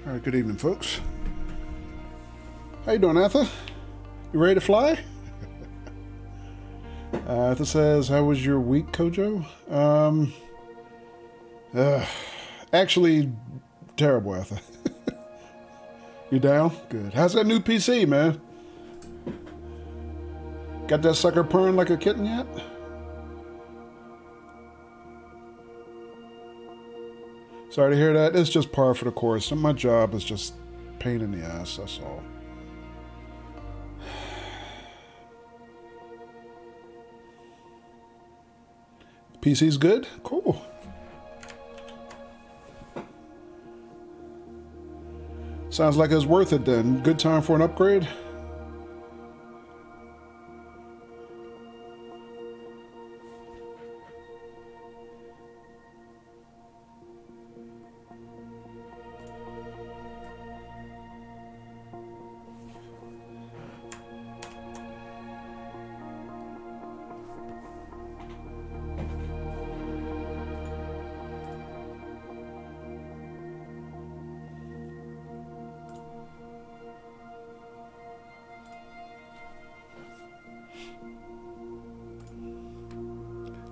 All right, good evening, folks. How you doing, Arthur? You ready to fly? Arthur says, how was your week, Kojo? Actually, terrible, Arthur. You down? Good. How's that new PC, man? Got that sucker purring like a kitten yet? Sorry to hear that. It's just par for the course. And my job is just pain in the ass, that's all. PC's good? Cool. Sounds like it's worth it then. Good time for an upgrade?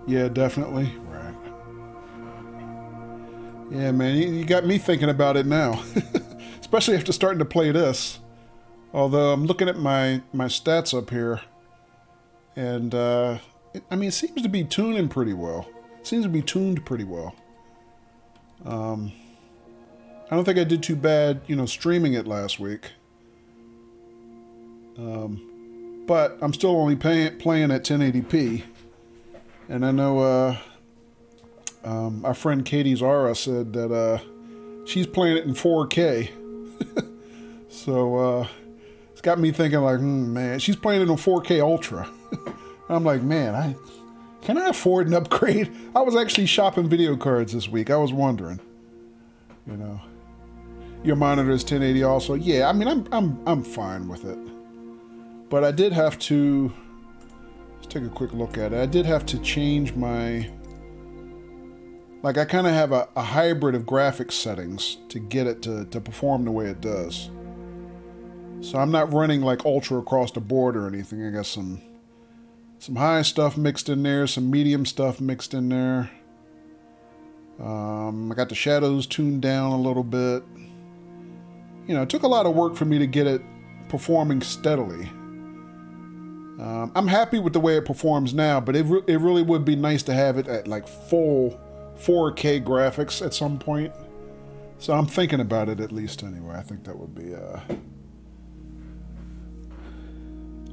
Yeah, definitely. Right. Yeah, man, you got me thinking about it now. Especially after starting to play this. Although I'm looking at my stats up here. And, it seems to be tuning pretty well. It seems to be tuned pretty well. I don't think I did too bad, streaming it last week. But I'm still only playing at 1080p. And I know our friend Katie Zara said that she's playing it in 4K. So it's got me thinking like, man, she's playing it in 4K Ultra. I'm like, man, can I afford an upgrade? I was actually shopping video cards this week. I was wondering, Your monitor is 1080 also. Yeah, I mean, I'm fine with it. But I did have to... Let's take a quick look at it. I did have to change my... Like, I kind of have a hybrid of graphics settings to get it to perform the way it does. So I'm not running like ultra across the board or anything. I got some high stuff mixed in there, some medium stuff mixed in there. I got the shadows tuned down a little bit. It took a lot of work for me to get it performing steadily. I'm happy with the way it performs now, but it really would be nice to have it at like full 4K graphics at some point. So I'm thinking about it at least anyway. I think that would be a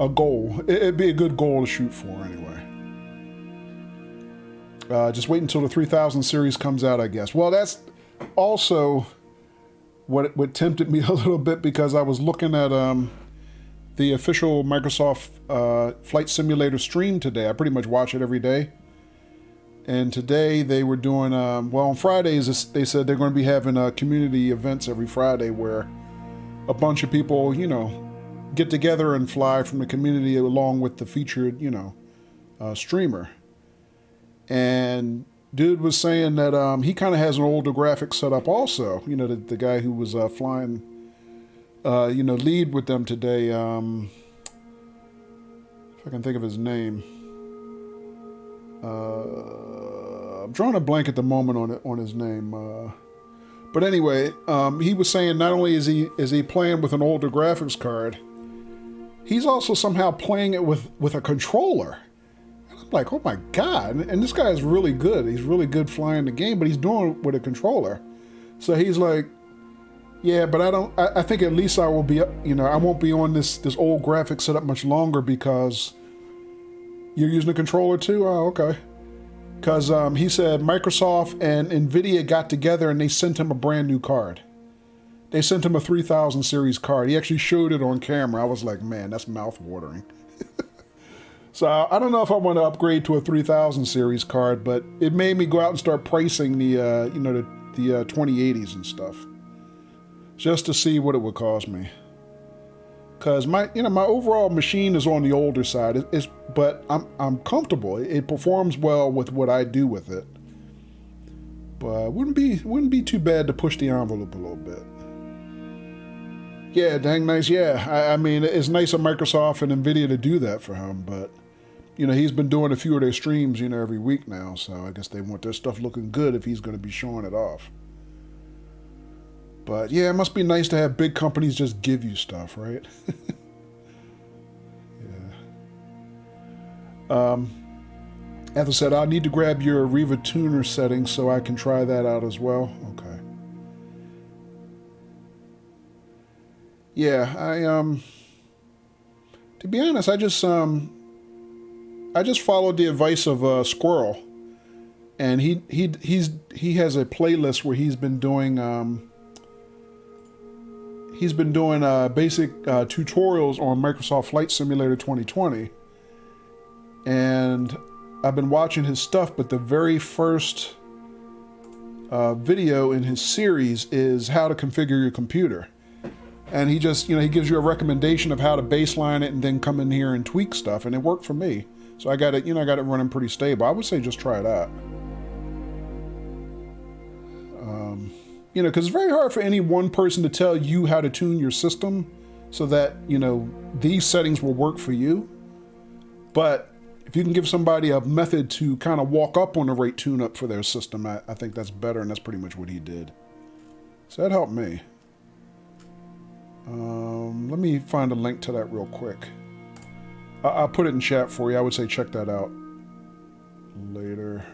goal. It'd be a good goal to shoot for anyway. Just wait until the 3000 series comes out, I guess. Well, that's also what tempted me a little bit, because I was looking at the official Microsoft Flight Simulator stream today. I pretty much watch it every day. And today they were doing, on Fridays they said they're going to be having community events every Friday where a bunch of people, get together and fly from the community along with the featured, streamer. And dude was saying that he kind of has an older graphics setup also. The guy who was flying, lead with them today. If I can think of his name. I'm drawing a blank at the moment on his name. But anyway, he was saying not only is he playing with an older graphics card, he's also somehow playing it with a controller. And I'm like, oh my God. And this guy is really good. He's really good flying the game, but he's doing it with a controller. So he's like, yeah, but I think at least I will be, I won't be on this old graphics setup much longer because you're using a controller too? Oh, okay. Because he said Microsoft and NVIDIA got together and they sent him a brand new card. They sent him a 3000 series card. He actually showed it on camera. I was like, man, that's mouth-watering. So I don't know if I want to upgrade to a 3000 series card, but it made me go out and start pricing the 2080s and stuff, just to see what it would cost me. Because my overall machine is on the older side, but I'm comfortable. It performs well with what I do with it. But wouldn't be too bad to push the envelope a little bit. Yeah, dang nice. Yeah, I mean, it's nice of Microsoft and Nvidia to do that for him, but you know, he's been doing a few of their streams, you know, every week now. So I guess they want their stuff looking good if he's going to be showing it off. But yeah, it must be nice to have big companies just give you stuff, right? Yeah. Ethel said, I need to grab your Riva tuner settings so I can try that out as well. Okay. Yeah, to be honest, I just followed the advice of Squirrel, and he has a playlist where he's been doing basic tutorials on Microsoft Flight Simulator 2020, and I've been watching his stuff, but the very first video in his series is how to configure your computer. And he just, you know, he gives you a recommendation of how to baseline it and then come in here and tweak stuff, and it worked for me. So I got it, you know, I got it running pretty stable. I would say just try that. You know, because it's very hard for any one person to tell you how to tune your system so that, you know, these settings will work for you. But if you can give somebody a method to kind of walk up on the right tune-up for their system, I think that's better, and that's pretty much what he did. So that helped me. Let me find a link to that real quick. I'll put it in chat for you. I would say check that out later.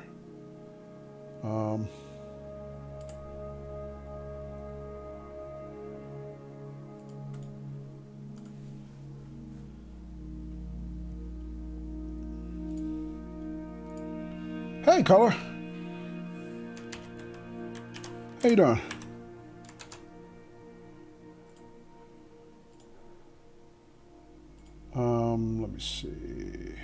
Hey, Color. How you doing? Let me see.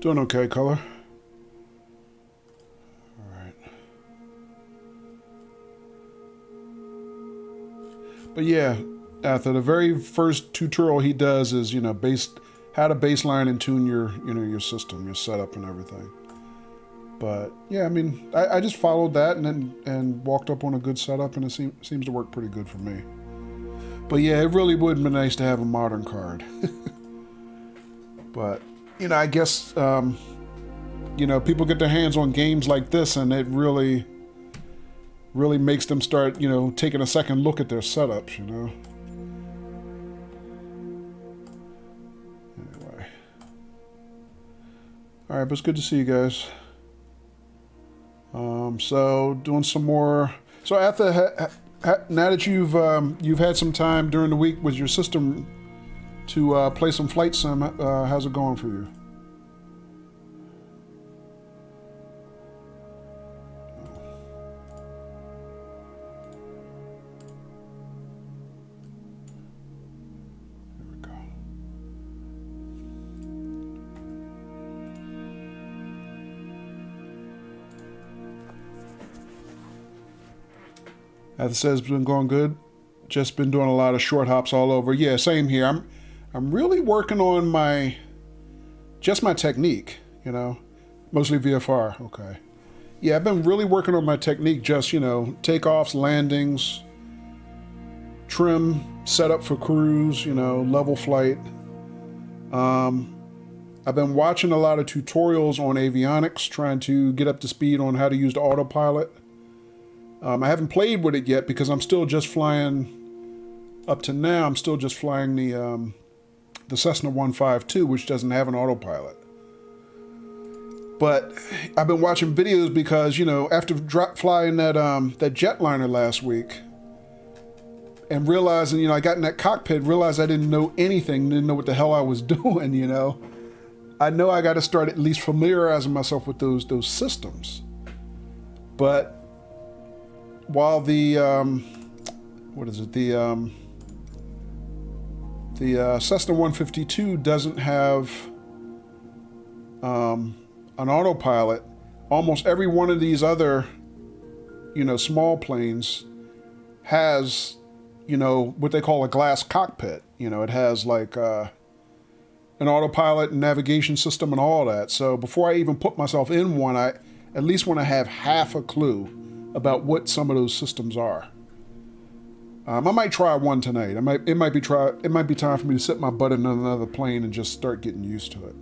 Doing okay, Color. But yeah, after the very first tutorial he does is, you know, how to baseline and tune your, you know, your system, your setup and everything. But yeah, I mean, I just followed that and walked up on a good setup, and it seems to work pretty good for me. But yeah, it really would be nice to have a modern card. But, you know, I guess, you know, people get their hands on games like this, and it really makes them start, you know, taking a second look at their setups, you know. Anyway. All right, but it's good to see you guys. So doing some more. So after now that you've had some time during the week with your system to play some flight sim, how's it going for you? As it says, it's been going good. Just been doing a lot of short hops all over. Yeah, same here. I'm really working on my technique, you know, mostly VFR. Okay. Yeah, I've been really working on my technique. Just, you know, takeoffs, landings, trim, setup for cruise, you know, level flight. I've been watching a lot of tutorials on avionics, trying to get up to speed on how to use the autopilot. I haven't played with it yet because I'm still just flying, up to now, I'm still just flying the Cessna 152, which doesn't have an autopilot. But I've been watching videos because, you know, after flying that jetliner last week and realizing, you know, I got in that cockpit, realized I didn't know anything, didn't know what the hell I was doing, you know. I know I got to start at least familiarizing myself with those systems. But while the Cessna 152 doesn't have on autopilot, almost every one of these other, small planes has, what they call a glass cockpit. It has like an autopilot and navigation system and all that. So before I even put myself in one, I at least want to have half a clue about what some of those systems are. I might try one tonight. It might be time for me to sit my butt in another plane and just start getting used to it.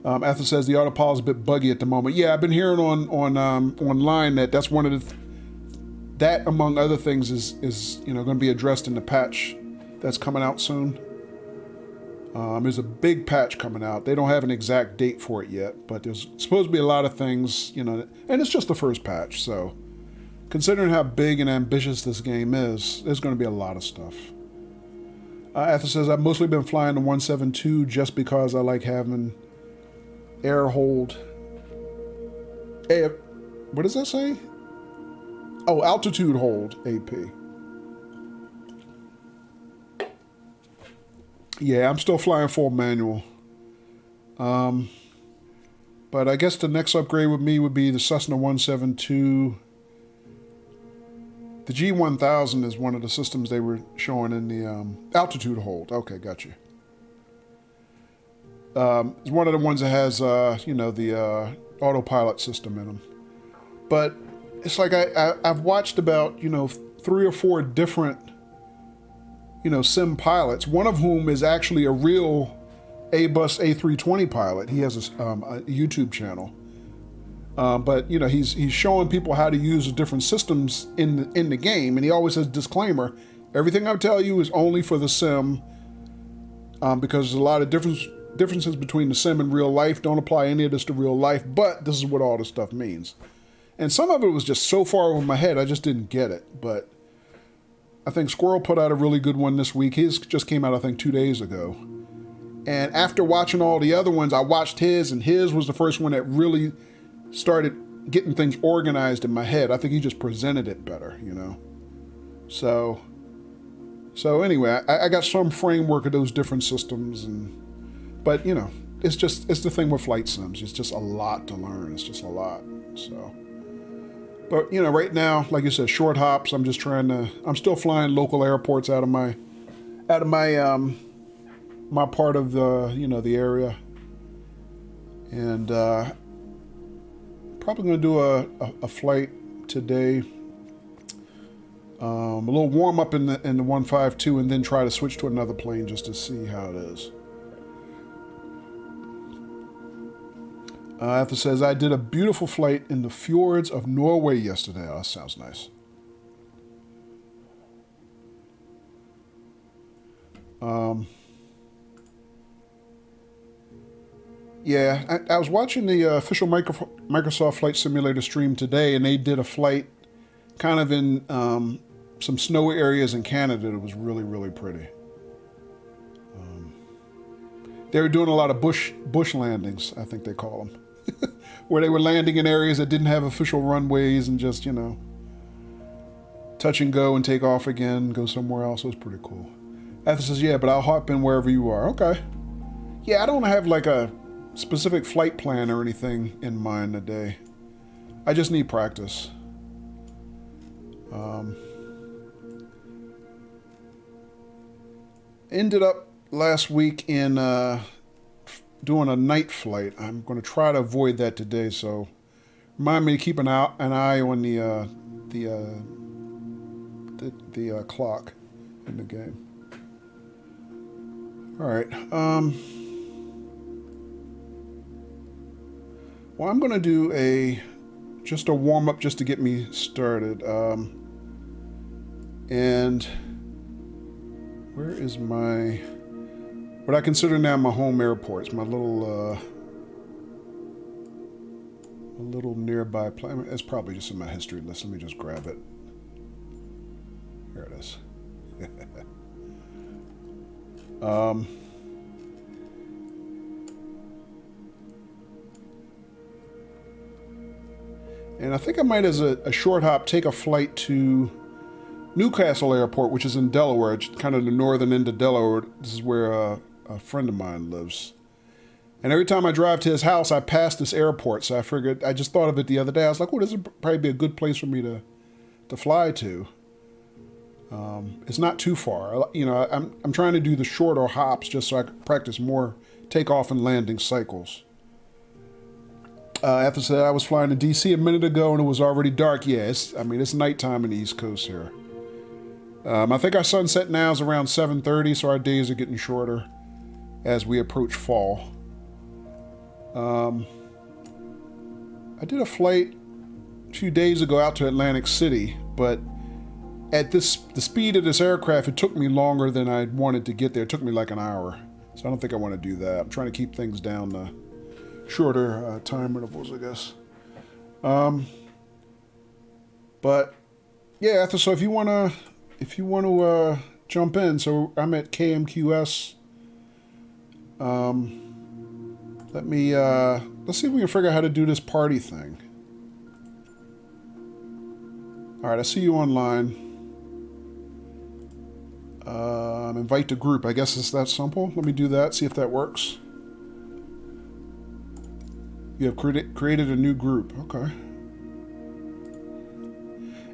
Ethel says the autopilot is a bit buggy at the moment. Yeah, I've been hearing online that's one of that among other things is going to be addressed in the patch that's coming out soon. There's a big patch coming out. They don't have an exact date for it yet, but there's supposed to be a lot of things, and it's just the first patch, so considering how big and ambitious this game is, there's going to be a lot of stuff. Ethel says, I've mostly been flying the 172 just because I like having air hold. What does that say? Oh, altitude hold AP. Yeah, I'm still flying full manual. But I guess the next upgrade with me would be the Cessna 172. The G1000 is one of the systems they were showing in the altitude hold. Okay, got you. It's one of the ones that has, the autopilot system in them. But it's like I've watched about, 3 or 4 different, sim pilots, one of whom is actually a real A-Bus A320 pilot. He has a YouTube channel. But he's showing people how to use the different systems in the game, and he always says disclaimer: everything I tell you is only for the sim, because there's a lot of differences between the sim and real life. Don't apply any of this to real life, but this is what all this stuff means. And some of it was just so far over my head, I just didn't get it. But I think Squirrel put out a really good one this week. His just came out, I think, 2 days ago. And after watching all the other ones, I watched his, and his was the first one that really started getting things organized in my head. I think he just presented it better, So anyway, I got some framework of those different systems, but it's the thing with flight sims. It's just a lot to learn. It's just a lot. So, but right now, like you said, short hops. I'm still flying local airports out of my my part of the the area, and probably going to do a flight today. A little warm up in the 152, and then try to switch to another plane just to see how it is. Arthur says, I did a beautiful flight in the fjords of Norway yesterday. Oh, that sounds nice. Yeah, I was watching the official Microsoft Flight Simulator stream today, and they did a flight kind of in some snowy areas in Canada. It was really, really pretty. They were doing a lot of bush landings, I think they call them, where they were landing in areas that didn't have official runways and just, touch and go and take off again, go somewhere else. It was pretty cool. Arthur says, yeah, but I'll hop in wherever you are. Okay. Yeah, I don't have like a specific flight plan or anything in mind today. I just need practice. Ended up last week in doing a night flight. I'm going to try to avoid that today, so remind me to keep an eye on the clock in the game. All right. Well, I'm going to do just a warm up just to get me started. And where is what I consider now my home airport? It's my little nearby plane. It's probably just in my history list. Let me just grab it. Here it is. And I think I might, as a short hop, take a flight to Newcastle Airport, which is in Delaware, kind of the northern end of Delaware. This is where a friend of mine lives. And every time I drive to his house, I pass this airport. So I figured, I just thought of it the other day. I was like, well, this would probably be a good place for me to fly to. It's not too far. You know, I'm trying to do the shorter hops just so I can practice more takeoff and landing cycles. After that, I was flying to DC a minute ago and it was already dark. Yeah, it's nighttime in the East Coast here. I think our sunset now is around 7:30, so our days are getting shorter as we approach fall. I did a flight a few days ago out to Atlantic City, but at the speed of this aircraft, it took me longer than I wanted to get there. It took me like an hour, so I don't think I want to do that. I'm trying to keep things down to shorter time intervals, I guess. But yeah, so if you want to jump in, so I'm at KMQS. Let's see if we can figure out how to do this party thing. All right, I see you online. Invite to group. I guess it's that simple. Let me do that. See if that works. You have created a new group. Okay.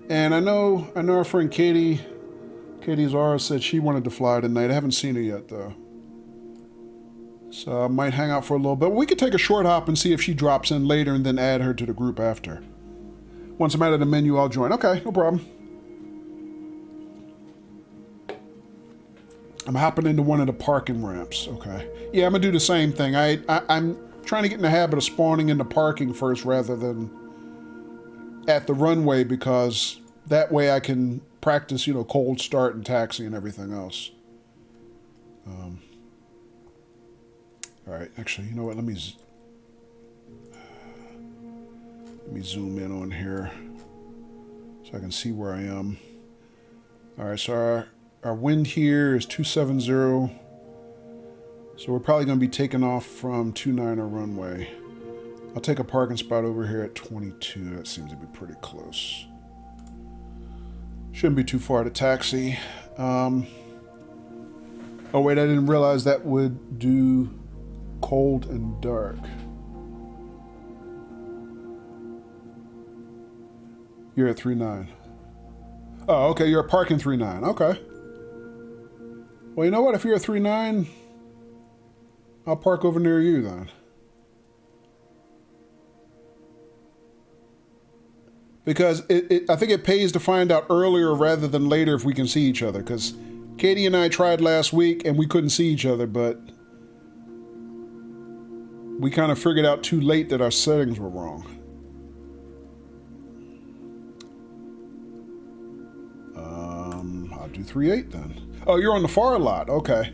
And I know our friend Katie Zara said she wanted to fly tonight. I haven't seen her yet though. So I might hang out for a little bit. We could take a short hop and see if she drops in later and then add her to the group after. Once I'm out of the menu, I'll join. Okay, no problem. I'm hopping into one of the parking ramps. Okay. Yeah, I'm going to do the same thing. I'm trying to get in the habit of spawning into parking first rather than at the runway because that way I can practice, cold start and taxi and everything else. All right, actually, you know what? Let me zoom in on here so I can see where I am. All right, so our wind here is 270. So we're probably going to be taking off from 29 runway. I'll take a parking spot over here at 22. That seems to be pretty close. Shouldn't be too far to taxi. Oh wait, I didn't realize that would do cold and dark. You're at 39. Oh, okay, you're at parking 39. Okay. Well, you know what? If you're at 39, I'll park over near you then. Because I think it pays to find out earlier rather than later if we can see each other. Because Katie and I tried last week and we couldn't see each other, but we kind of figured out too late that our settings were wrong. I'll do 3.8 then. Oh, you're on the far lot. Okay.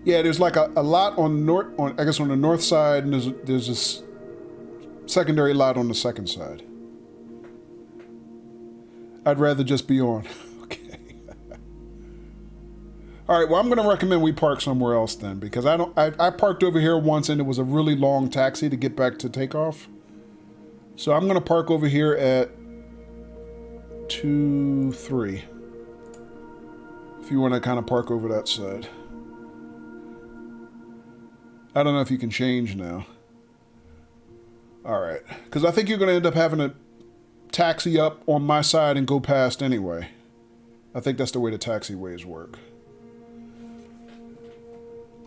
Yeah, there's like a lot on the north side, and there's this secondary lot on the second side. I'd rather just be on. Okay. All right. Well, I'm going to recommend we park somewhere else then, because I parked over here once, and it was a really long taxi to get back to takeoff. So I'm going to park over here at 2-3. If you want to kind of park over that side. I don't know if you can change now. All right. Because I think you're going to end up having to taxi up on my side and go past anyway. I think that's the way the taxiways work.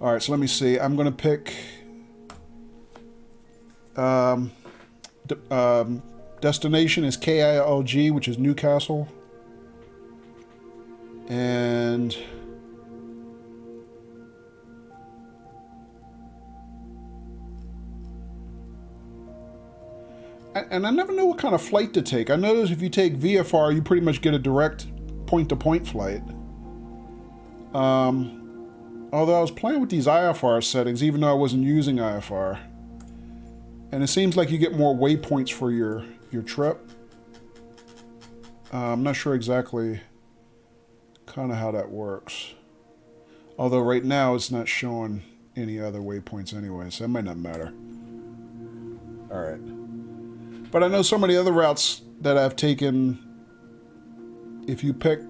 All right, so let me see. I'm going to pick destination is KILG, which is Newcastle. And I never know what kind of flight to take. I notice if you take VFR, you pretty much get a direct point-to-point flight. Although I was playing with these IFR settings, even though I wasn't using IFR. And it seems like you get more waypoints for your trip. I'm not sure exactly kind of how that works. Although right now it's not showing any other waypoints anyway, so it might not matter. All right. But I know so many other routes that I've taken, if you pick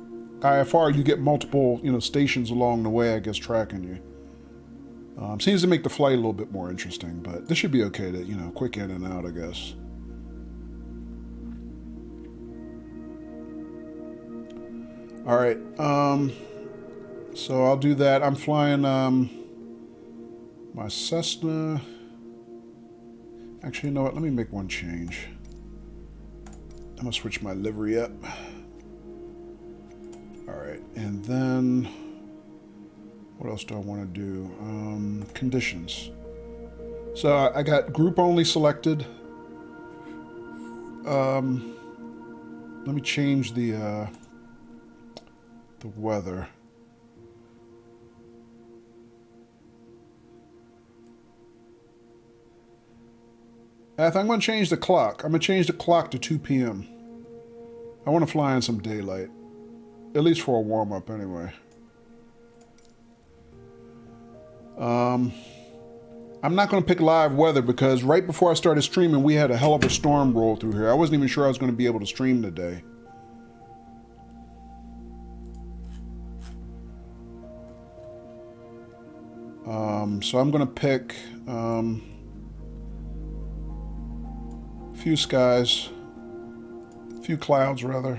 IFR, you get multiple, stations along the way, I guess, tracking you. Seems to make the flight a little bit more interesting, but this should be okay to, you know, quick in and out, I guess. All right. So I'll do that. I'm flying my Cessna. Actually, you know what? Let me make one change. I'm going to switch my livery up. All right. And then what else do I want to do? Conditions. So I got group only selected. Let me change the weather. I'm going to change the clock. I'm going to change the clock to 2 p.m. I want to fly in some daylight. At least for a warm-up, anyway. I'm not going to pick live weather because right before I started streaming, we had a hell of a storm roll through here. I wasn't even sure I was going to be able to stream today. So I'm going to pick few skies, few clouds rather.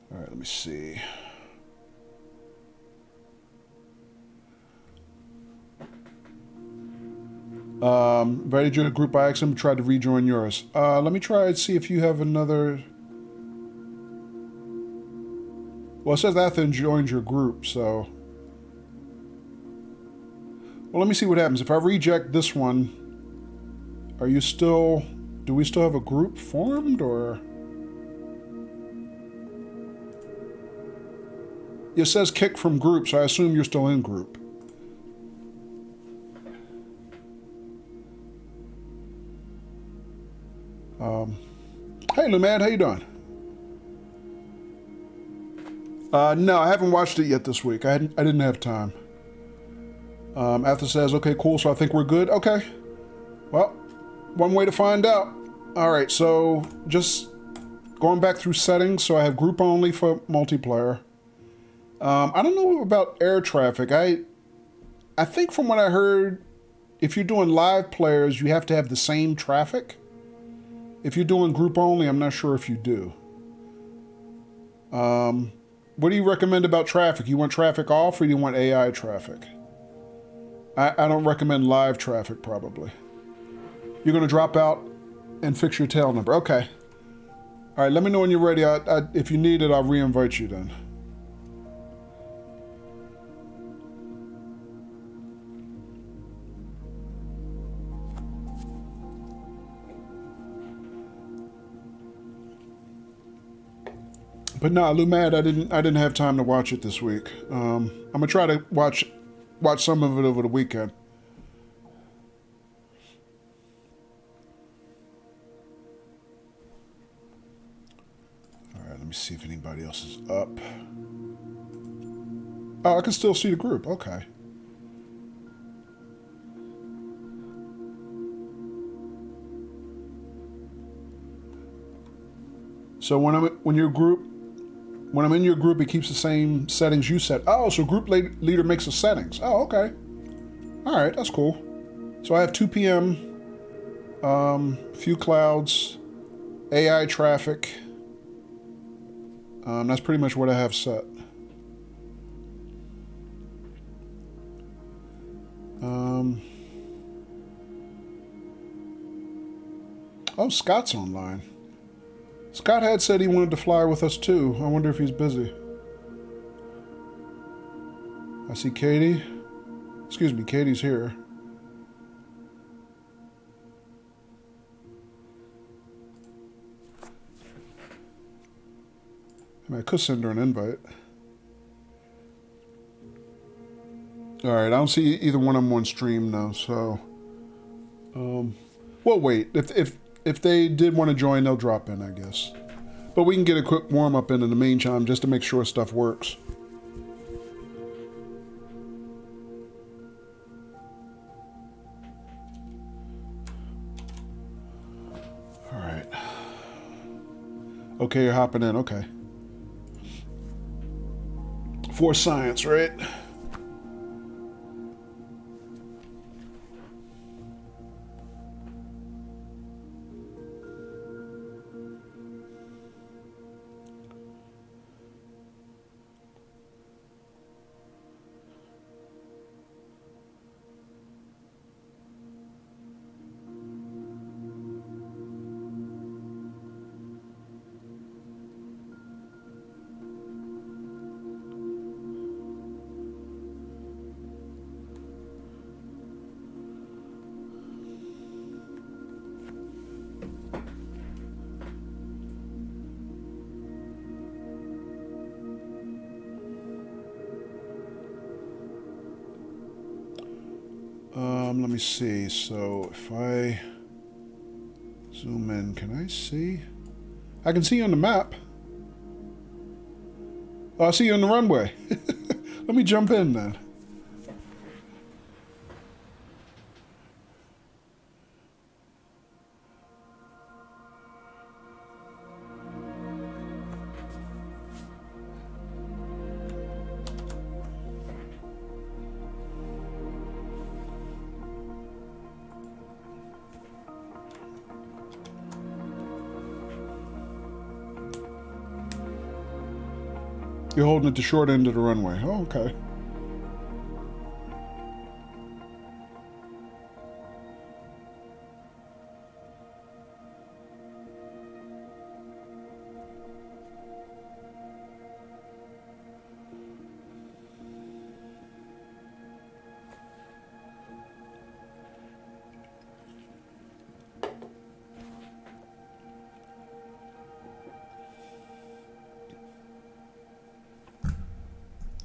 All right, let me see. Ready to join a group by accident, tried to rejoin yours. Let me try and see if you have another. Well, it says Athen joined your group, so. Well, let me see what happens. If I reject this one, are you still. Do we still have a group formed, or. It says kick from group, so I assume you're still in group. Hey, Lumad, how you doing? No, I haven't watched it yet this week. I didn't have time. Atha says, okay, cool, so I think we're good. Okay. Well, one way to find out. All right, so just going back through settings. So I have group only for multiplayer. I don't know about air traffic. I think from what I heard, if you're doing live players, you have to have the same traffic. If you're doing group only, I'm not sure if you do. What do you recommend about traffic? You want traffic off or you want AI traffic? I don't recommend live traffic, probably. You're going to drop out and fix your tail number. Okay. All right, let me know when you're ready. If you need it, I'll re-invite you then. But no, Lumad, I didn't have time to watch it this week. I'm gonna try to watch some of it over the weekend. All right, let me see if anybody else is up. Oh, I can still see the group. Okay. So when I'm in your group, it keeps the same settings you set. Oh, so group leader makes the settings. Oh, okay. All right, that's cool. So I have 2 p.m., few clouds, AI traffic. That's pretty much what I have set. Oh, Scott's online. Scott had said he wanted to fly with us too. I wonder if he's busy. I see Katie. Excuse me, Katie's here. I mean, I could send her an invite. All right, I don't see either one of them on stream now, so. Well, wait. If they did want to join, they'll drop in, I guess. But we can get a quick warm-up in the meantime just to make sure stuff works. All Okay, you're hopping in. Okay. For science, right? Let me see. So if I zoom in, can I see? I can see you on the map. Oh, I see you on the runway. Let me jump in then. You're holding at the short end of the runway. Oh, okay.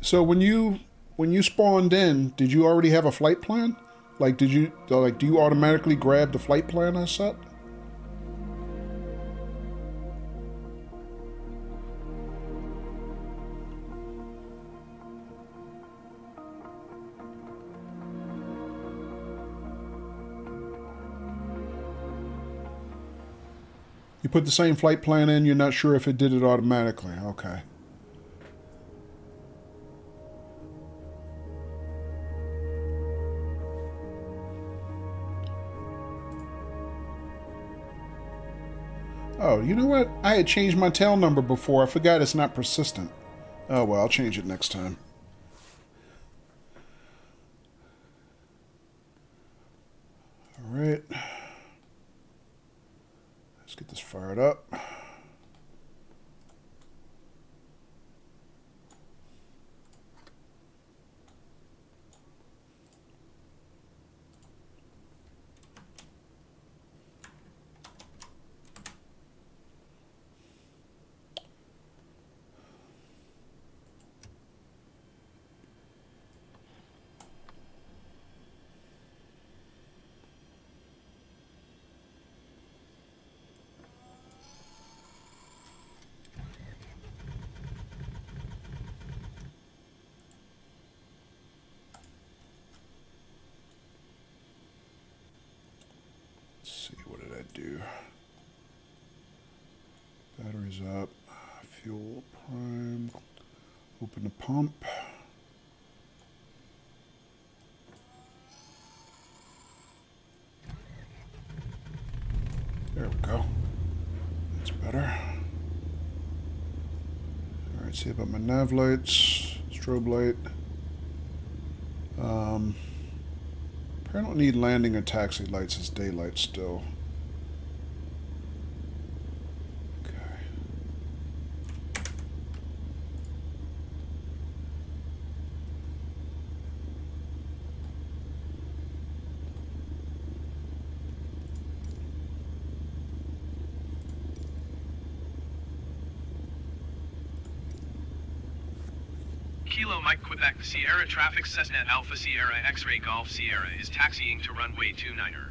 So when you spawned in, did you already have a flight plan? Like, do you automatically grab the flight plan I set? You put the same flight plan in, you're not sure if it did it automatically. Okay. Oh, you know what? I had changed my tail number before. I forgot it's not persistent. Oh, well, I'll change it next time. All right. Let's get this fired up. Let's see, what did I do? Batteries up, fuel prime, open the pump. There we go. That's better. Alright, see about my nav lights, strobe light. I don't need landing or taxi lights as daylight still. Kilo Mike Quebec Sierra Traffic Cessna Alpha Sierra X-Ray Golf Sierra is taxiing to runway 29er.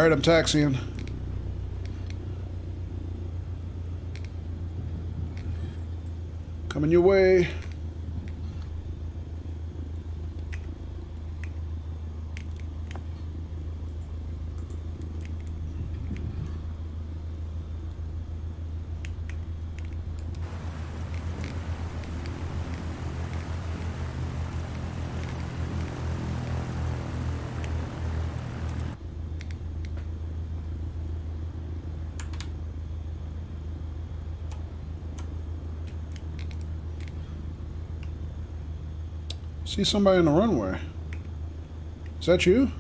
Alright, I'm taxiing. Coming your way. See somebody on the runway. Is that you?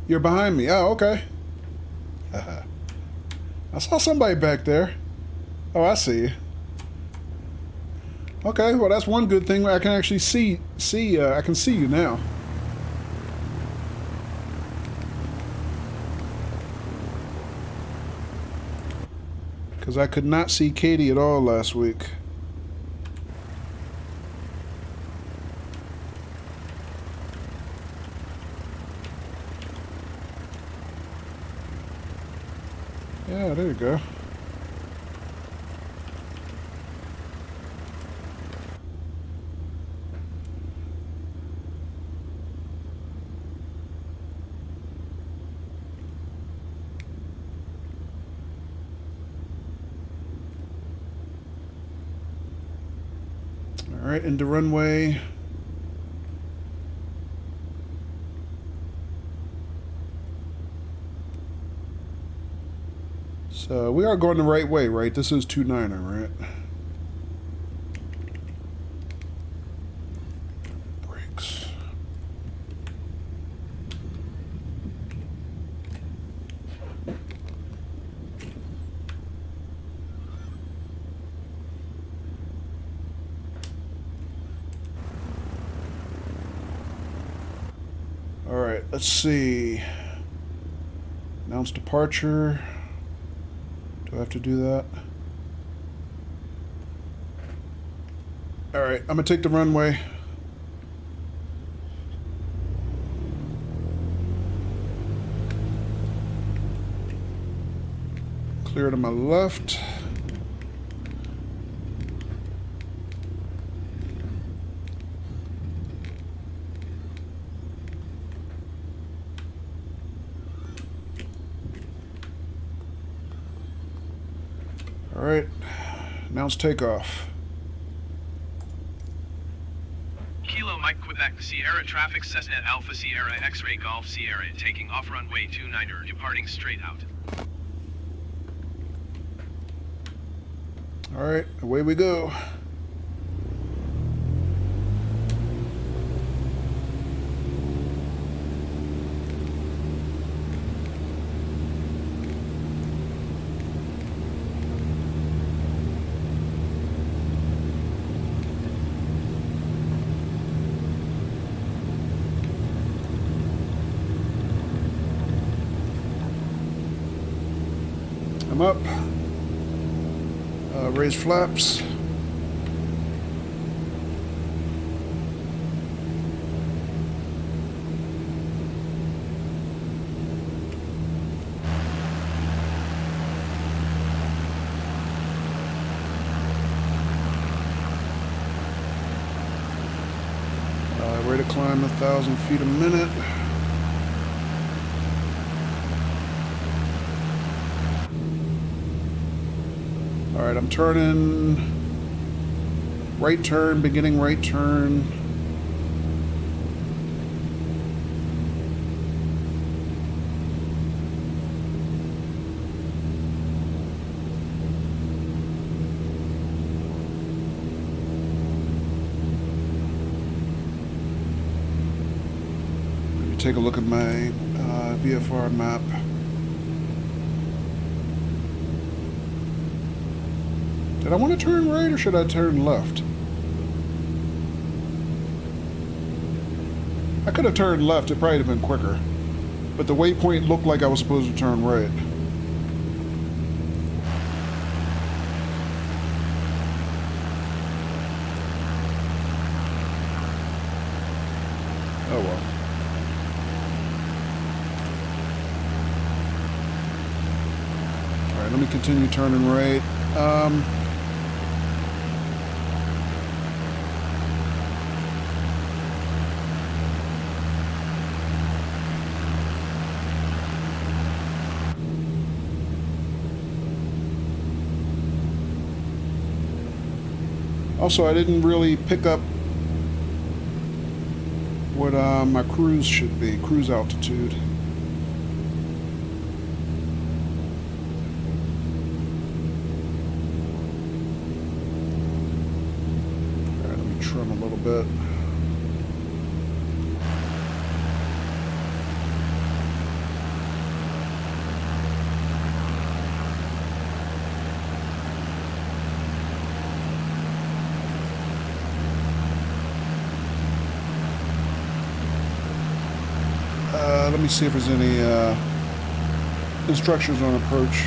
You're behind me. Oh, okay. I saw somebody back there. Oh, I see you. Okay, well that's one good thing. I can actually see I can see you now. Because I could not see Katie at all last week. Yeah, there you go. All right, into runway. So we are going the right way, right? This is 29er, right? Brakes. All right, let's see. Announce departure. Do I have to do that? Alright, I'm gonna take the runway. Clear to my left. Alright, announce takeoff. Kilo Mike Quebec Sierra traffic Cessna Alpha Sierra X-ray Golf Sierra taking off runway 29er departing straight out. Alright, away we go. I'm up. Raise flaps. Rate of climb 1,000 feet a minute. Alright, I'm turning. Right turn, beginning right turn. Let me take a look at my VFR map. Did I want to turn right or should I turn left? I could have turned left, it probably would have been quicker. But the waypoint looked like I was supposed to turn right. Oh well. Alright, let me continue turning right. Also, I didn't really pick up what my cruise should be, cruise altitude. Alright, let me trim a little bit. Let me see if there's any instructions on approach.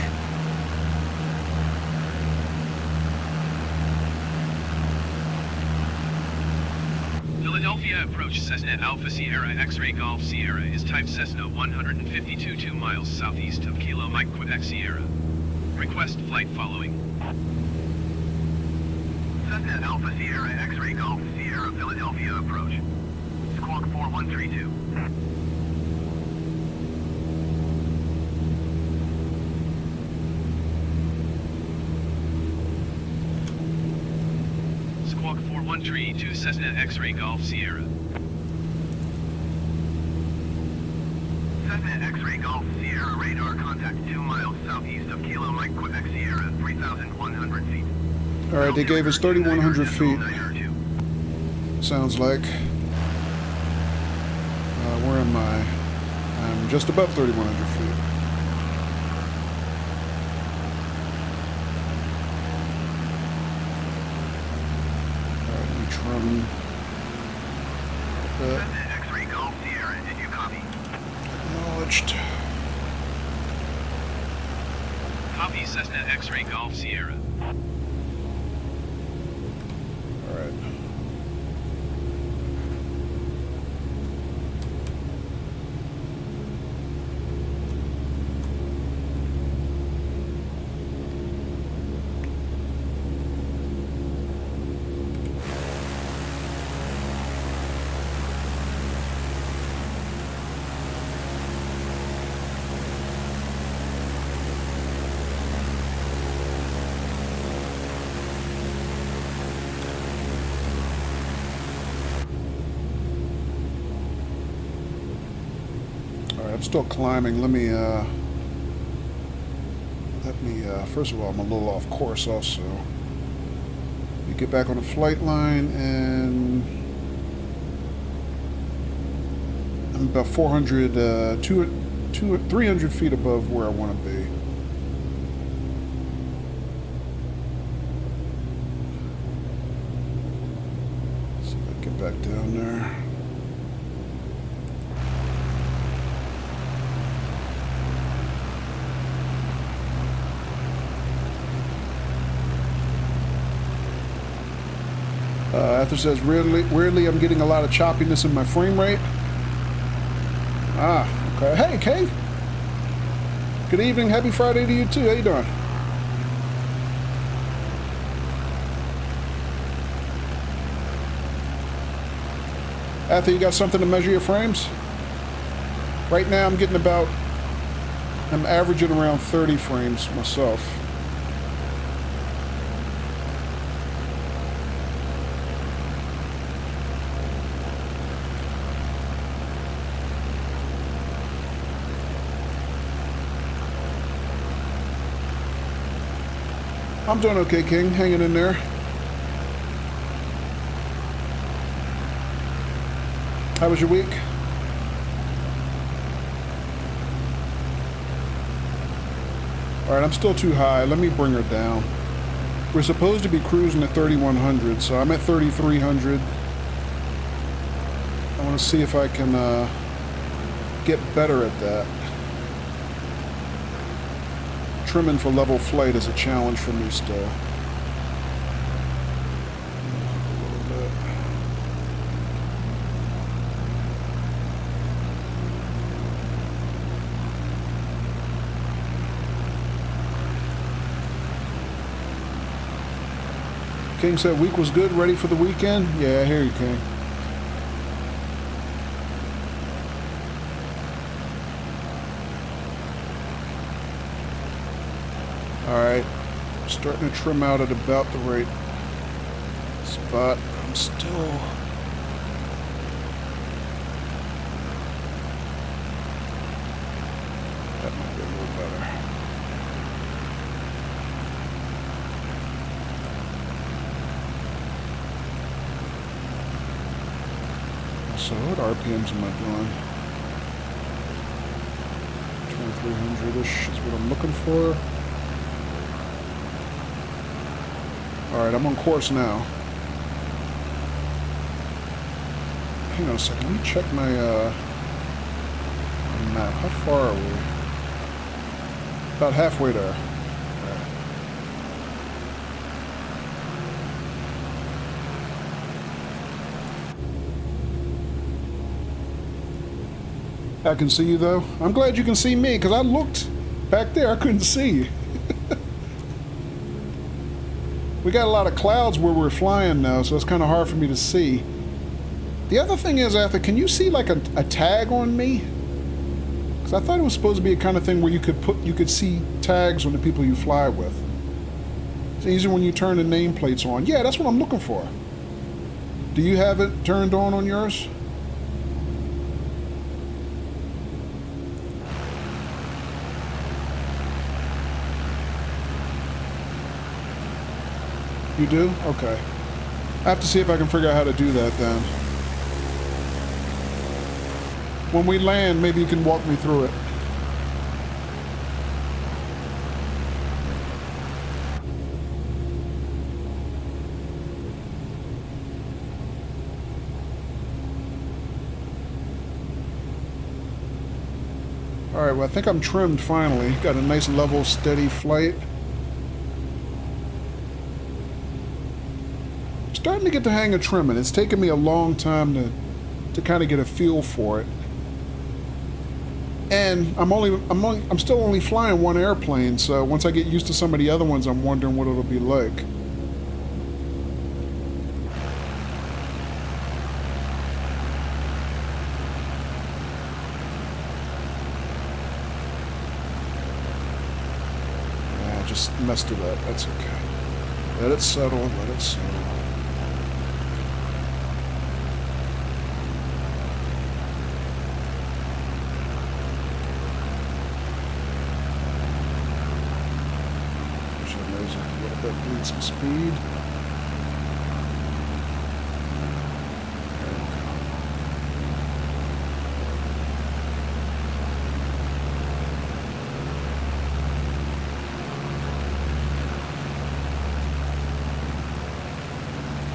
Philadelphia approach Cessna Alpha Sierra X-Ray Golf Sierra is type Cessna 152 2 miles southeast of Kilo Mike Quebec Sierra. Request flight following. Cessna Alpha Sierra X-Ray Golf Sierra Philadelphia approach. Squawk 4132. Squawk 4132 Cessna X-Ray Golf Sierra. Cessna X-Ray Golf Sierra radar contact 2 miles southeast of Kilo Mike Quebec Sierra, 3,100 feet. Alright, they gave us 3,100 feet. Sounds like. Where am I? I'm just above 3,100 feet. Alright, let me trim. X-Ray Golf Sierra, did you copy? Acknowledged. Copy Cessna X-Ray Golf Sierra. Alright. I'm still climbing. Let me, first of all, I'm a little off course also. Let me get back on the flight line, and I'm about 300 feet above where I want to be. See if I can get back down there. After says, weirdly, I'm getting a lot of choppiness in my frame rate. Ah, okay. Hey, Kate. Good evening. Happy Friday to you, too. How you doing? Arthur, you got something to measure your frames? Right now, I'm averaging around 30 frames myself. I'm doing okay, King. Hanging in there. How was your week? Alright, I'm still too high. Let me bring her down. We're supposed to be cruising at 3,100, so I'm at 3,300. I want to see if I can get better at that. Trimming for level flight is a challenge for me still. A little bit. King said week was good, ready for the weekend. Yeah, I hear you, King. Alright, I'm starting to trim out at about the right spot. I'm still... That might be a little better. So what RPMs am I doing? 2300-ish is what I'm looking for. Alright, I'm on course now. Hang on a second, let me check my map. How far are we? About halfway there. I can see you though. I'm glad you can see me because I looked back there, I couldn't see you. We got a lot of clouds where we're flying now, so it's kind of hard for me to see. The other thing is, Arthur, can you see like a tag on me? Because I thought it was supposed to be a kind of thing where you could see tags on the people you fly with. It's easier when you turn the nameplates on. Yeah, that's what I'm looking for. Do you have it turned on yours? You do? Okay. I have to see if I can figure out how to do that then. When we land, maybe you can walk me through it. Alright, well I think I'm trimmed finally. Got a nice level, steady flight. Starting to get the hang of trimming. It's taken me a long time to kind of get a feel for it. And I'm still only flying one airplane, so once I get used to some of the other ones, I'm wondering what it'll be like. Yeah, I just messed it up. That's okay. Let it settle, let it settle. Some speed.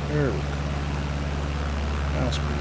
There we go. That's better.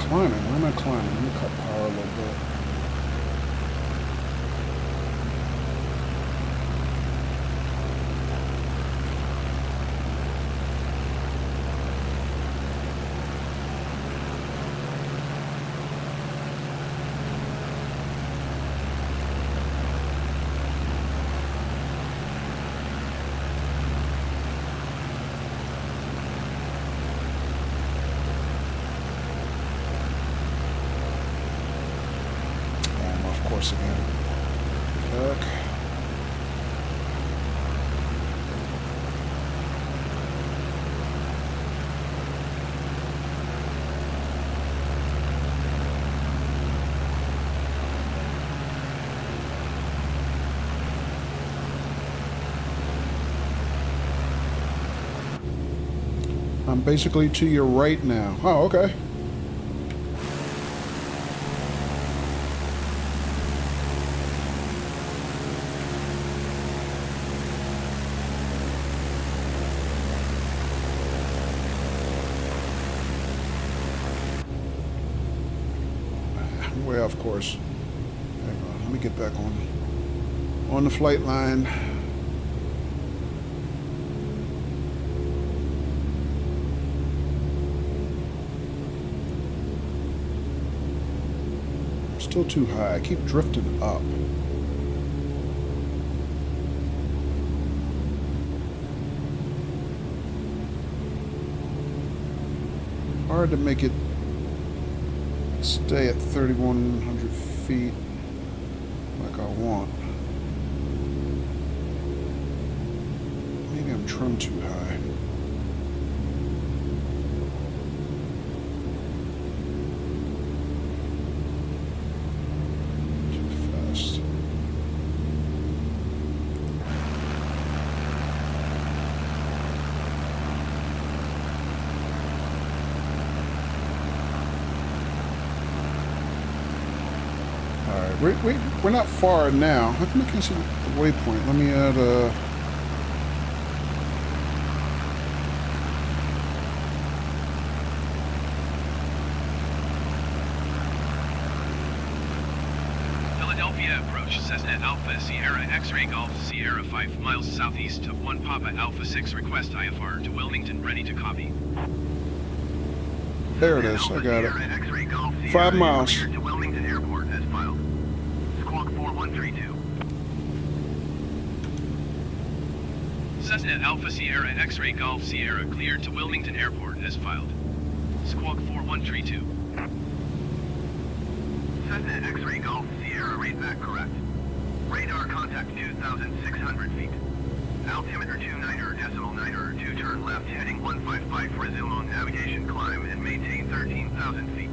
Climbing. Where am I climbing? Let me cut power a little bit. Again. Back. I'm basically to your right now. Oh, okay. of course. Hang on, let me get back on the flight line. I'm still too high. I keep drifting up. Hard to make it stay at 3,100 feet like I want. Maybe I'm trimmed too high. Too fast. We're not far now. I think I can see the waypoint. Let me add Philadelphia approach Cessna Alpha Sierra X-Ray Golf Sierra 5 miles southeast of 1 Papa Alpha 6. Request IFR to Wilmington, ready to copy. There it is. I got it. 5 miles. To Wilmington Airport as filed. Squawk 4132. Cessna Alpha Sierra X-Ray Golf Sierra cleared to Wilmington Airport as filed. Squawk 4132. Cessna X-Ray Golf Sierra rate back correct. Radar contact 2,600 feet. Altimeter 29.902, turn left heading 155, resume on navigation climb and maintain 13,000 feet.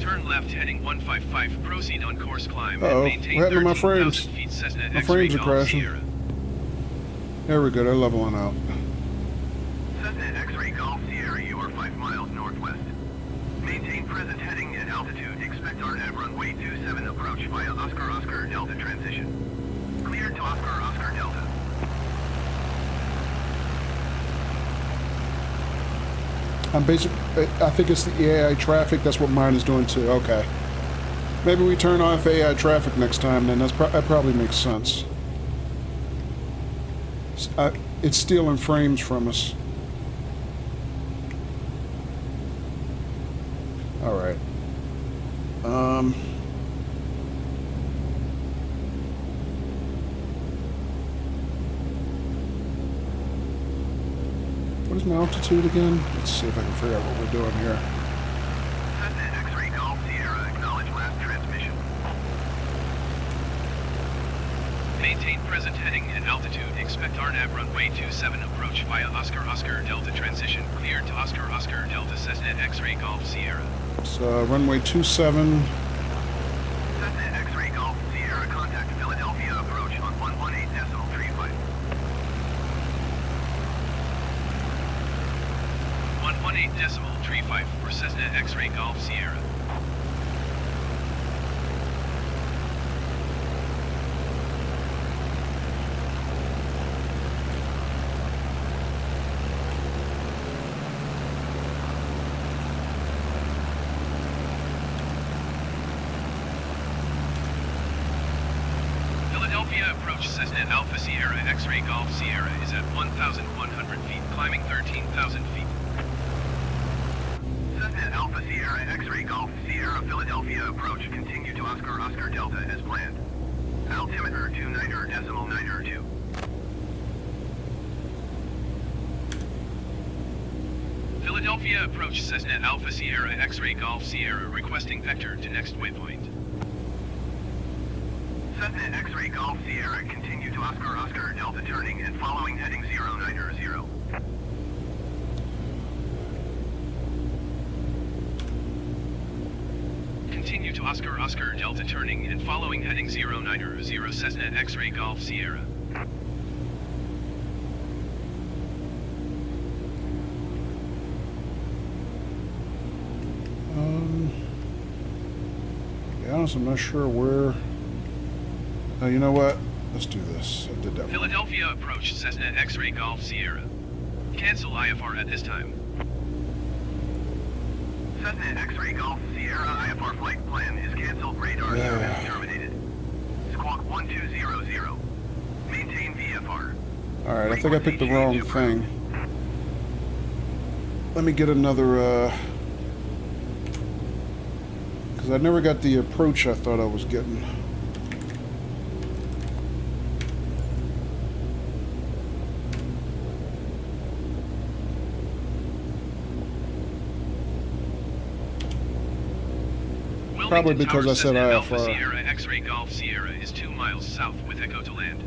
Turn left heading 155, proceed on course climb and maintain 13,000 feet. Cessna My frames are crashing. Sierra. There we go, they're leveling out. Cessna X-Ray Golf Sierra, you are 5 miles northwest. Maintain present heading and altitude. Expect RNAV runway 27 approach via Oscar Oscar Delta transition. Cleared to Oscar Oscar Delta. I think it's the AI traffic. That's what mine is doing too. Okay. Maybe we turn off AI traffic next time then. That probably makes sense. It's stealing frames from us. Alright. What is my altitude again? Let's see if I can figure out what we're doing here. Cessna X-Ray Golf Sierra, acknowledge last transmission. Maintain present heading and altitude. Expect RNAV runway 27 approach via Oscar Oscar Delta transition. Cleared to Oscar Oscar Delta Cessna X-Ray Golf Sierra. So runway 27. Cessna X-Ray Golf Sierra, contact Philadelphia approach on 118.35. 118.35 for Cessna X-Ray Golf Sierra. Philadelphia approach Cessna Alpha Sierra X-Ray Golf Sierra is at 1,100 feet, climbing 13,000 feet. Cessna Alpha Sierra X-Ray Golf Sierra Philadelphia approach, continue to Oscar Oscar Delta as planned. Altimeter 29.902. Philadelphia approach Cessna Alpha Sierra X-Ray Golf Sierra, requesting vector to next waypoint. Cessna X-Ray Golf Sierra, continue to Oscar Oscar Delta turning and following heading 090. Continue to Oscar Oscar Delta turning and following heading 090 Cessna X-Ray Golf Sierra. To be honest, I'm not sure where. Oh, you know what? Let's do this. I did that. Philadelphia approach Cessna X-Ray Golf Sierra. Cancel IFR at this time. Cessna X-Ray Golf Sierra IFR flight plan is canceled. Radar service terminated. Squawk 1200. Maintain VFR. Alright, I think I picked the wrong thing. Let me get another, because I never got the approach I thought I was getting. Probably because I said Alpha IFR. Sierra X-Ray Golf Sierra is 2 miles south with Echo to land.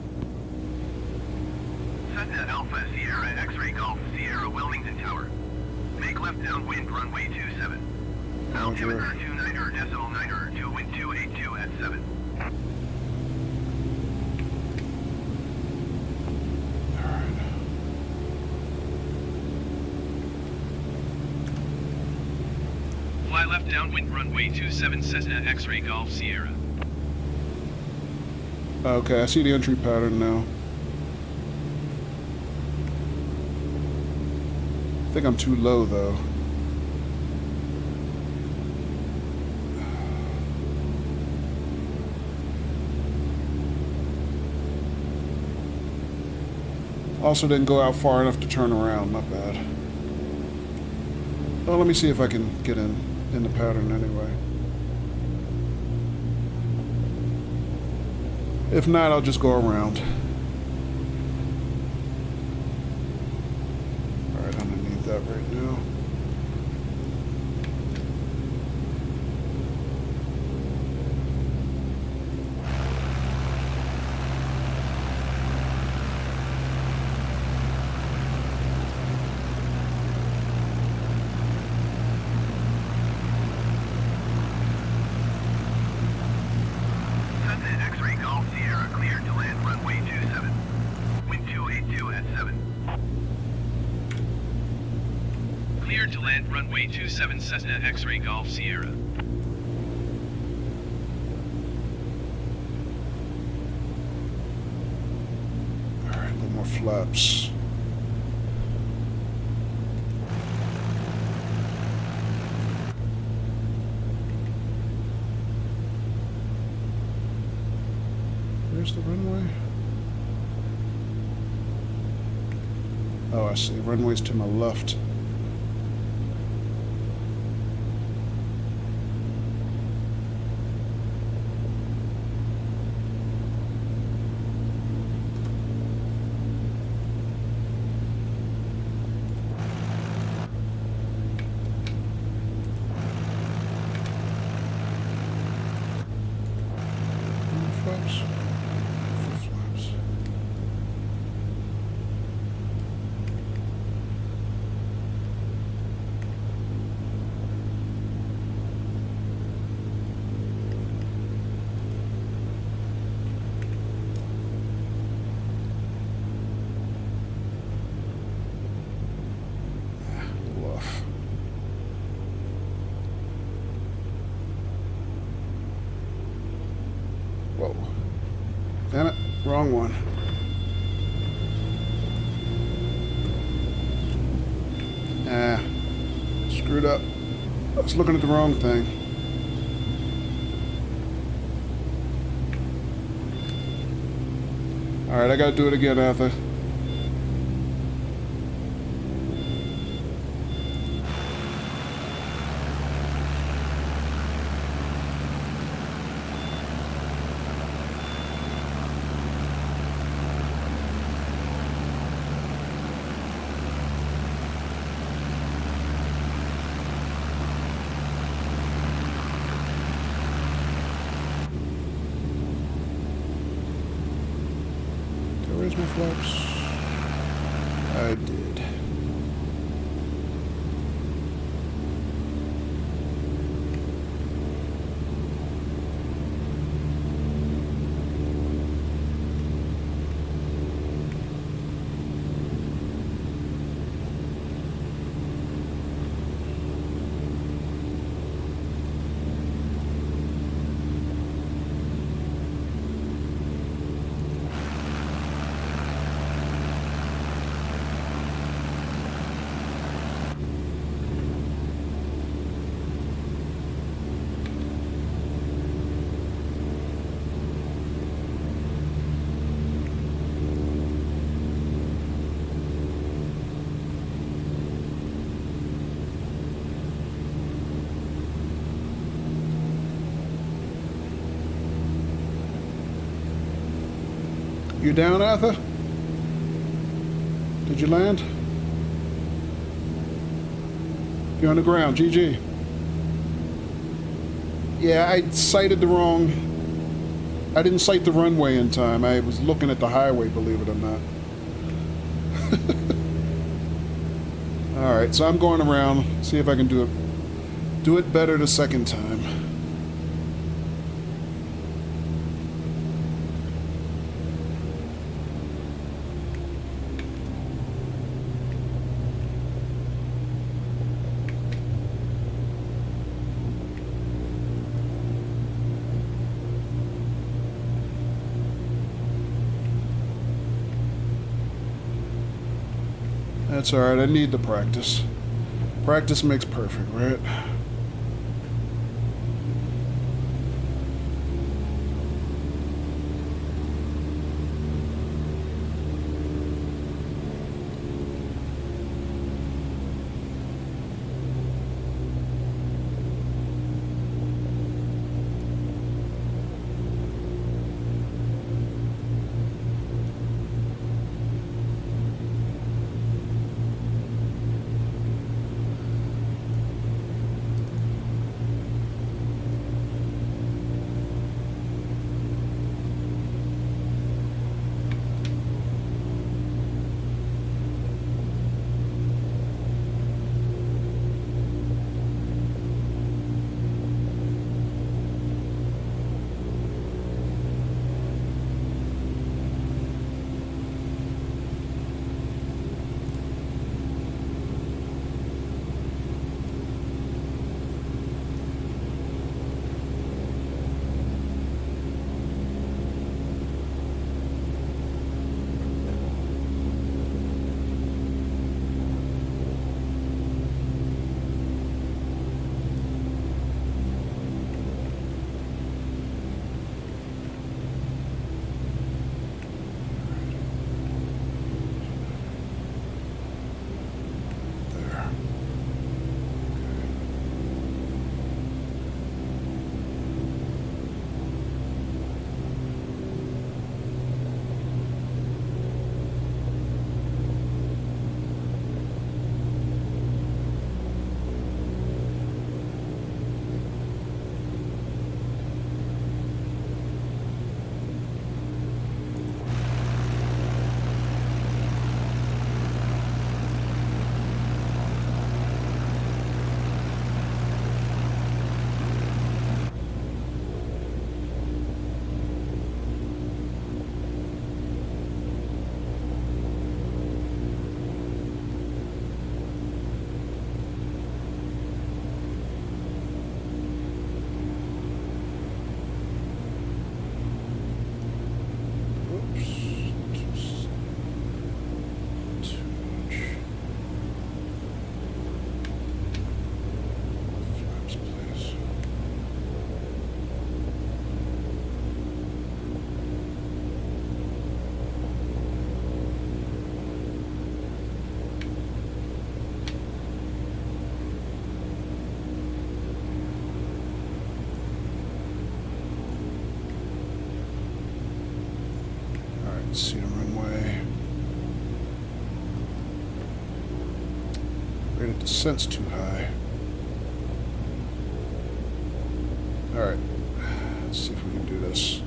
Cessna Alpha Sierra X-Ray Golf Sierra Wilmington Tower. Make left downwind runway 27. Altimeter 29.9 wind 282 at 7. Fly left downwind runway 27 Cessna X-Ray Golf Sierra. Okay, I see the entry pattern now. I think I'm too low though. Also didn't go out far enough to turn around, not bad. Well, let me see if I can get in the pattern anyway. If not, I'll just go around. Alright, I don't need that right now. Cessna X-Ray Golf Sierra cleared to land runway 27. Wind 282 at 7. Cleared to land runway 27 Cessna X-Ray Golf Sierra. Alright, a little more flaps. Where's the runway? Oh, I see. Runway's to my left. Flaps. Flaps. Bluff. Whoa. Damn it. Wrong one. Ah. Screwed up. I was looking at the wrong thing. Alright, I gotta do it again, Arthur. Where's my flaps? I did. You down, Arthur? Did you land? You're on the ground, GG. Yeah, I sighted the wrong... I didn't sight the runway in time. I was looking at the highway, believe it or not. Alright, so I'm going around, see if I can do it better the second time. That's alright, I need the practice. Practice makes perfect, right? See the runway. Rate of descent's too high. Alright. Let's see if we can do this.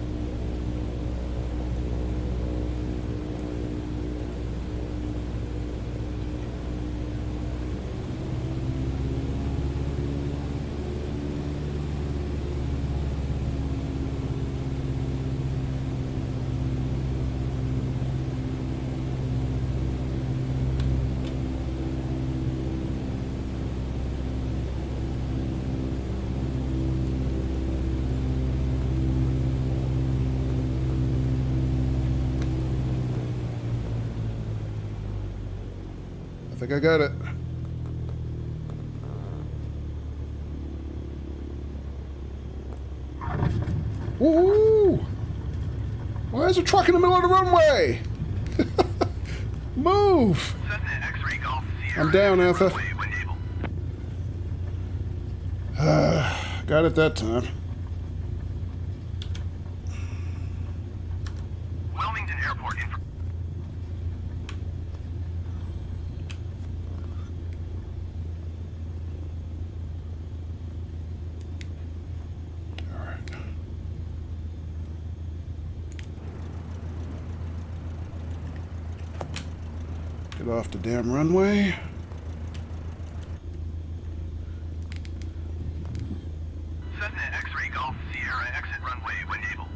I think I got it. Woohoo! Why is a truck in the middle of the runway? Move! I'm down, Arthur. Got it that time. Wilmington airport information. All right. Get off the damn runway. Cessna X-ray Golf Sierra exit runway when able.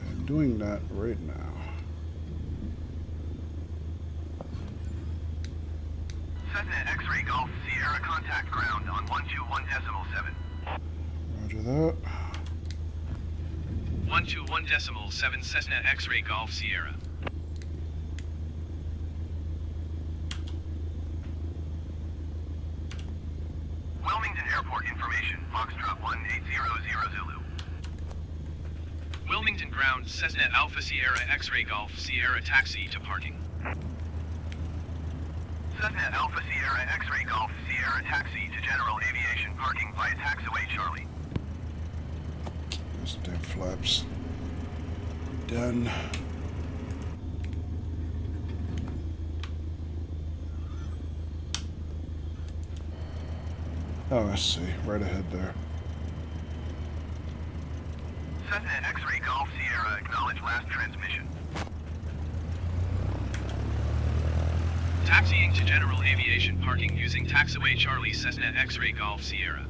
I'm doing that right now. Cessna X-ray Golf Sierra contact ground on 121.7. Roger that. 121.7 Cessna X-ray Golf Sierra. Wilmington Airport information. Foxtrot 1800 Zulu. Wilmington ground Cessna Alpha Sierra X-ray Golf Sierra taxi to parking. Cessna Alpha Sierra X-ray Golf Sierra taxi to general aviation parking via taxiway Charlie. Those damn flaps. Done. Oh, I see. Right ahead there. Cessna X-ray Golf Sierra acknowledge last transmission. Taxiing to general aviation parking using taxiway Charlie Cessna X-ray Golf Sierra.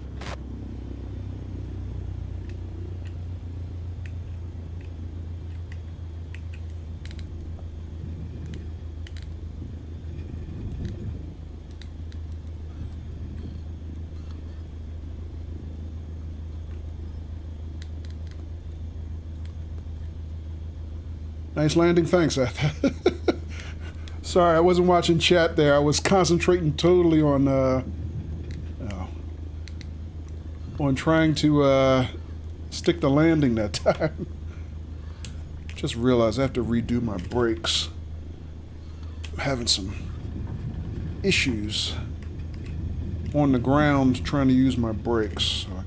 Nice landing. Thanks, Seth. Sorry, I wasn't watching chat there. I was concentrating totally on trying to stick the landing that time. Just realized I have to redo my brakes. I'm having some issues on the ground trying to use my brakes, so I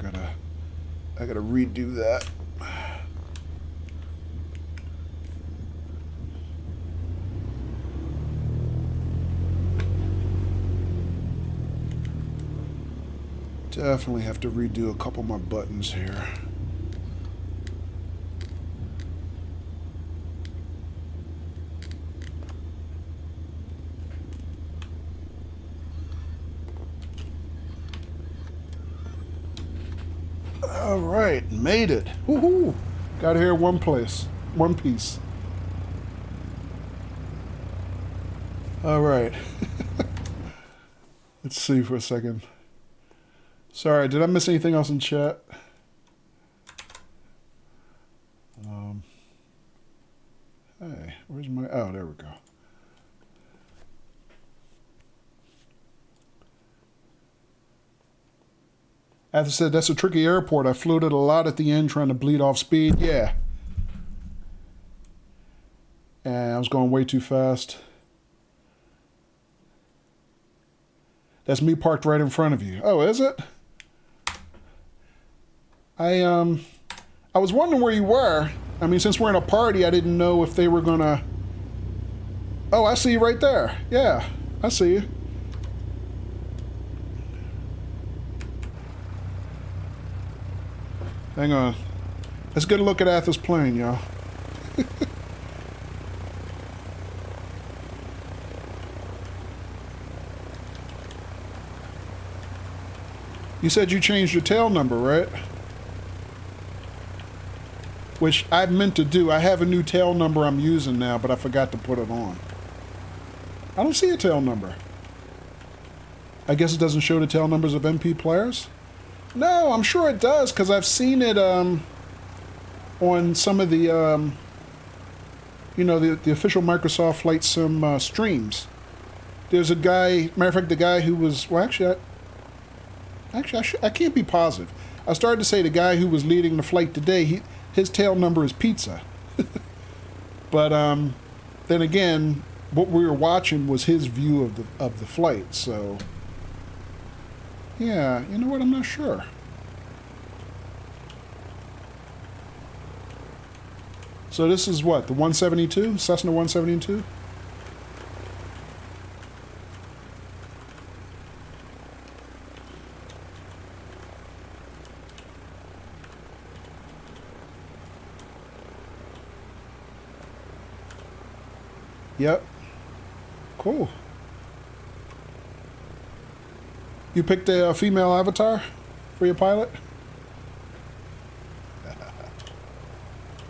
gotta redo that. Definitely have to redo a couple of my buttons here. All right, made it. Woohoo! Got here in one piece. All right. Let's see for a second. Sorry, did I miss anything else in chat? Hey, where's my... Oh, there we go. Arthur said, that's a tricky airport. I floated a lot at the end trying to bleed off speed. Yeah. And I was going way too fast. That's me parked right in front of you. Oh, is it? I was wondering where you were. I mean, since we're in a party, I didn't know if they were gonna... Oh, I see you right there. Yeah, I see you. Hang on. Let's get a look at Arthur's plane, y'all. You said you changed your tail number, right? Which I meant to do. I have a new tail number I'm using now, but I forgot to put it on. I don't see a tail number. I guess it doesn't show the tail numbers of MP players? No, I'm sure it does, because I've seen it on some of the, the official Microsoft Flight Sim streams. There's a guy, matter of fact, the guy who was, well, actually, I can't be positive. I started to say the guy who was leading the flight today, his tail number is pizza. But then again, what we were watching was his view of the flight. So yeah, you know what? I'm not sure. So this is what, the 172? Cessna 172? Yep. Cool. You picked a female avatar for your pilot?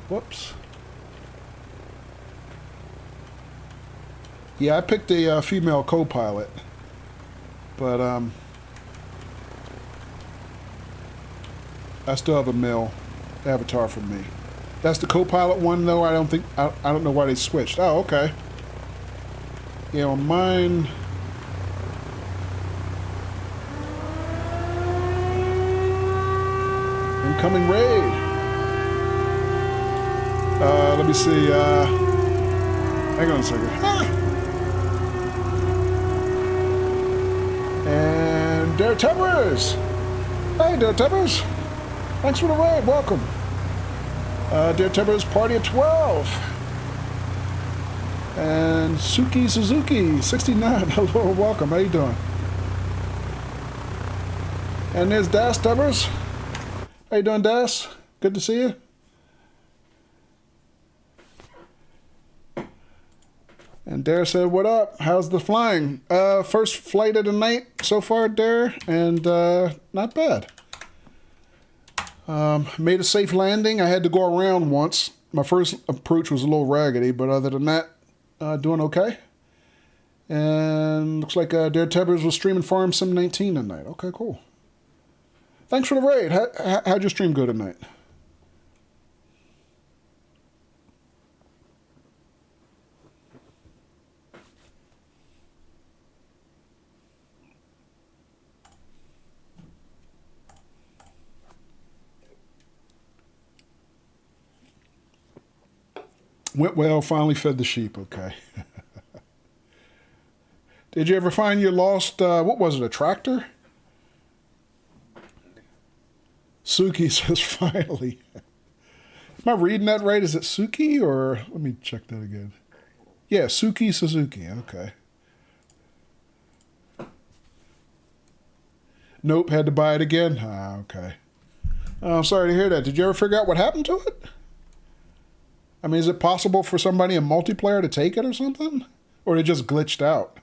Whoops. Yeah, I picked a female co-pilot, but I still have a male avatar for me. That's the co-pilot one, though. I don't know why they switched. Oh, okay. Yeah, well, mine. Incoming raid. Let me see. Hang on a second. And Dare Timbers. Hey, Dare Timbers. Thanks for the raid. Welcome. Dare Timbers party of 12. And Suki Suzuki 69. Hello, welcome. How you doing? And there's Das Timbers. How you doing, Das? Good to see you. And Dare said, what up? How's the flying? First flight of the night so far, Dare, and not bad. Made a safe landing. I had to go around once. My first approach was a little raggedy, but other than that, doing okay. And looks like Dare Timbers was streaming Farm Sim 19 tonight. Okay, cool. Thanks for the raid. How'd your stream go tonight? Went well, finally fed the sheep, okay. Did you ever find your lost, what was it, a tractor? Suki says, finally. Am I reading that right? Is it Suki or, let me check that again. Yeah, Suki Suzuki, okay. Nope, had to buy it again? Ah, okay. Oh, I'm sorry to hear that. Did you ever figure out what happened to it? I mean, is it possible for somebody in multiplayer to take it or something? Or it just glitched out?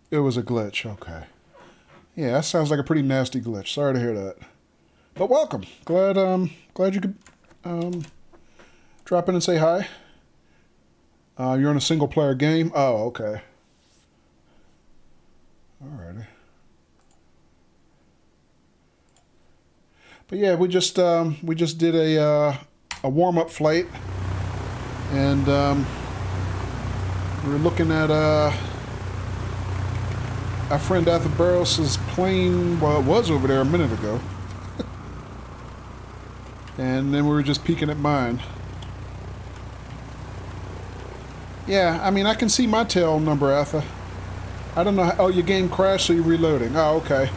It was a glitch, okay. Yeah, that sounds like a pretty nasty glitch. Sorry to hear that. But welcome. Glad you could drop in and say hi. You're in a single player game? Oh, okay. Alrighty. But yeah, we just did a warm-up flight, and we were looking at our friend Arthur Burroughs' plane. Well, it was over there a minute ago. And then we were just peeking at mine. Yeah, I mean, I can see my tail number, Arthur. I don't know how, oh, your game crashed, so you're reloading. Oh, okay.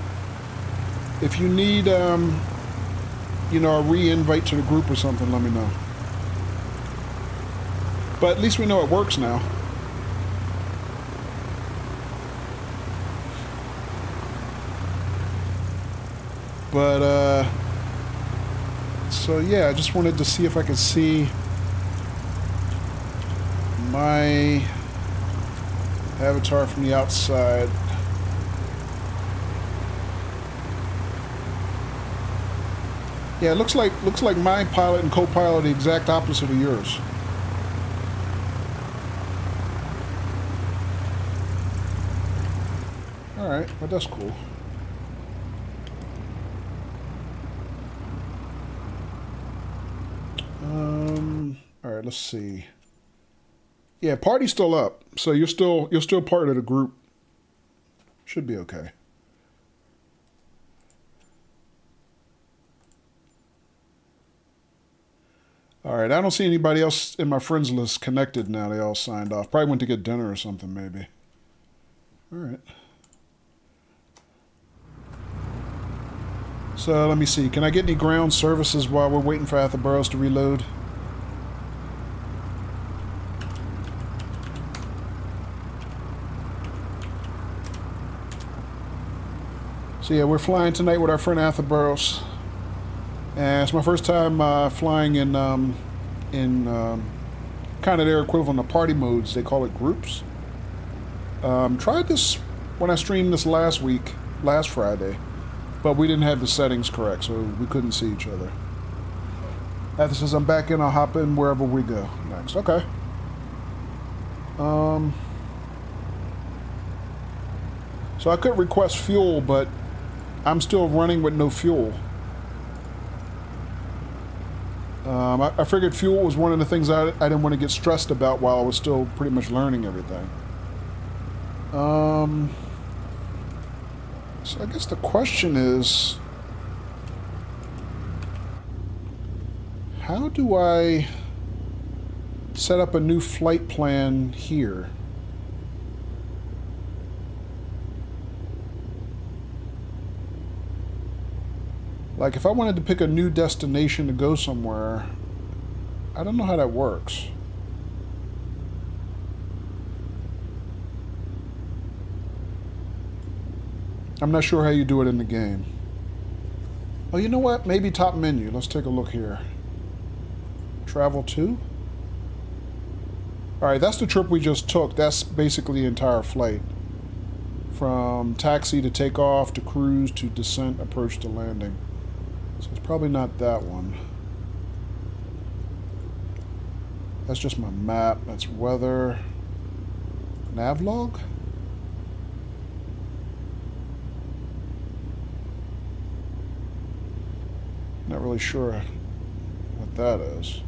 If you need, you know, a re-invite to the group or something, let me know. But at least we know it works now. But, so yeah, I just wanted to see if I could see my avatar from the outside. Yeah, it looks like my pilot and co-pilot are the exact opposite of yours. All right, well that's cool. All right, let's see. Yeah, party's still up, so you're still part of the group. Should be okay. All right, I don't see anybody else in my friends list connected now. They all signed off. Probably went to get dinner or something, maybe. All right. So let me see. Can I get any ground services while we're waiting for Athenboroughs to reload? So yeah, we're flying tonight with our friend Athenboroughs. And it's my first time flying in kind of their equivalent of party modes. They call it groups. Tried this when I streamed this last Friday, but we didn't have the settings correct, so we couldn't see each other. After says I'm back in, I'll hop in wherever we go next. Okay. So I could request fuel, but I'm still running with no fuel. I figured fuel was one of the things I didn't want to get stressed about while I was still pretty much learning everything. So I guess the question is, how do I set up a new flight plan here? Like, if I wanted to pick a new destination to go somewhere, I don't know how that works. I'm not sure how you do it in the game. Oh, you know what? Maybe top menu. Let's take a look here. Travel to? Alright, that's the trip we just took. That's basically the entire flight. From taxi to takeoff to cruise to descent, approach to landing. So it's probably not that one. That's just my map. That's weather. Navlog? Not really sure what that is.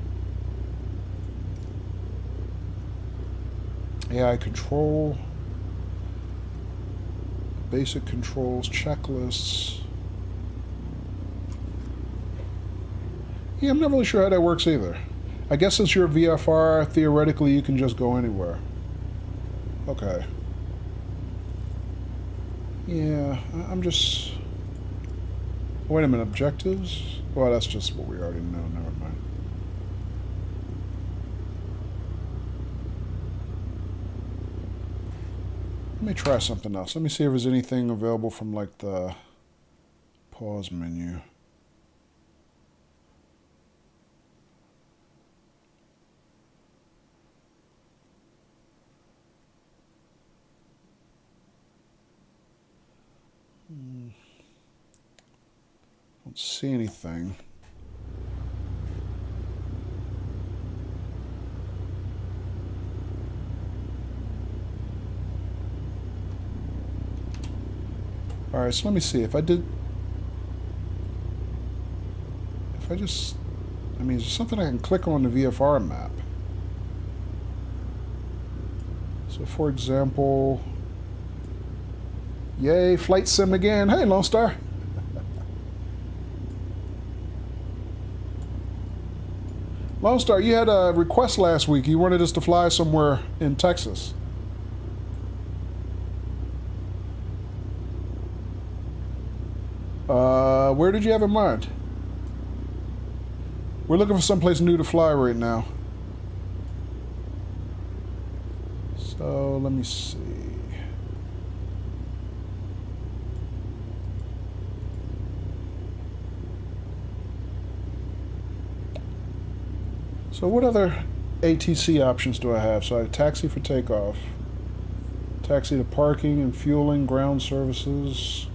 AI control. Basic controls, checklists. Yeah, I'm not really sure how that works either. I guess since you're a VFR, theoretically you can just go anywhere. Okay. Yeah, I'm just... Wait a minute, objectives? Well, that's just what we already know, never mind. Let me try something else. Let me see if there's anything available from like the pause menu. Don't see anything. Alright, so let me see. If I just... I mean, is there something I can click on the VFR map? So, for example... Yay, flight sim again. Hey, Lone Star. Lone Star, you had a request last week. You wanted us to fly somewhere in Texas. Where did you have in mind? We're looking for someplace new to fly right now. So, let me see. So what other ATC options do I have? So I have taxi for takeoff, taxi to parking and fueling, ground services.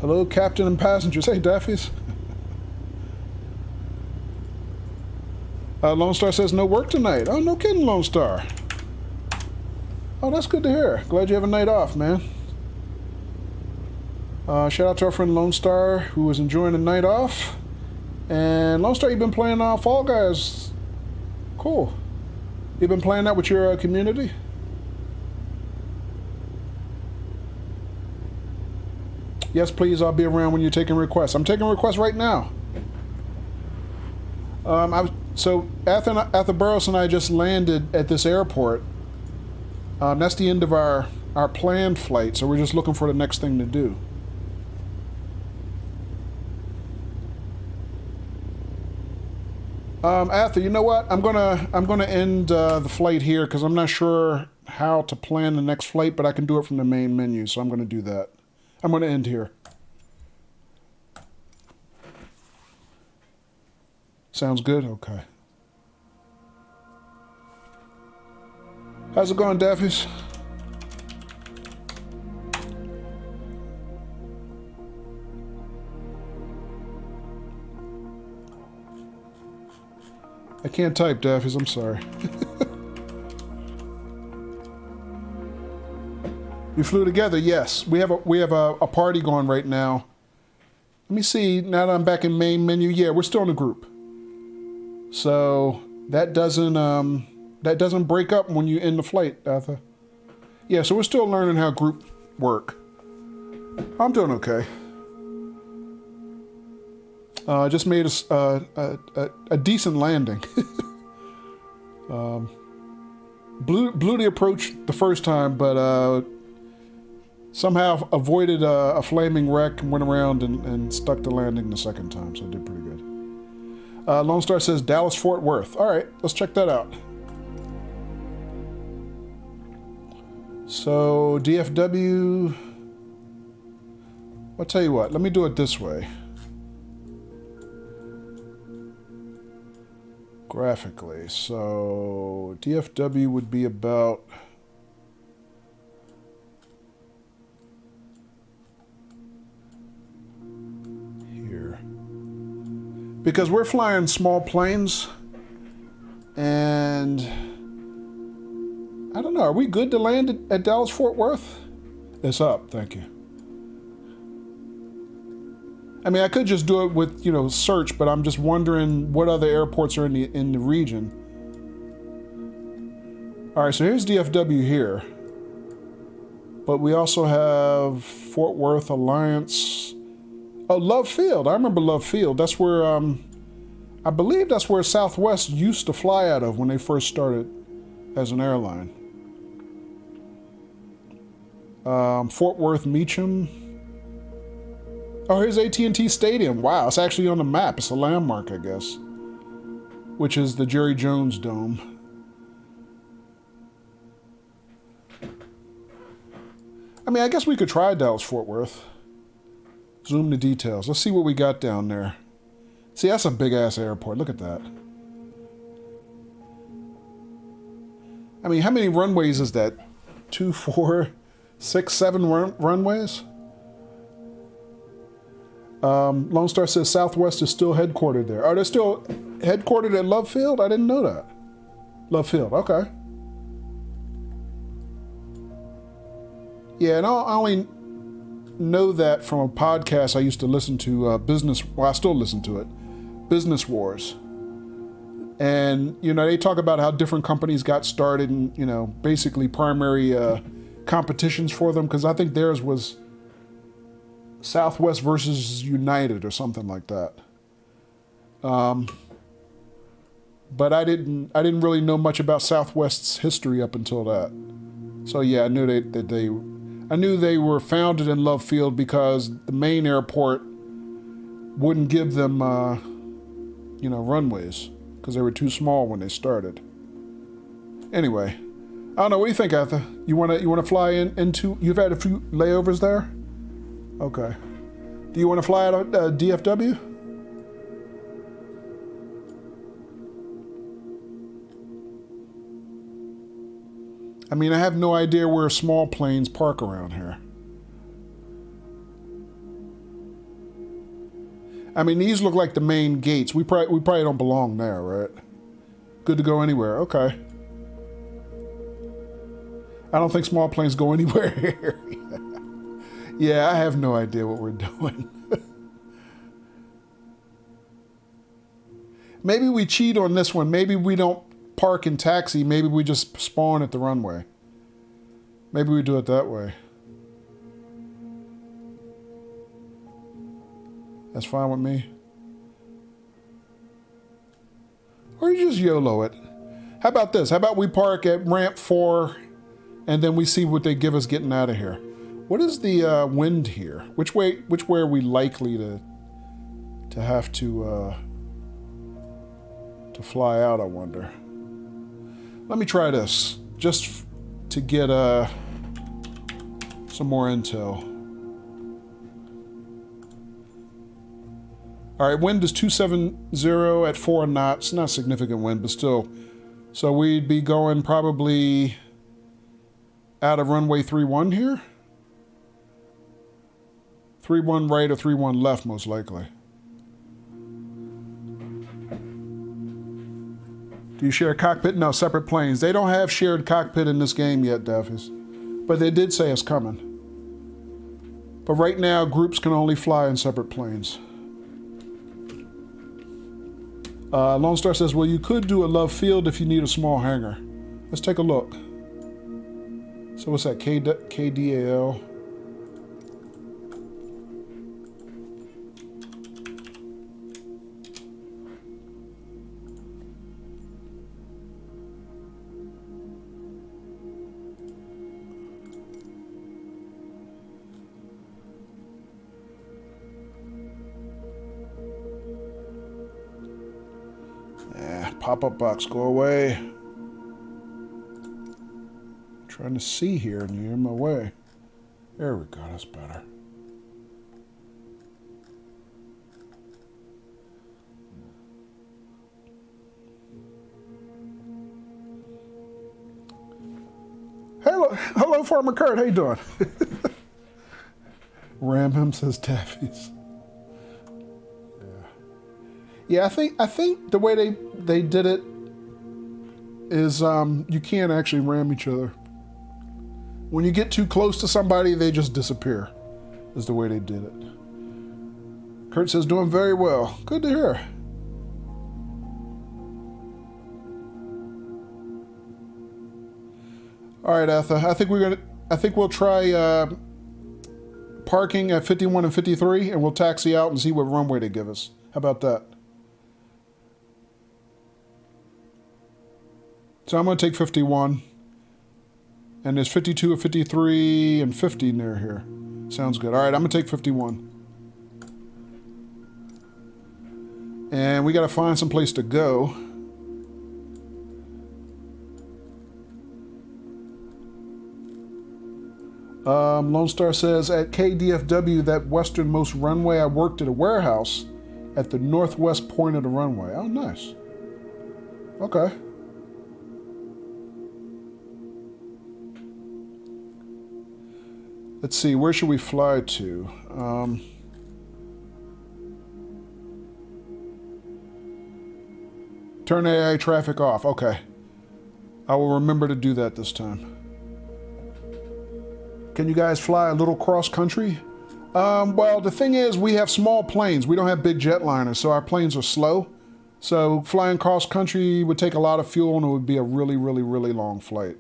Hello, captain and passengers. Hey, Daffies. Lone Star says no work tonight. Oh, no kidding, Lone Star. Oh, that's good to hear. Glad you have a night off, man. Shout out to our friend Lone Star, who was enjoying a night off. And Lone Star, you've been playing Fall Guys. Cool. You've been playing that with your community? Yes, please. I'll be around when you're taking requests. I'm taking requests right now. So Arthur Burroughs and I just landed at this airport. That's the end of our planned flight, so we're just looking for the next thing to do. Arthur, you know what? I'm gonna end the flight here because I'm not sure how to plan the next flight, but I can do it from the main menu, so I'm gonna do that. I'm gonna end here. Sounds good? Okay. How's it going, Daffys? I can't type, Daffys. I'm sorry. We flew together. Yes, we have a party going right now. Let me see. Now that I'm back in main menu, yeah, we're still in a group. So that doesn't break up when you end the flight, Arthur. Yeah, so we're still learning how group work. I'm doing okay. Just made a decent landing. Blew the approach the first time, but somehow avoided a flaming wreck and went around and stuck the landing the second time, so I did pretty good. Lone Star says Dallas Fort Worth. All right, let's check that out. So DFW. I'll tell you what. Let me do it this way. Graphically, so DFW would be about here. Because we're flying small planes, and I don't know, are we good to land at Dallas Fort Worth? It's up, thank you. I mean, I could just do it with, search, but I'm just wondering what other airports are in the region. All right, so here's DFW here. But we also have Fort Worth, Alliance. Oh, Love Field. I remember Love Field. That's where, I believe that's where Southwest used to fly out of when they first started as an airline. Fort Worth, Meacham. Oh, here's AT&T Stadium. Wow, it's actually on the map. It's a landmark, I guess. Which is the Jerry Jones Dome. I mean, I guess we could try Dallas Fort Worth. Zoom the details. Let's see what we got down there. See, that's a big-ass airport. Look at that. I mean, how many runways is that? 2, 4, 6, 7 runways? Lone Star says Southwest is still headquartered there. Are they still headquartered at Love Field? I didn't know that. Love Field, okay. Yeah, and I only know that from a podcast I used to listen to, I still listen to it, Business Wars. And, they talk about how different companies got started and, basically primary competitions for them, because I think theirs was Southwest versus United or something like that. But I didn't really know much about Southwest's history up until that. So yeah, I knew I knew they were founded in Love Field because the main airport wouldn't give them runways because they were too small when they started. Anyway, I don't know. What do you think, Arthur? You wanna fly into? You've had a few layovers there. Okay. Do you want to fly out of DFW? I mean, I have no idea where small planes park around here. I mean, these look like the main gates. We probably don't belong there, right? Good to go anywhere. Okay. I don't think small planes go anywhere here. Yeah, I have no idea what we're doing. Maybe we cheat on this one. Maybe we don't park and taxi. Maybe we just spawn at the runway. Maybe we do it that way. That's fine with me. Or you just YOLO it. How about this? How about we park at ramp 4 and then we see what they give us getting out of here? What is the wind here? Which way are we likely to have to fly out, I wonder? Let me try this, just to get some more intel. All right, wind is 270 at 4 knots. Not significant wind, but still. So we'd be going probably out of runway 31 here. 31 right or 31 left, most likely. Do you share a cockpit? No, separate planes. They don't have shared cockpit in this game yet, Daffys. But they did say it's coming. But right now, groups can only fly in separate planes. Lone Star says, well, you could do a love field if you need a small hangar. Let's take a look. So what's that? KDAL. Pop-up box, go away. I'm trying to see here and you're in my way. There we go, that's better. Hello, Farmer Kurt, how you doing? Ram him, says Taffy's. Yeah, I think the way they did it is you can't actually ram each other. When you get too close to somebody, they just disappear. Is the way they did it. Kurt says doing very well. Good to hear. All right, Etha. I think we'll try parking at 51 and 53, and we'll taxi out and see what runway they give us. How about that? So I'm going to take 51. And there's 52 and 53 and 50 near here. Sounds good. All right, I'm going to take 51. And we got to find some place to go. Lone Star says, at KDFW, that westernmost runway, I worked at a warehouse at the northwest point of the runway. Oh, nice. Okay. Let's see, where should we fly to? Turn AI traffic off. Okay. I will remember to do that this time. Can you guys fly a little cross country? Well, the thing is, we have small planes. We don't have big jetliners, so our planes are slow. So flying cross country would take a lot of fuel and it would be a really, really, really long flight.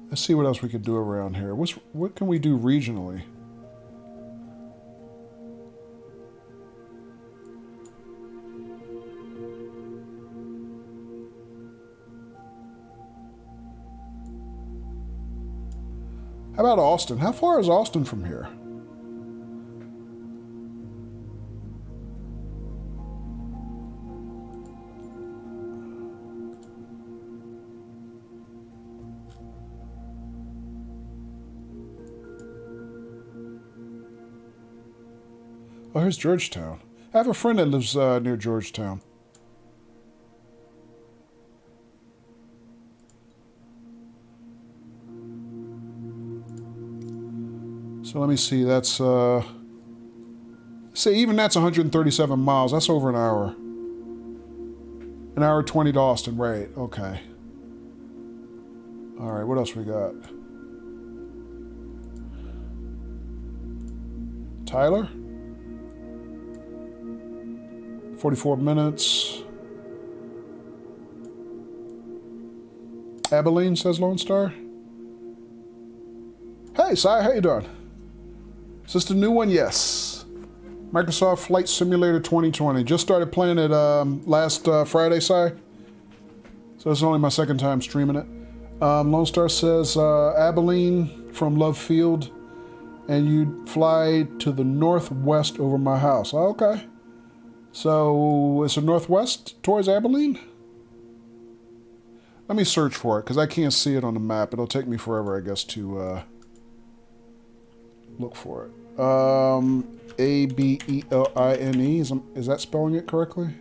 Let's see what else we could do around here. What can we do regionally? How about Austin? How far is Austin from here? Oh, here's Georgetown. I have a friend that lives near Georgetown. So let me see, that's, say even that's 137 miles. That's over an hour. An hour 20 to Austin, right, okay. All right, what else we got? Tyler? 44 minutes. Abilene, says Lone Star. Hey, Si, how you doing? Is this the new one? Yes. Microsoft Flight Simulator 2020. Just started playing it last Friday, Si. So it's only my second time streaming it. Lone Star says Abilene from Love Field, and you'd fly to the northwest over my house. Oh, okay. So it's a northwest towards Abilene? Let me search for it, because I can't see it on the map. It'll take me forever, I guess, to look for it. Abeline. Is that spelling it correctly?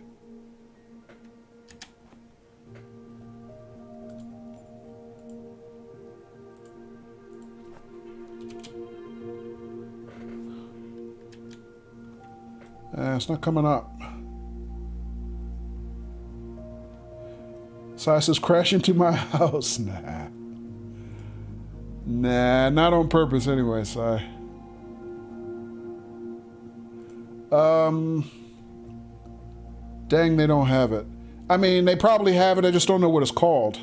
It's not coming up. So I says, crash into my house. Nah. Nah, not on purpose anyway, Si. Dang, they don't have it. I mean, they probably have it, I just don't know what it's called.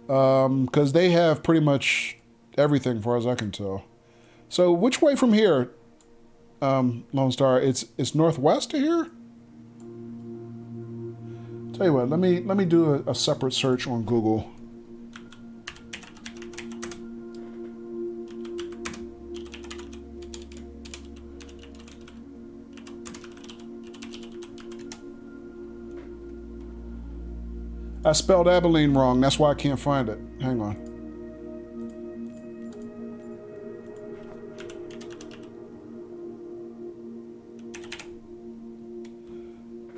Because they have pretty much everything, as far as I can tell. So, which way from here, Lone Star? It's northwest of here? Tell you what, let me do a separate search on Google. I spelled Abilene wrong. That's why I can't find it. Hang on.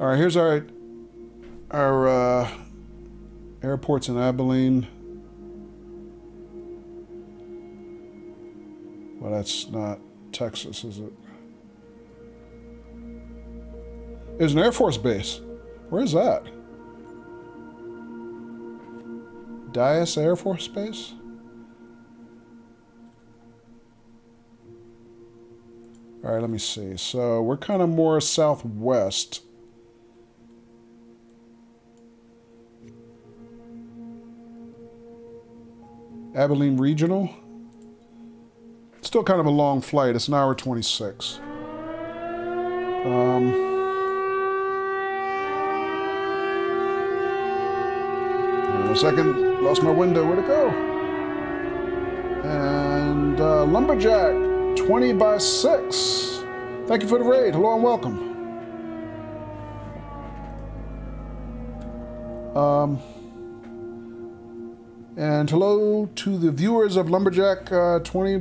All right, here's our airports in Abilene. Well, that's not Texas, is it? There's an Air Force base. Where is that? Dias Air Force Base? All right, let me see. So we're kind of more southwest. Abilene Regional. Still kind of a long flight. It's an hour 26. Hang on a second. Lost my window. Where'd it go? And Lumberjack 20 by 6. Thank you for the raid. Hello and welcome. And hello to the viewers of Lumberjack 20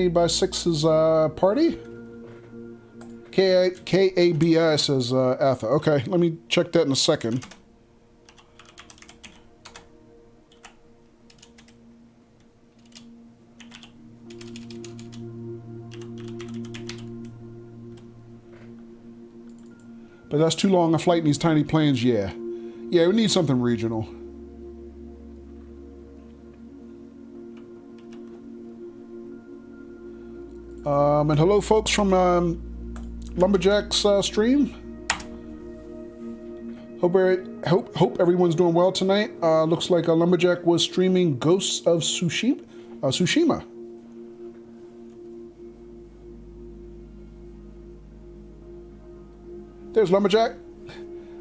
by 6's party. K-A-B-I says Atha. Okay, let me check that in a second. But that's too long a flight in these tiny planes, yeah. Yeah, we need something regional. And hello, folks from Lumberjack's stream. Hope everyone's doing well tonight. Looks like Lumberjack was streaming Ghosts of Tsushima. There's Lumberjack.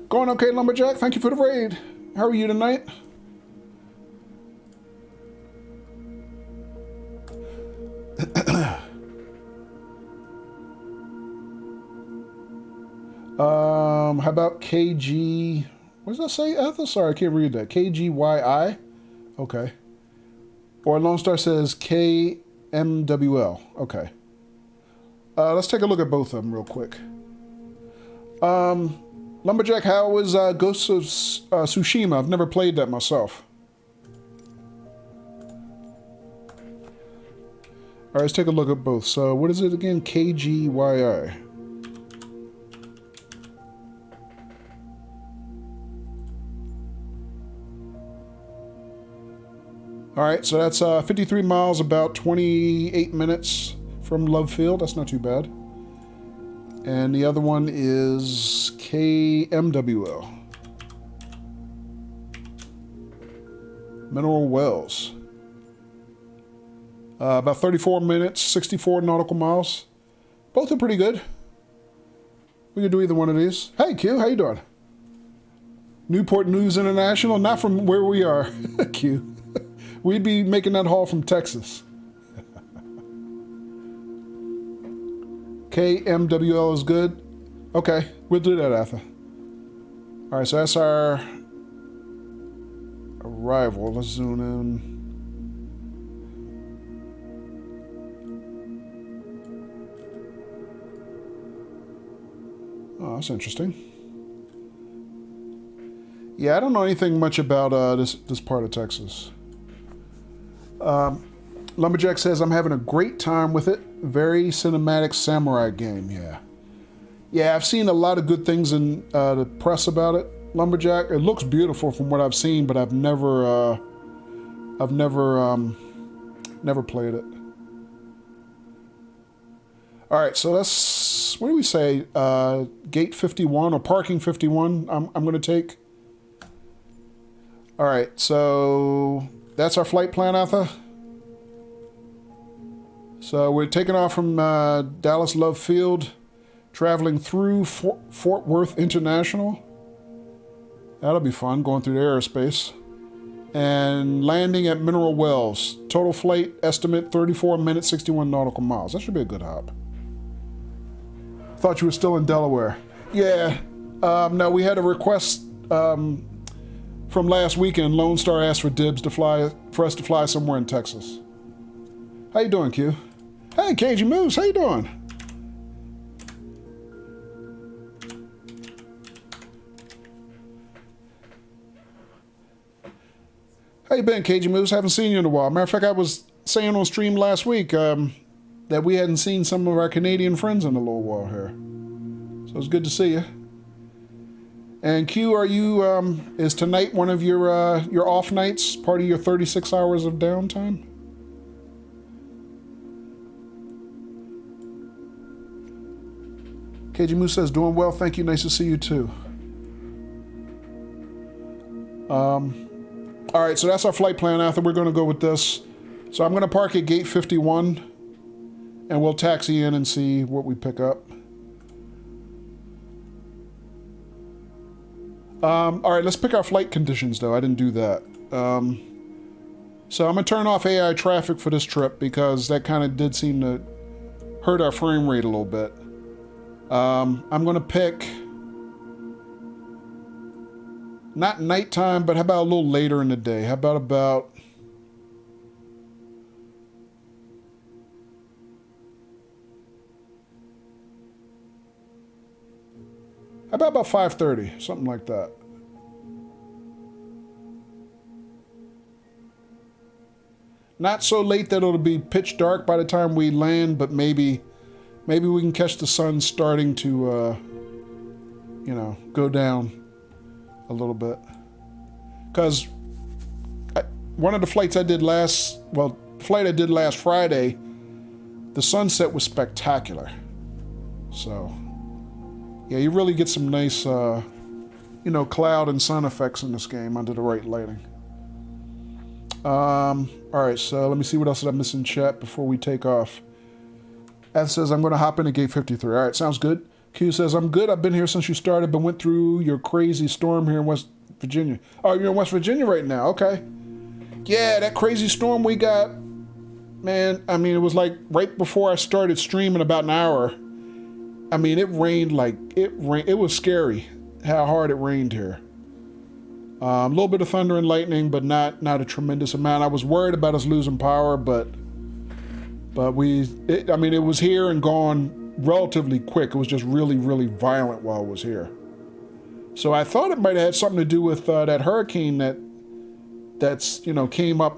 Going okay, Lumberjack. Thank you for the raid. How are you tonight? How about KG? What does that say, Ethel? Sorry, I can't read that. KGYI? Okay. Or Lone Star says KMWL. Okay. Let's take a look at both of them real quick. Lumberjack, how is Ghosts of Tsushima? I've never played that myself. Alright, let's take a look at both. So, what is it again? KGYI. Alright, so that's 53 miles, about 28 minutes from Love Field. That's not too bad. And the other one is KMWL. Mineral Wells. About 34 minutes, 64 nautical miles. Both are pretty good. We could do either one of these. Hey, Q, how you doing? Newport News International, not from where we are, Q. We'd be making that haul from Texas. KMWL is good. Okay, we'll do that, Arthur. All right, so that's our arrival. Let's zoom in. Oh, that's interesting. Yeah, I don't know anything much about this part of Texas. Lumberjack says, I'm having a great time with it. Very cinematic samurai game, yeah. Yeah, I've seen a lot of good things in the press about it, Lumberjack. It looks beautiful from what I've seen, but I've never played it. All right, so that's, what do we say? Gate 51 or parking 51 I'm going to take. All right, so that's our flight plan, Arthur. So we're taking off from Dallas Love Field, traveling through Fort Worth International. That'll be fun, going through the aerospace. And landing at Mineral Wells. Total flight estimate 34 minutes, 61 nautical miles. That should be a good hop. Thought you were still in Delaware. Yeah, no, we had a request from last weekend. Lone Star asked for dibs to fly, for us to fly somewhere in Texas. How you doing, Q? Hey, Cagey Moose, how you doing? How you been, Cagey Moose? Haven't seen you in a while. Matter of fact, I was saying on stream last week that we hadn't seen some of our Canadian friends in a little while here. So it's good to see you. And Q, are you, is tonight one of your off nights, part of your 36 hours of downtime? KG Moose says, doing well, thank you, nice to see you too. All right, so that's our flight plan, Arthur. We're gonna go with this. So I'm gonna park at gate 51 and we'll taxi in and see what we pick up. All right, let's pick our flight conditions though. I didn't do that. So I'm gonna turn off AI traffic for this trip because that kind of did seem to hurt our frame rate a little bit. I'm gonna pick not nighttime, but how about a little later in the day? How about 5:30, something like that. Not so late that it'll be pitch dark by the time we land, but maybe we can catch the sun starting to, you know, go down a little bit. Because one of the flights I did last Friday, the sunset was spectacular. So, yeah, you really get some nice, you know, cloud and sun effects in this game under the right lighting. All right, so let me see what else did I miss in chat before we take off. F says, I'm going to hop into gate 53. All right, sounds good. Q says, I'm good. I've been here since you started, but went through your crazy storm here in West Virginia. Oh, you're in West Virginia right now. Okay. Yeah, that crazy storm we got, man, I mean, it was like right before I started streaming, about an hour. I mean, it rained like, it was scary how hard it rained here. A little bit of thunder and lightning, but not a tremendous amount. I was worried about us losing power, but I mean, it was here and gone relatively quick. It was just really, really violent while it was here. So I thought it might have had something to do with that hurricane that's, you know, came up,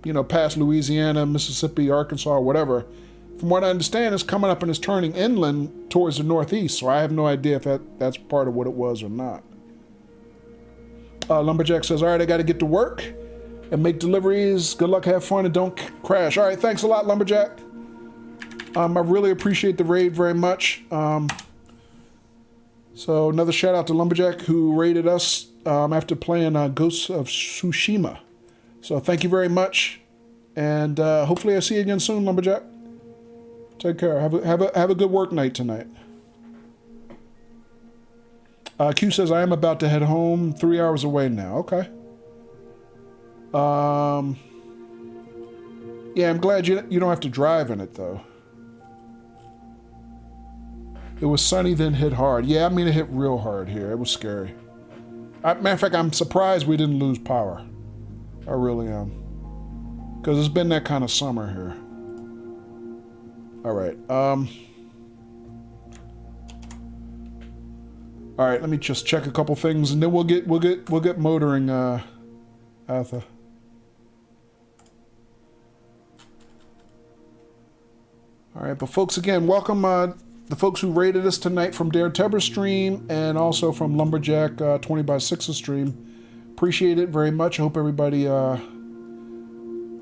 you know, past Louisiana, Mississippi, Arkansas, whatever. From what I understand, it's coming up and it's turning inland towards the northeast. So I have no idea if that's part of what it was or not. Lumberjack says, all right, I got to get to work and make deliveries. Good luck, have fun, and don't crash. All right, thanks a lot, Lumberjack. I really appreciate the raid very much. So another shout out to Lumberjack who raided us after playing Ghosts of Tsushima. So thank you very much, and hopefully I see you again soon, Lumberjack. Take care. Have a good work night tonight. Q says I am about to head home. 3 hours away now. Okay. Yeah, I'm glad you don't have to drive in it though. It was sunny, then hit hard. Yeah, I mean it hit real hard here. It was scary. Matter of fact, I'm surprised we didn't lose power. I really am. Because it's been that kind of summer here. Alright, alright, let me just check a couple things and then we'll get motoring, Arthur. Alright, but folks, again, welcome the folks who rated us tonight from Dare Tebber stream and also from Lumberjack 20x6 stream. Appreciate it very much. I hope everybody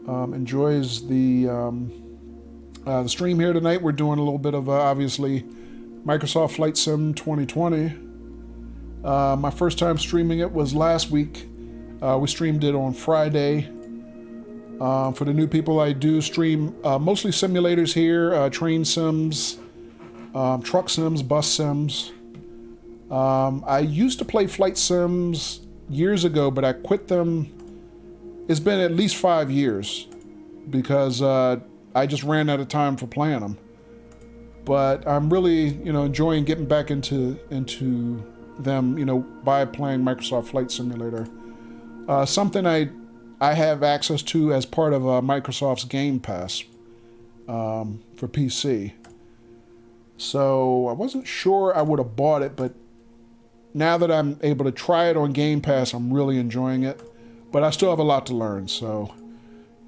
enjoys the stream here tonight. We're doing a little bit of, obviously, Microsoft Flight Sim 2020. My first time streaming it was last week. We streamed it on Friday. For the new people, I do stream mostly simulators here, train sims, truck sims, bus sims. I used to play flight sims years ago, but I quit them. It's been at least 5 years because I just ran out of time for playing them. But I'm really, enjoying getting back into them, by playing Microsoft Flight Simulator. Something I have access to as part of Microsoft's Game Pass for PC. So I wasn't sure I would have bought it, but now that I'm able to try it on Game Pass, I'm really enjoying it. But I still have a lot to learn, so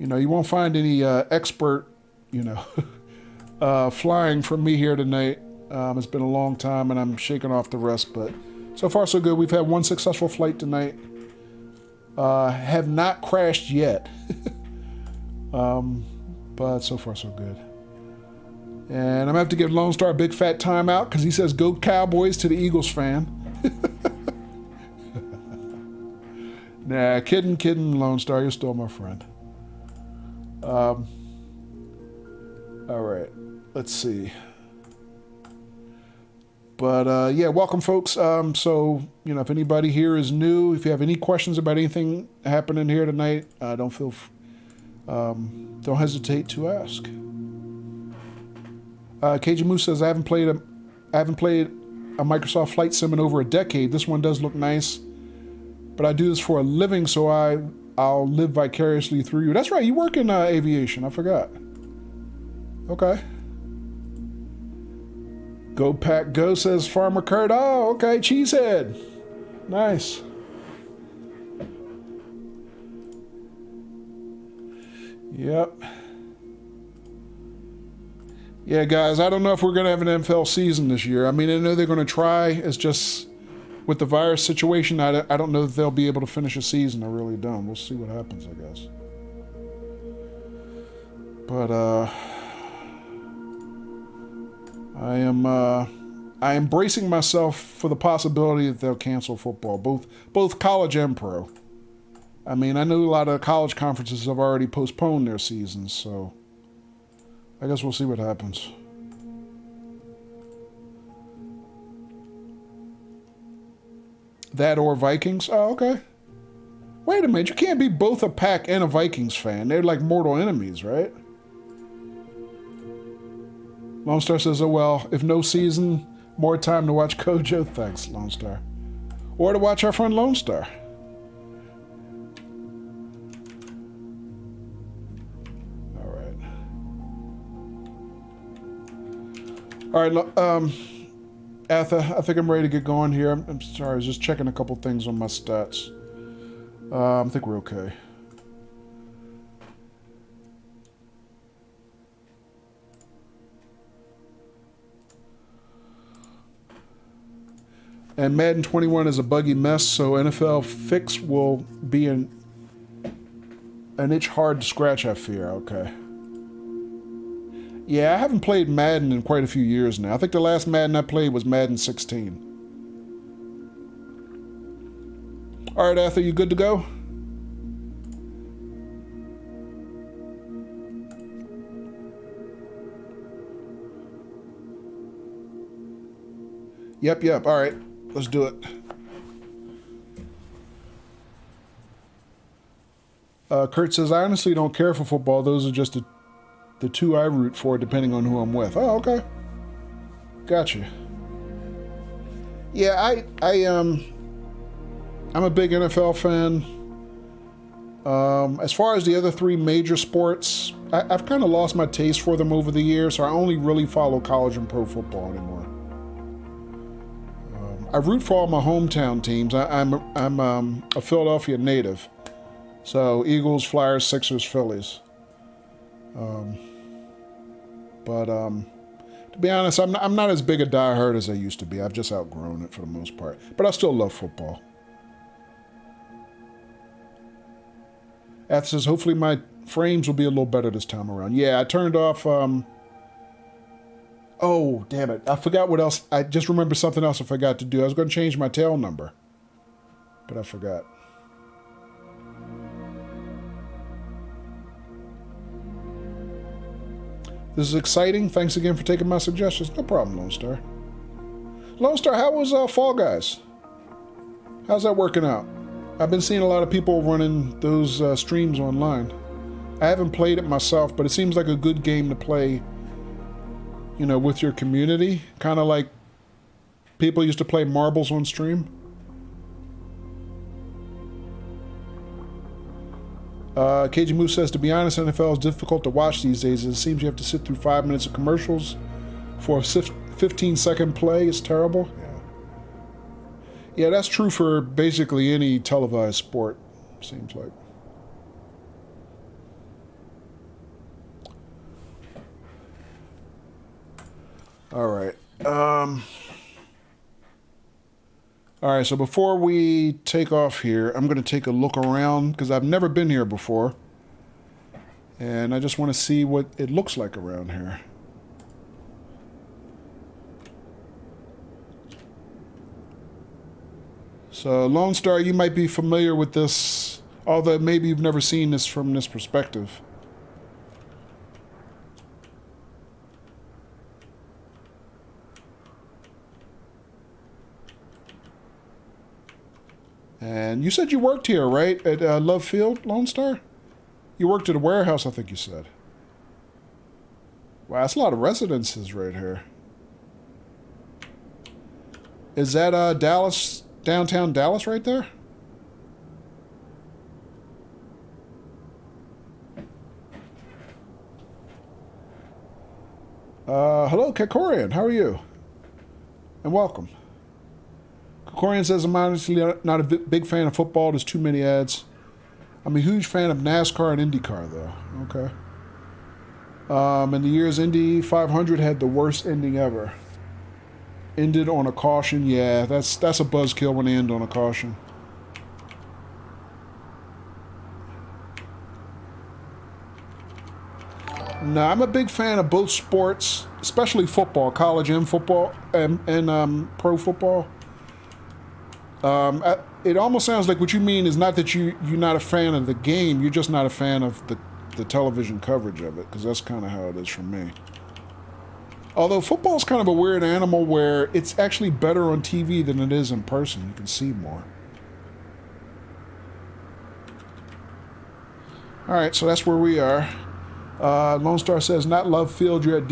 you won't find any expert, flying from me here tonight. It's been a long time, and I'm shaking off the rest, but so far so good. We've had one successful flight tonight. Have not crashed yet, but so far so good. And I'm gonna have to give Lone Star a big fat timeout because he says "Go Cowboys" to the Eagles fan. Nah, kidding, Lone Star. You're still my friend. All right, let's see. But yeah, welcome, folks. So if anybody here is new, if you have any questions about anything happening here tonight, don't hesitate to ask. Cajun Moose says I haven't played a Microsoft Flight Sim in over a decade. This one does look nice, but I do this for a living, so I'll live vicariously through you. That's right, you work in aviation. I forgot. Okay. Go Pack Go, says Farmer Kurt. Oh, okay, Cheesehead. Nice. Yep. Yeah, guys, I don't know if we're going to have an NFL season this year. I mean, I know they're going to try. It's just with the virus situation, I don't know if they'll be able to finish a season. I really don't. We'll see what happens, I guess. But, I am bracing myself for the possibility that they'll cancel football, both college and pro. I mean, I know a lot of college conferences have already postponed their seasons, so I guess we'll see what happens. That or Vikings? Oh, okay. Wait a minute, you can't be both a Pack and a Vikings fan. They're like mortal enemies, right? Lone Star says, oh well, if no season, more time to watch Kojo. Thanks, Lone Star. Or to watch our friend Lone Star. Alright. Alright, Atha, I think I'm ready to get going here. I'm sorry, I was just checking a couple things on my stats. I think we're okay. And Madden 21 is a buggy mess, so NFL fix will be an itch hard to scratch, I fear. Okay. Yeah, I haven't played Madden in quite a few years now. I think the last Madden I played was Madden 16. Alright, Arthur, you good to go? Yep. All right, let's do it. Kurt says, I honestly don't care for football. Those are just the two I root for, depending on who I'm with. Oh, okay. Gotcha. Yeah, I'm a big NFL fan. As far as the other three major sports, I've kind of lost my taste for them over the years, so I only really follow college and pro football anymore. I root for all my hometown teams. I'm a Philadelphia native, so Eagles, Flyers, Sixers, Phillies. But to be honest, I'm not as big a diehard as I used to be. I've just outgrown it for the most part. But I still love football. Ath says, hopefully my frames will be a little better this time around. Yeah, I turned off... Oh, damn it. I forgot what else. I just remembered something else I forgot to do. I was going to change my tail number. But I forgot. This is exciting. Thanks again for taking my suggestions. No problem, Lone Star. Lone Star, how was Fall Guys? How's that working out? I've been seeing a lot of people running those streams online. I haven't played it myself, but it seems like a good game to play, you know, with your community. Kind of like people used to play marbles on stream. KG Moose says, to be honest, NFL is difficult to watch these days. It seems you have to sit through 5 minutes of commercials for a 15-second play. It's terrible. Yeah, that's true for basically any televised sport, seems like. All right. All right, so before we take off here, I'm going to take a look around because I've never been here before. And I just want to see what it looks like around here. So, Lone Star, you might be familiar with this, although maybe you've never seen this from this perspective. And you said you worked here, right? At Love Field, Lone Star? You worked at a warehouse, I think you said. Wow, that's a lot of residences right here. Is that Dallas, downtown Dallas right there? Hello, Kakorian. How are you? And welcome. Kakorian says, I'm honestly not a big fan of football. There's too many ads. I'm a huge fan of NASCAR and IndyCar, though. Okay. In the years, Indy 500 had the worst ending ever. Ended on a caution. Yeah, that's a buzzkill when they end on a caution. No, I'm a big fan of both sports, especially football, college and football, and pro football. It almost sounds like what you mean is not that you're not a fan of the game, you're just not a fan of the television coverage of it, because that's kind of how it is for me. Although football's kind of a weird animal where it's actually better on TV than it is in person. You can see more. All right, so that's where we are. Lone Star says, not Love Field, you're at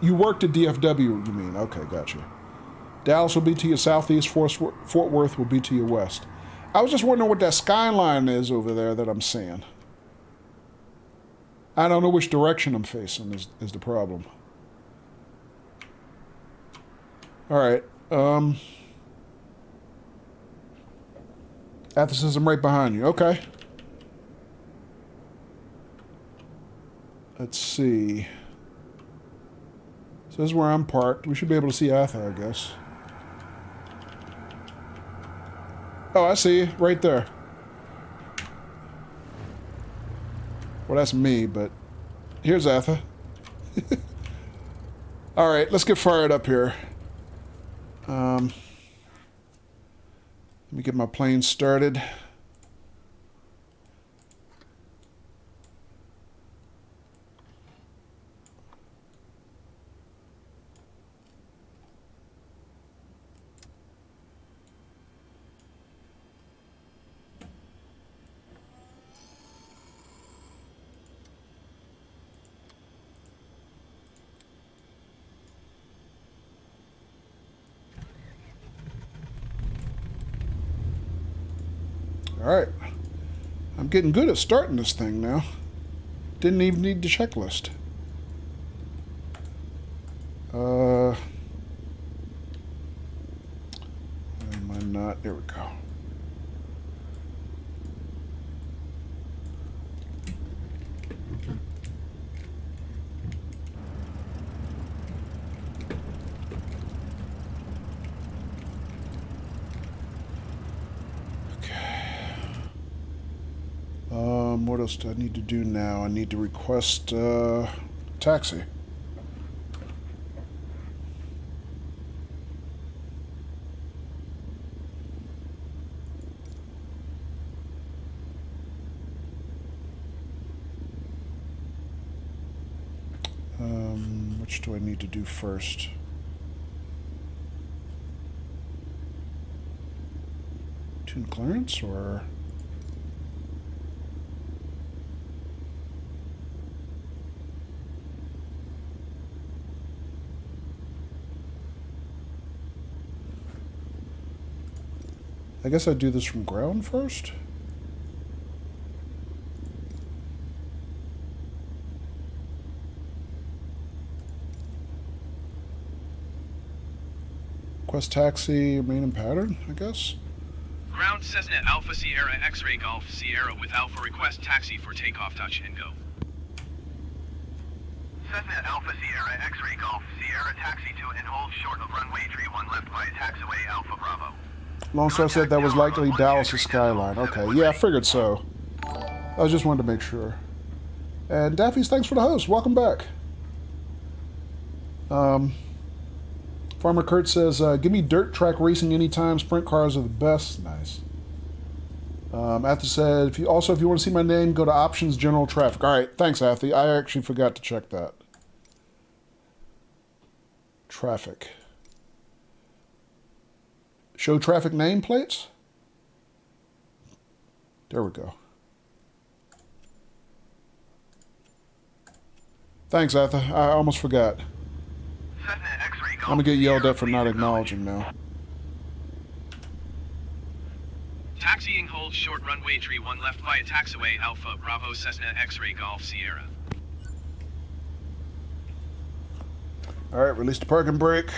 you worked at DFW, you mean. Okay, gotcha. Dallas will be to your southeast, Fort Worth will be to your west. I was just wondering what that skyline is over there that I'm seeing. I don't know which direction I'm facing is the problem. All right. Athens, I'm right behind you. Okay. Let's see. So this is where I'm parked. We should be able to see Atha, I guess. Oh, I see you. Right there. Well, that's me, but here's Atha. All right, let's get fired up here. Let me get my plane started. Alright. I'm getting good at starting this thing now. Didn't even need the checklist. Am I not? There we go. What else do I need to do now? I need to request taxi. Which do I need to do first? Tune clearance or... I guess I'd do this from ground first. Request taxi, remain in pattern, I guess. Ground Cessna Alpha Sierra X-Ray Golf Sierra with Alpha request taxi for takeoff, touch, and go. Cessna Alpha Sierra X-Ray Golf Sierra taxi to and hold short of runway 31 left via taxiway Alpha Bravo. Lone Star said that was likely Dallas' skyline. Okay, yeah, I figured so. I just wanted to make sure. And Daffy's, thanks for the host. Welcome back. Farmer Kurt says, give me dirt track racing anytime. Sprint cars are the best. Nice. Athy said, if you want to see my name, go to options, general traffic. All right, thanks, Athy. I actually forgot to check that. Traffic. Show traffic nameplates? There we go. Thanks, Atha. I almost forgot. I'm gonna get yelled at for not acknowledging now. Taxiing hold short runway 31 left via taxiway Alpha Bravo Cessna X-Ray Golf Sierra. Alright, release the parking brake.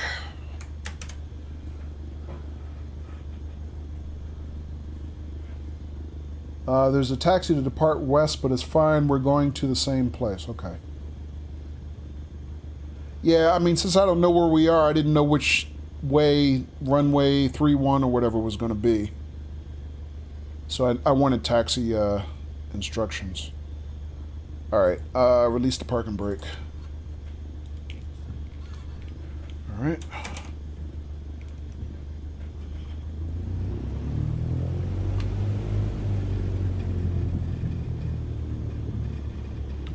There's a taxi to depart west, but it's fine. We're going to the same place. Okay. Yeah, I mean, since I don't know where we are, I didn't know which way runway 31 or whatever was going to be. So I wanted taxi instructions. Alright, release the parking brake. Alright.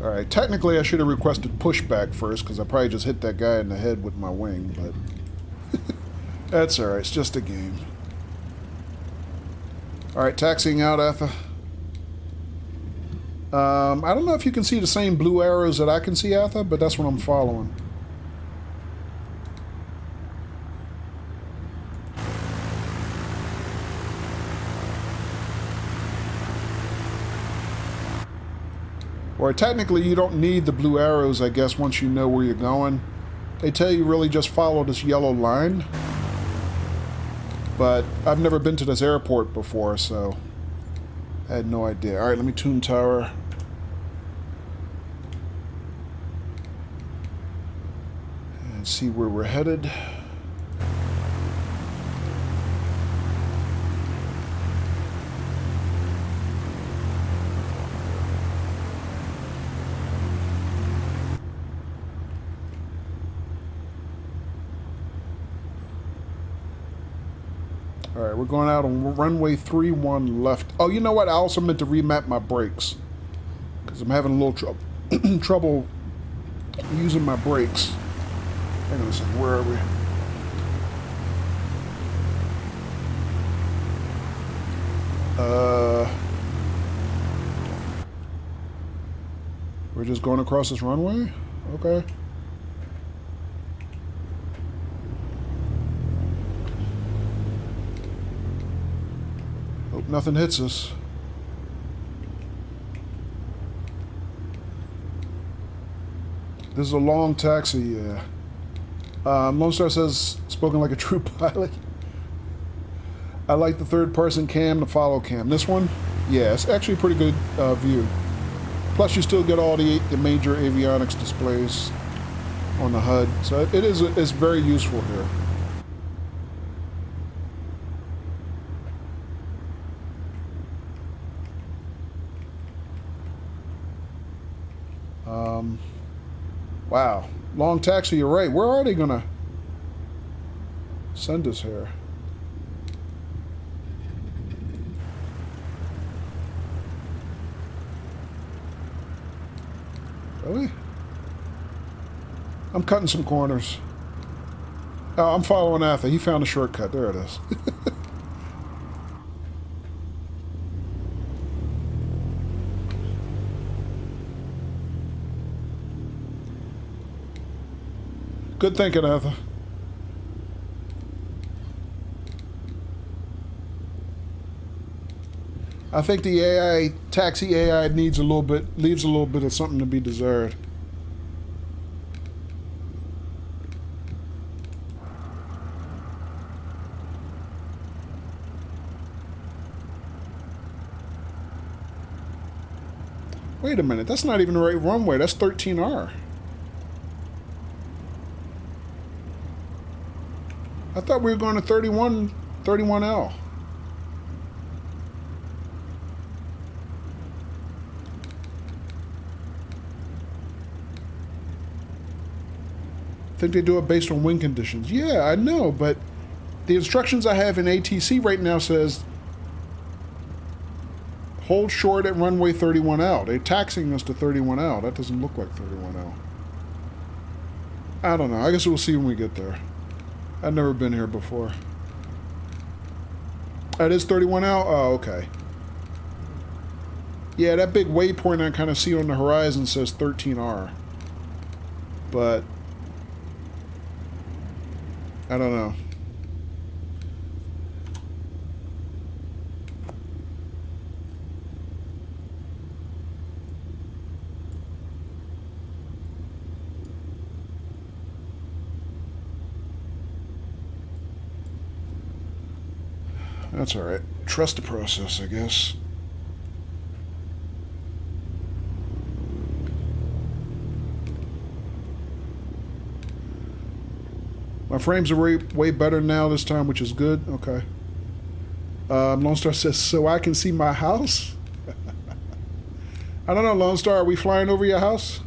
Alright, technically I should have requested pushback first, because I probably just hit that guy in the head with my wing, but... that's alright, it's just a game. Alright, taxiing out, Atha. I don't know if you can see the same blue arrows that I can see, Atha, but that's what I'm following. Or technically, you don't need the blue arrows, I guess, once you know where you're going. They tell you really just follow this yellow line. But I've never been to this airport before, so I had no idea. Alright, let me tune tower. And see where we're headed. Alright, we're going out on runway 31 left. Oh, you know what? I also meant to remap my brakes. Because I'm having a little trouble using my brakes. Hang on a second, where are we? We're just going across this runway? Okay. Hope nothing hits us. This is a long taxi, yeah. Lone Star says, spoken like a true pilot. I like the third person cam, the follow cam. This one, yeah, it's actually a pretty good view. Plus you still get all the major avionics displays on the HUD. So it's very useful here. Wow. Long taxi, you're right. Where are they gonna send us here? Really? I'm cutting some corners. Oh, I'm following Arthur. He found a shortcut. There it is. Good thinking, Arthur. I think the AI, taxi AI leaves a little bit of something to be desired. Wait a minute, that's not even the right runway. That's 13R. I thought we were going to 31L. I think they do it based on wind conditions. Yeah, I know, but the instructions I have in ATC right now says hold short at runway 31L. They're taxiing us to 31L. That doesn't look like 31L. I don't know. I guess we'll see when we get there. I've never been here before. That is 31L? Oh, okay. Yeah, that big waypoint I kind of see on the horizon says 13R. But I don't know. That's all right. Trust the process, I guess. My frames are way better now this time, which is good. Okay. Lone Star says, so I can see my house? I don't know, Lone Star. Are we flying over your house?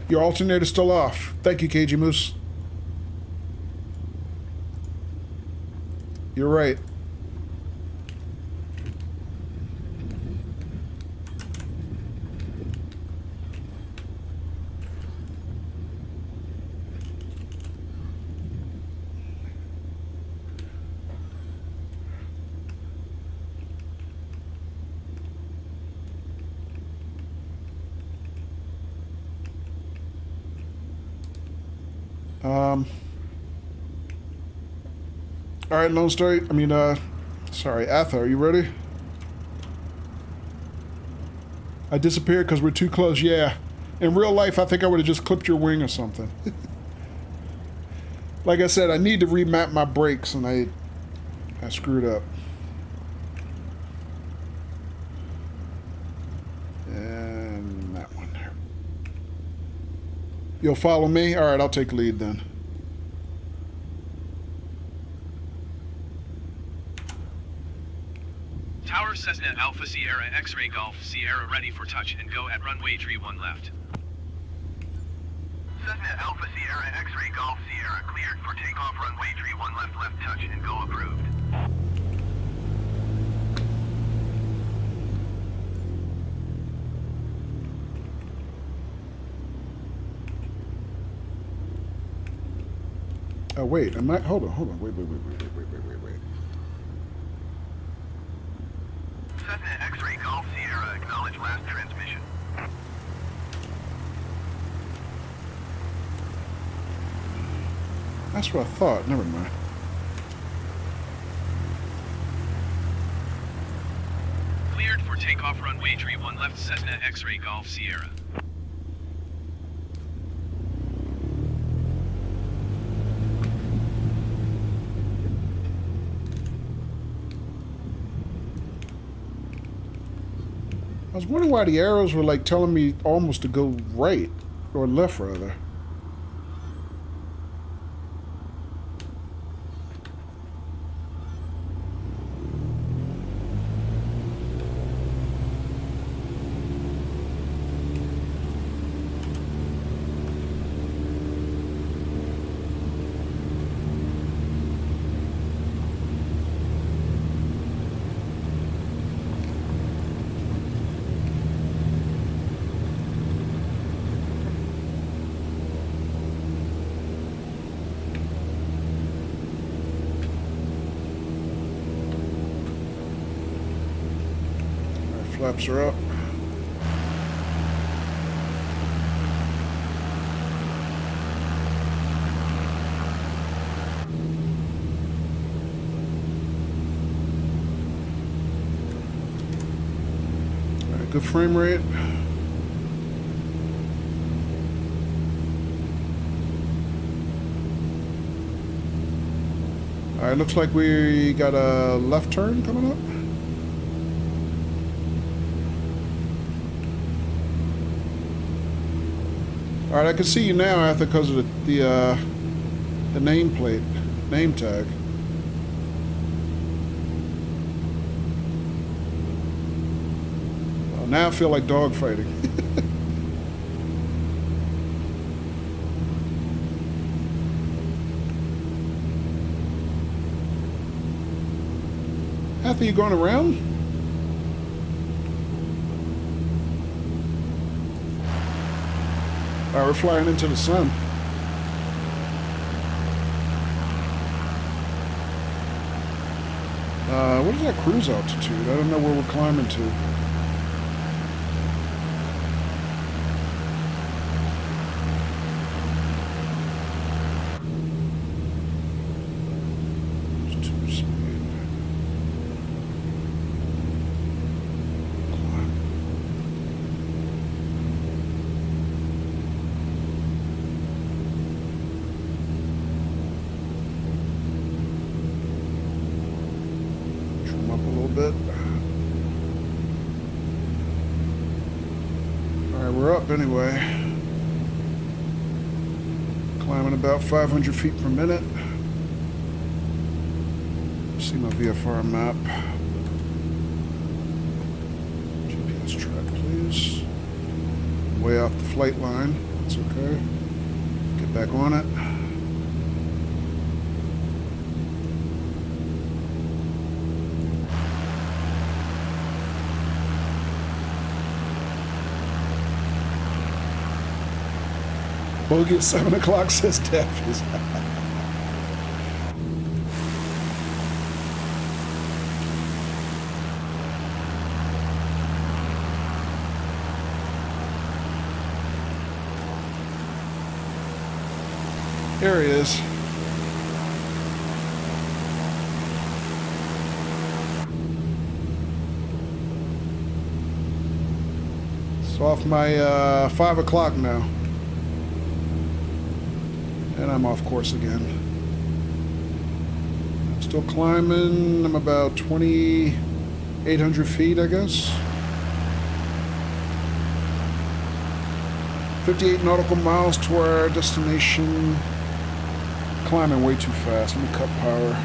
Your alternator's still off. Thank you, KG Moose. You're right. All right, Lone Star. Sorry, Atha, are you ready? I disappeared because we're too close. Yeah. In real life, I think I would have just clipped your wing or something. Like I said, I need to remap my brakes, and I screwed up. And that one there. You'll follow me? All right, I'll take lead then. Tower Cessna Alpha Sierra X-Ray Golf Sierra ready for touch and go at runway 31 left. Cessna Alpha Sierra X-Ray Golf Sierra cleared for takeoff runway 31 left touch and go approved. Oh, wait, hold on, wait. Cessna X-Ray Golf Sierra, acknowledge last transmission. That's what I thought, never mind. left Cessna X-ray Golf Sierra. I was wondering why the arrows were like telling me almost to go right, or left rather. Flaps are up. All right, good frame rate. All right, looks like we got a left turn coming up. All right, I can see you now, Arthur, because of the nameplate, name tag. Well, now I feel like dogfighting. Arthur, you going around? All right, we're flying into the sun. What is that cruise altitude? I don't know where we're climbing to. It's 2-speed. Bit. Alright, we're up anyway. Climbing about 500 feet per minute. See my VFR map. GPS track, please. Way off the flight line. That's okay. Get back on it. Bogey at 7 o'clock says Daffy's. There he is. It's off my 5 o'clock now. And I'm off course again. I'm still climbing. I'm about 2,800 feet, I guess. 58 nautical miles to our destination. Climbing way too fast. Let me cut power.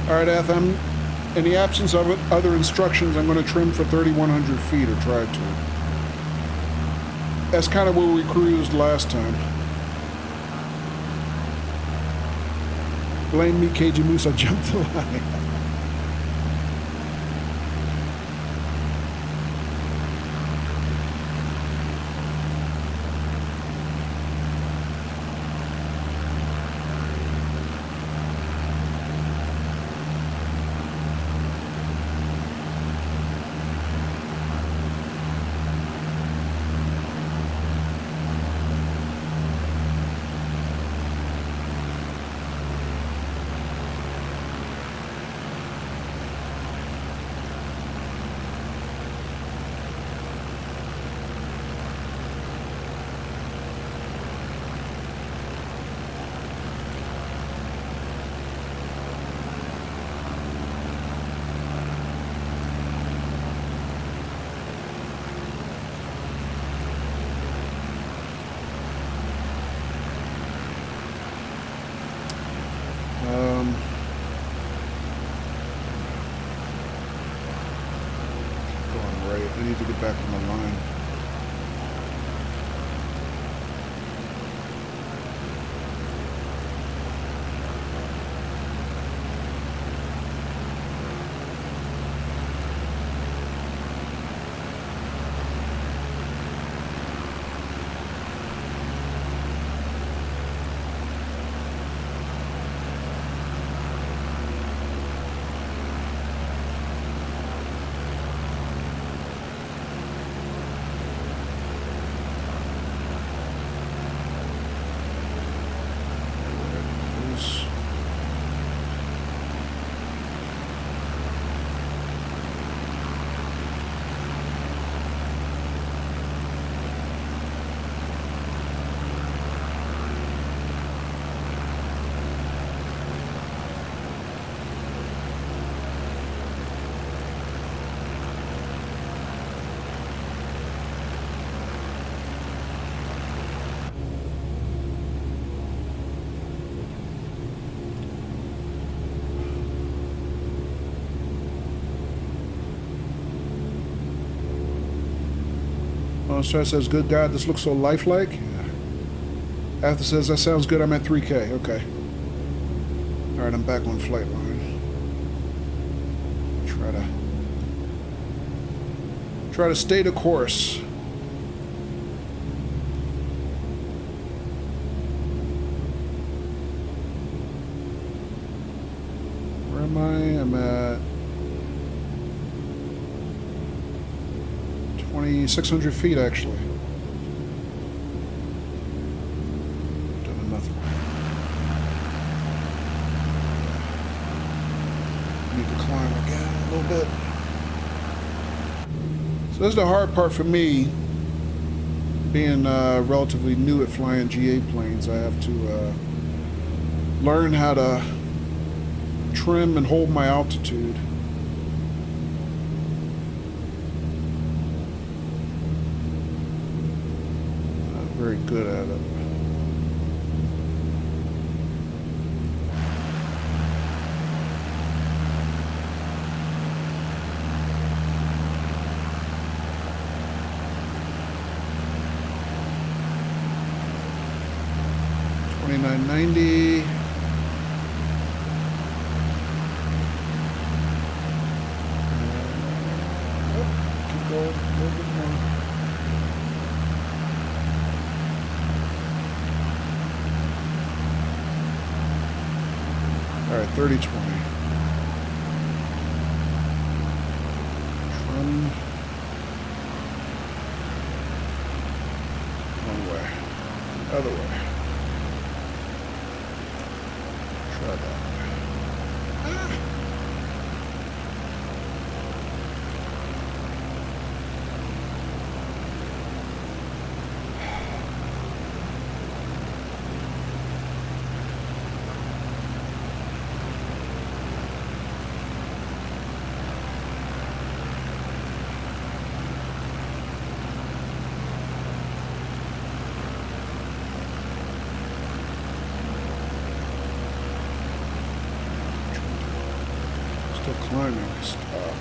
All right, Eth, in the absence of other instructions, I'm going to trim for 3,100 feet, or try to. That's kind of where we cruised last time. Blame me, KG Moose, I jumped the line. line. Star says, good God, this looks so lifelike. Yeah. After says, that sounds good, I'm at 3K. Okay. Alright, I'm back on flight line. Try to stay the course. Where am I? I'm at 2,600 feet, actually. Done nothing. Need to climb again a little bit. So this is the hard part for me, being relatively new at flying GA planes. I have to learn how to trim and hold my altitude. Very good at it. $29.90. Keep going a little bit more. All right, 30-20. Trim. One way. Other way. Try that way. Ah. Still climbing. Stop.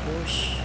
course.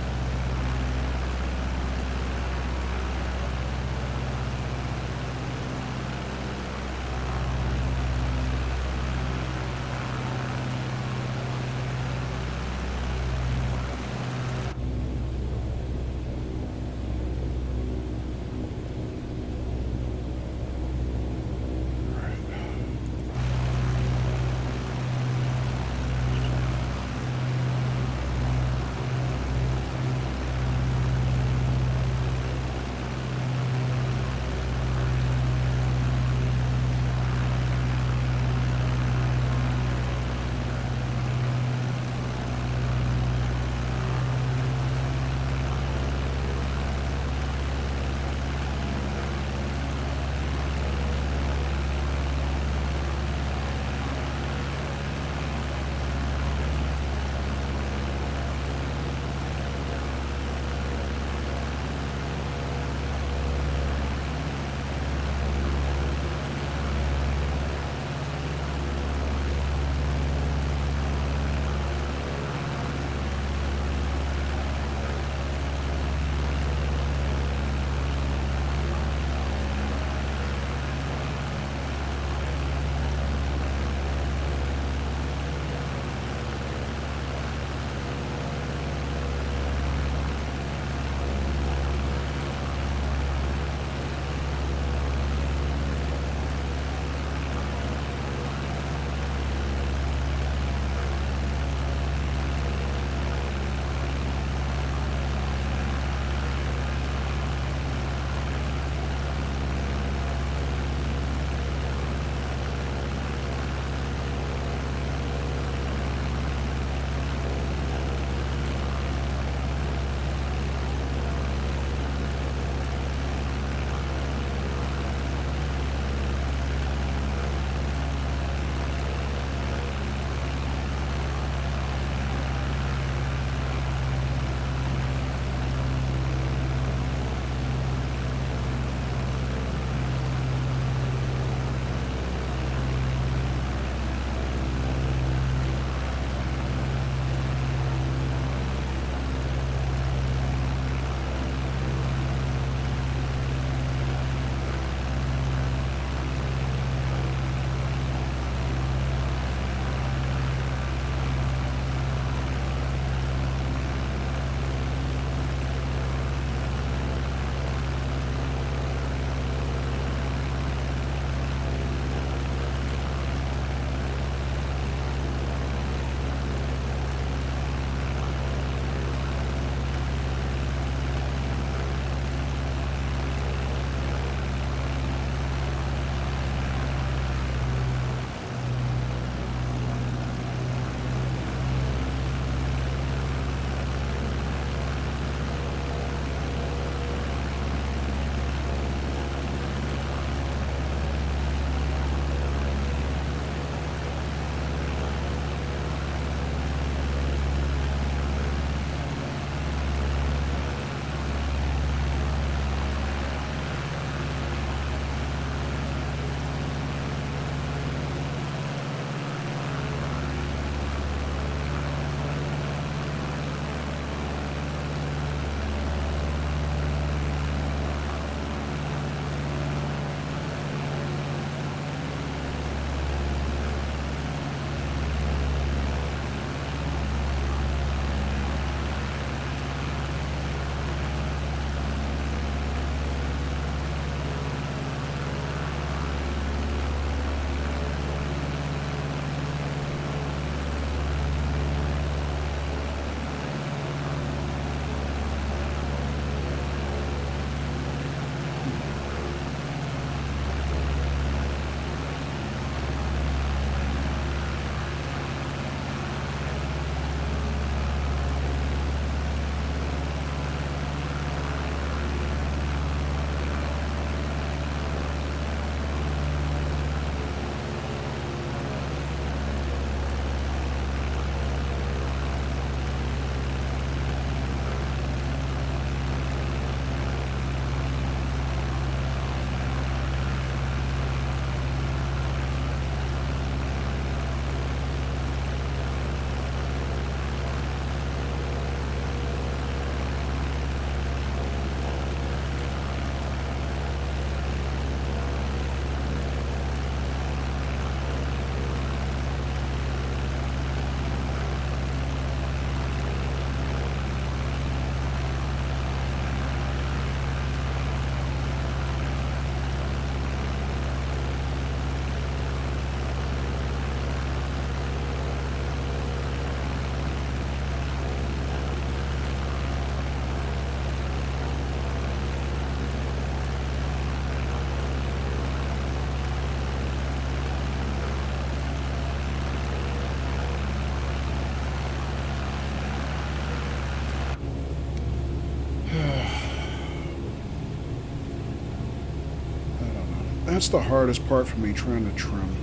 That's the hardest part for me, trying to trim.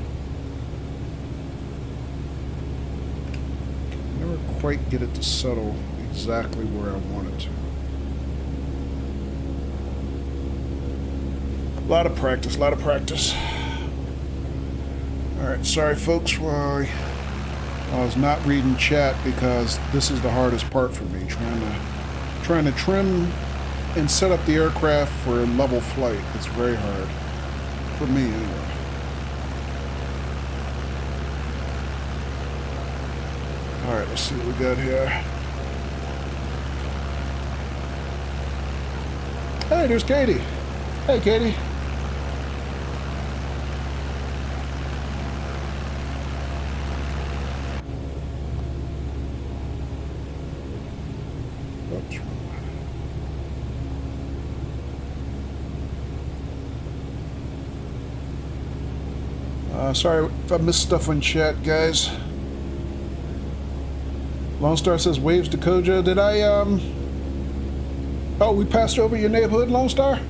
Never quite get it to settle exactly where I want it to. A lot of practice, a lot of practice. Alright, sorry folks, I was not reading chat because this is the hardest part for me, trying to trim and set up the aircraft for a level flight. It's very hard. For me, anyway. Alright, let's see what we got here. Hey, there's Katie. Hey, Katie. Oops. Sorry if I missed stuff in chat, guys. Lone Star says waves to Koja. Did I, Oh, we passed over your neighborhood, Lone Star?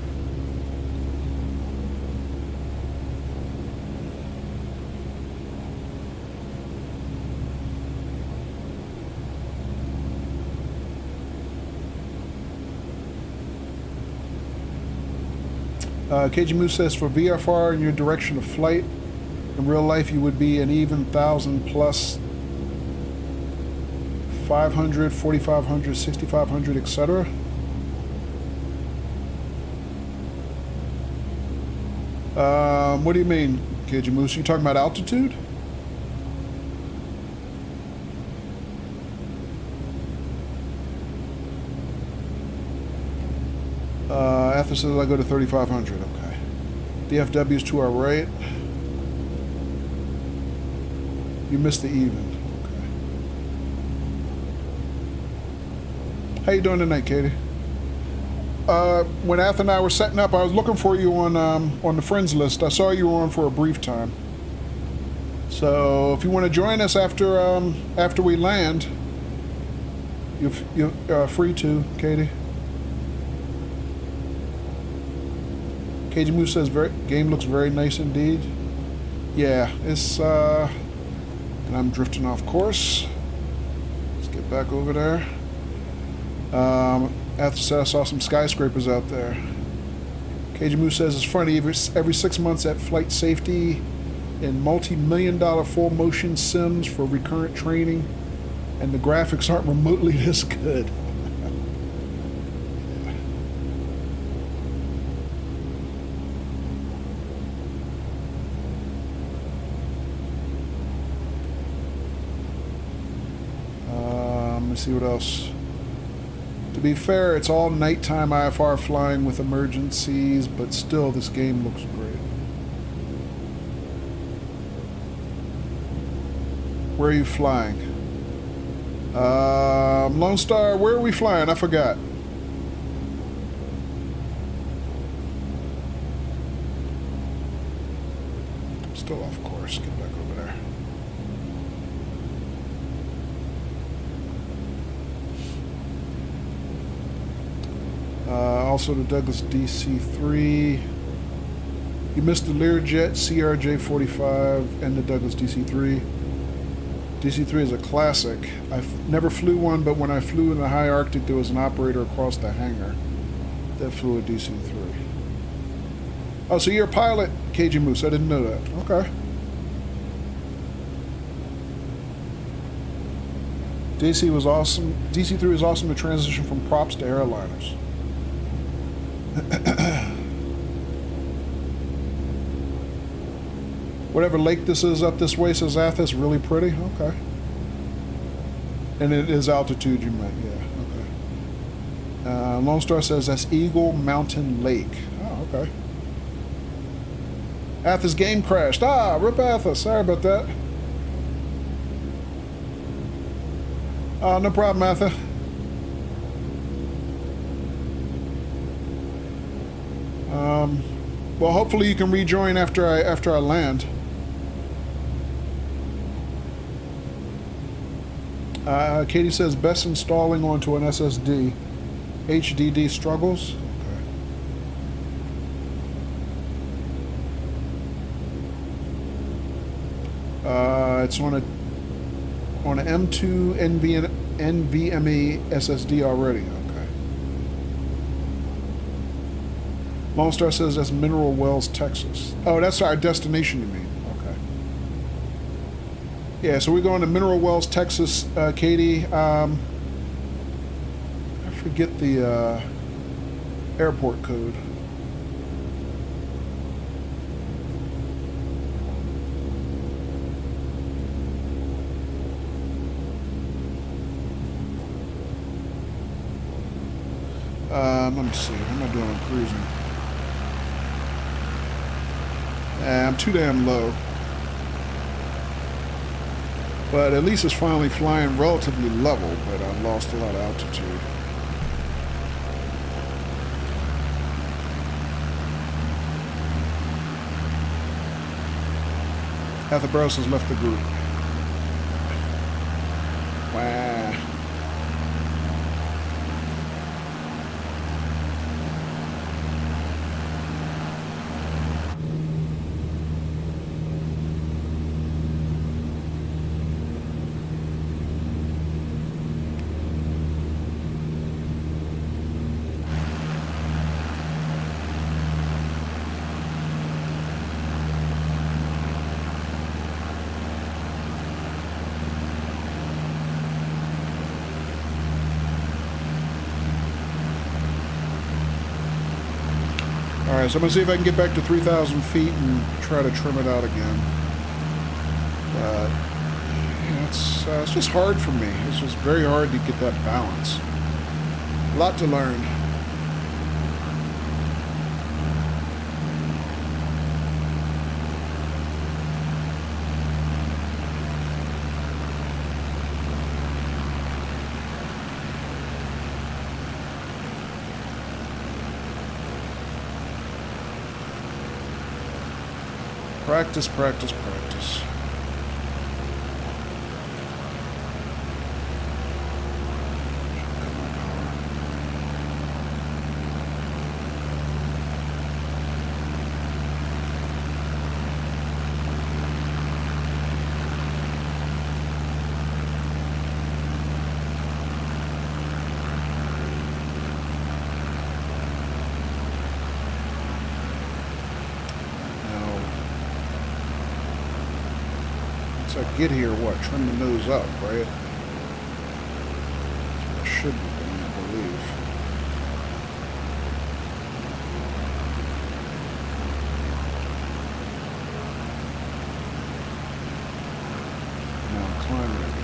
KG Moose says for VFR in your direction of flight, in real life you would be an even 1,000 plus 500, 4,500, 6,500, etc. What do you mean, KG Moose? You talking about altitude? Arthur says I go to 3,500. Okay. DFW's to our right. You missed the even. Okay. How you doing tonight, Katie? When Arthur and I were setting up, I was looking for you on the friends list. I saw you were on for a brief time. So if you want to join us after we land, you're free to, Katie. KG Moose says game looks very nice indeed. Yeah, it's and I'm drifting off course. Let's get back over there. After said I saw some skyscrapers out there. KG Moose says it's funny, every 6 months at Flight Safety in multi-million-dollar full motion sims for recurrent training, and the graphics aren't remotely this good. Let's see what else. To be fair, it's all nighttime IFR flying with emergencies, but still, this game looks great. Where are you flying? Lone Star, where are we flying? I forgot. Still off course. Get back over there. Also the Douglas DC-3. You missed the Learjet CRJ-45 and the Douglas DC-3. DC-3 is a classic. I never flew one, but when I flew in the high Arctic, there was an operator across the hangar that flew a DC-3. Oh, so you're a pilot, KG Moose. I didn't know that. Okay. DC was awesome. DC-3 was awesome to transition from props to airliners. Whatever lake this is up this way, says Athos, really pretty. Okay. And it is altitude, you meant, yeah. Okay. Lone Star says that's Eagle Mountain Lake. Oh, okay. Athos game crashed. Ah, rip Athos. Sorry about that. No problem, Athos. Well, hopefully you can rejoin after I land. Katie says best installing onto an SSD. HDD struggles. Okay. It's on a M2 NVMe SSD already. Okay. Lone Star says that's Mineral Wells, Texas. Oh, that's our destination, you mean? Okay. Yeah, so we're going to Mineral Wells, Texas, Katie. I forget the airport code. Let me see. What am I doing on cruising? I'm too damn low. But at least it's finally flying relatively level, but I lost a lot of altitude. Half the Burrows has left the group. Wow. Alright, so I'm going to see if I can get back to 3,000 feet and try to trim it out again. But yeah, it's just hard for me. It's just very hard to get that balance. A lot to learn. Practice, practice, practice. Once I get here, what? Trim the nose up, right? I should be doing, I believe. Now I'm climbing again.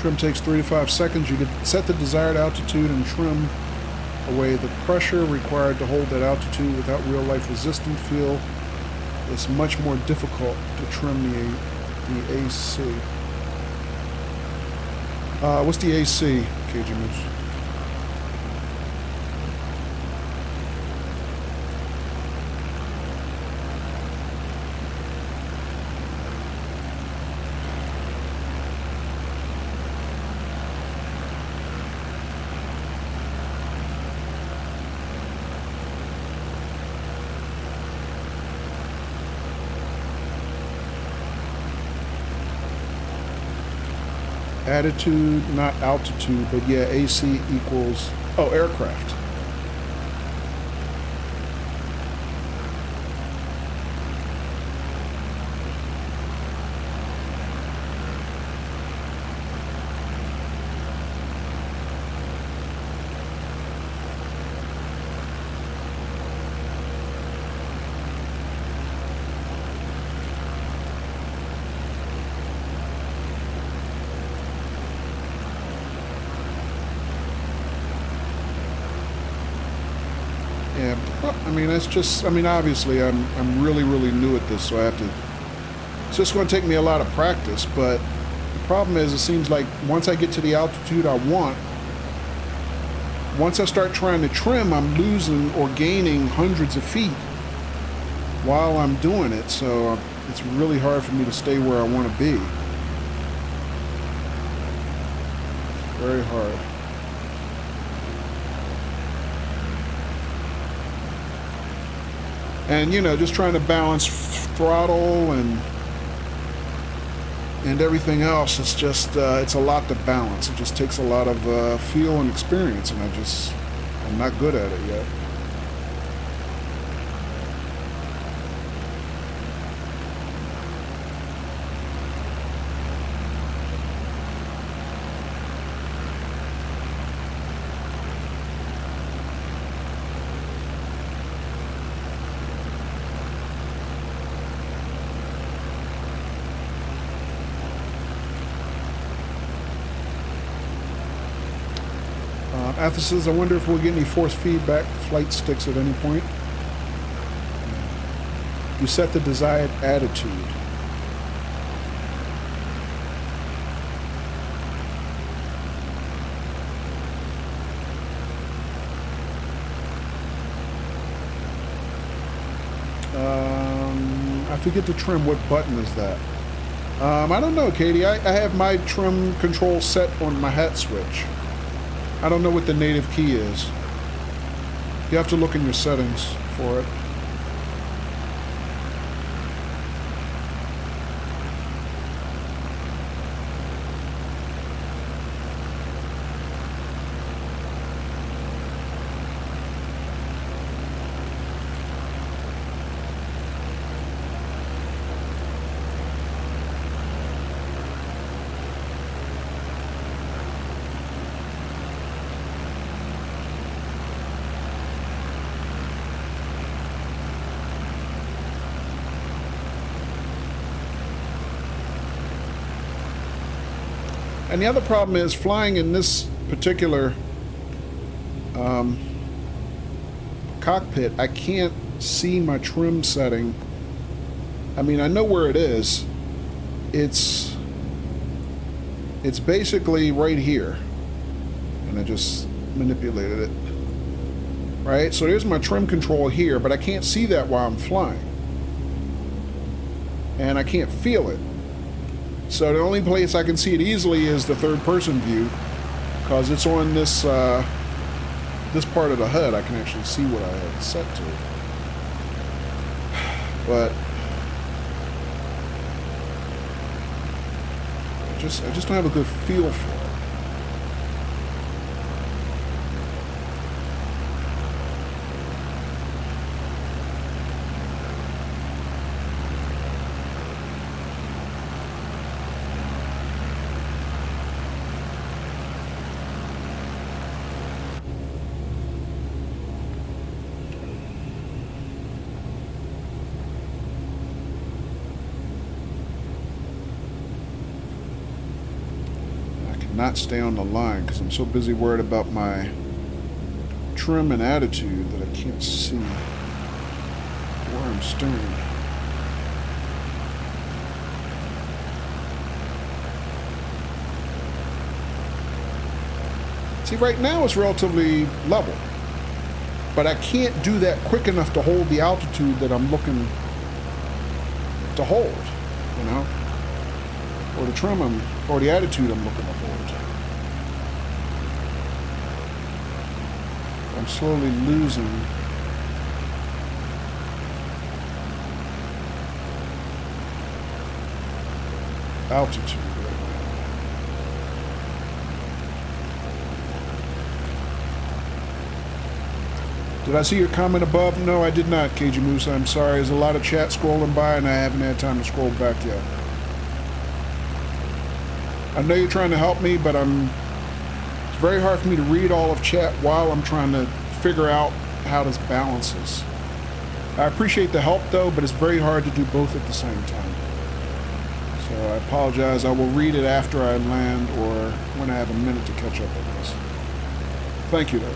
Trim takes 3 to 5 seconds. You can set the desired altitude and trim away the pressure required to hold that altitude without real-life resistance feel. It's much more difficult to trim the AC. What's the AC, KG Moose? Attitude, not altitude, but yeah, AC equals, oh, aircraft. Yeah, I mean, that's just, I mean, obviously I'm really new at this, so I have to, it's just going to take me a lot of practice, but the problem is it seems like once I get to the altitude I want, once I start trying to trim, I'm losing or gaining hundreds of feet while I'm doing it, so it's really hard for me to stay where I want to be. It's very hard. And, you know, just trying to balance throttle and everything else, it's just, it's a lot to balance. It just takes a lot of feel and experience, and I'm not good at it yet. Arthur says, I wonder if we'll get any force feedback flight sticks at any point. You set the desired attitude. I forget to trim. What button is that? I don't know, Katie. I have my trim control set on my hat switch. I don't know what the native key is. You have to look in your settings for it. And the other problem is flying in this particular cockpit, I can't see my trim setting. I mean, I know where it is. It's basically right here. And I just manipulated it. Right? So there's my trim control here, but I can't see that while I'm flying. And I can't feel it. So the only place I can see it easily is the third-person view, because it's on this this part of the HUD. I can actually see what I had set to. But I just don't have a good feel for it. not stay on the line because I'm so busy worried about my trim and attitude that I can't see where I'm steering. See, right now it's relatively level, but I can't do that quick enough to hold the altitude that I'm looking to hold, you know, or the trim or the attitude I'm looking to hold. I'm slowly losing altitude. Did I see your comment above? No, I did not, KG Moose. I'm sorry. There's a lot of chat scrolling by, and I haven't had time to scroll back yet. I know you're trying to help me, but it's very hard for me to read all of chat while I'm trying to figure out how this balances. I appreciate the help, though, but it's very hard to do both at the same time. So I apologize. I will read it after I land or when I have a minute to catch up on this. Thank you, though.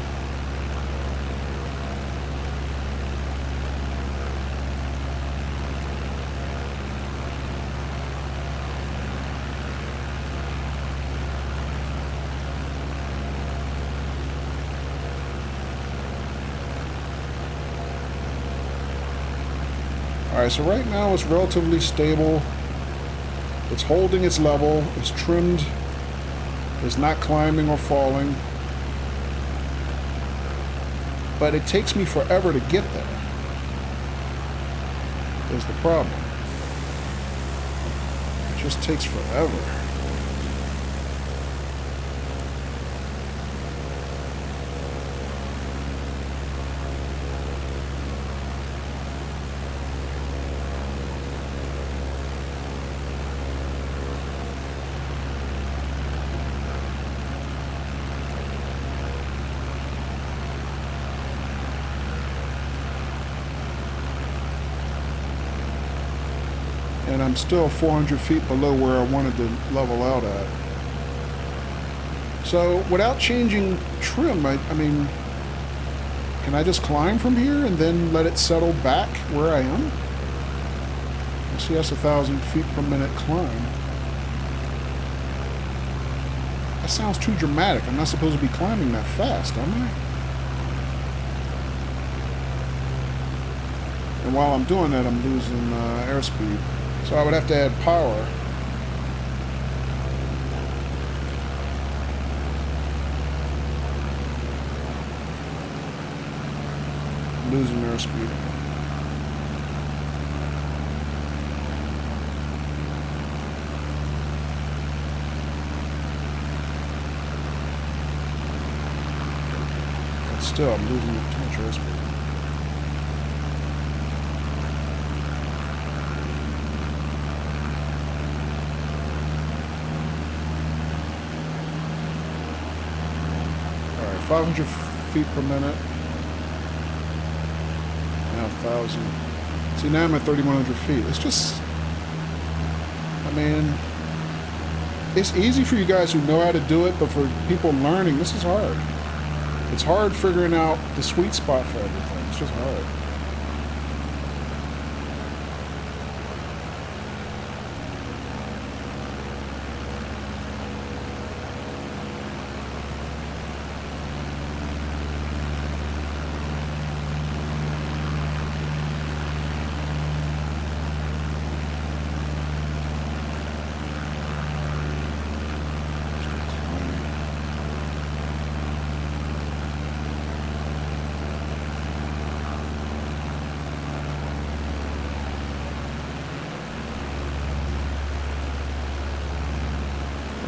Alright, so right now it's relatively stable. It's holding its level. It's trimmed. It's not climbing or falling. But it takes me forever to get there. Is the problem. It just takes forever. And I'm still 400 feet below where I wanted to level out at. So without changing trim, I mean, can I just climb from here and then let it settle back where I am? You see, that's 1,000 feet per minute climb. That sounds too dramatic. I'm not supposed to be climbing that fast, am I? And while I'm doing that, I'm losing airspeed. So I would have to add power. Losing airspeed. But still, I'm losing too much airspeed. All right, 500 feet per minute. Now 1,000. See, now I'm at 3,100 feet. It's just, I mean, it's easy for you guys who know how to do it, but for people learning, this is hard. It's hard figuring out the sweet spot for everything. It's just hard.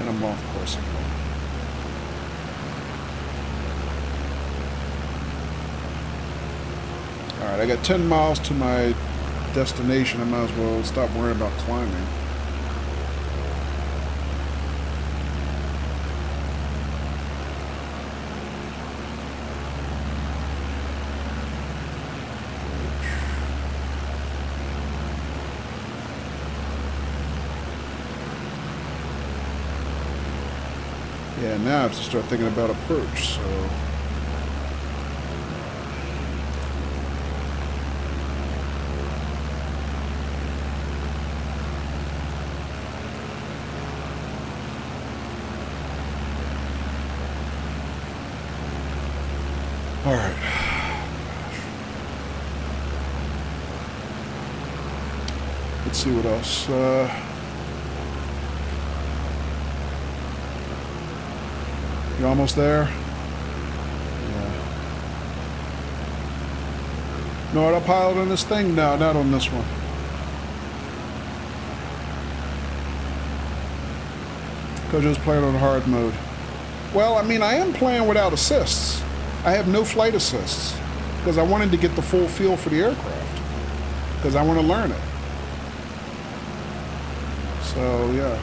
I'm off course again. Alright, I got 10 miles to my destination. I might as well stop worrying about climbing. Yeah, now I have to start thinking about approach, so... All right. Let's see what else. You almost there? Yeah. No autopilot on this thing? No, not on this one. Kojo's playing on hard mode. Well, I mean, I am playing without assists. I have no flight assists because I wanted to get the full feel for the aircraft because I want to learn it. So, yeah.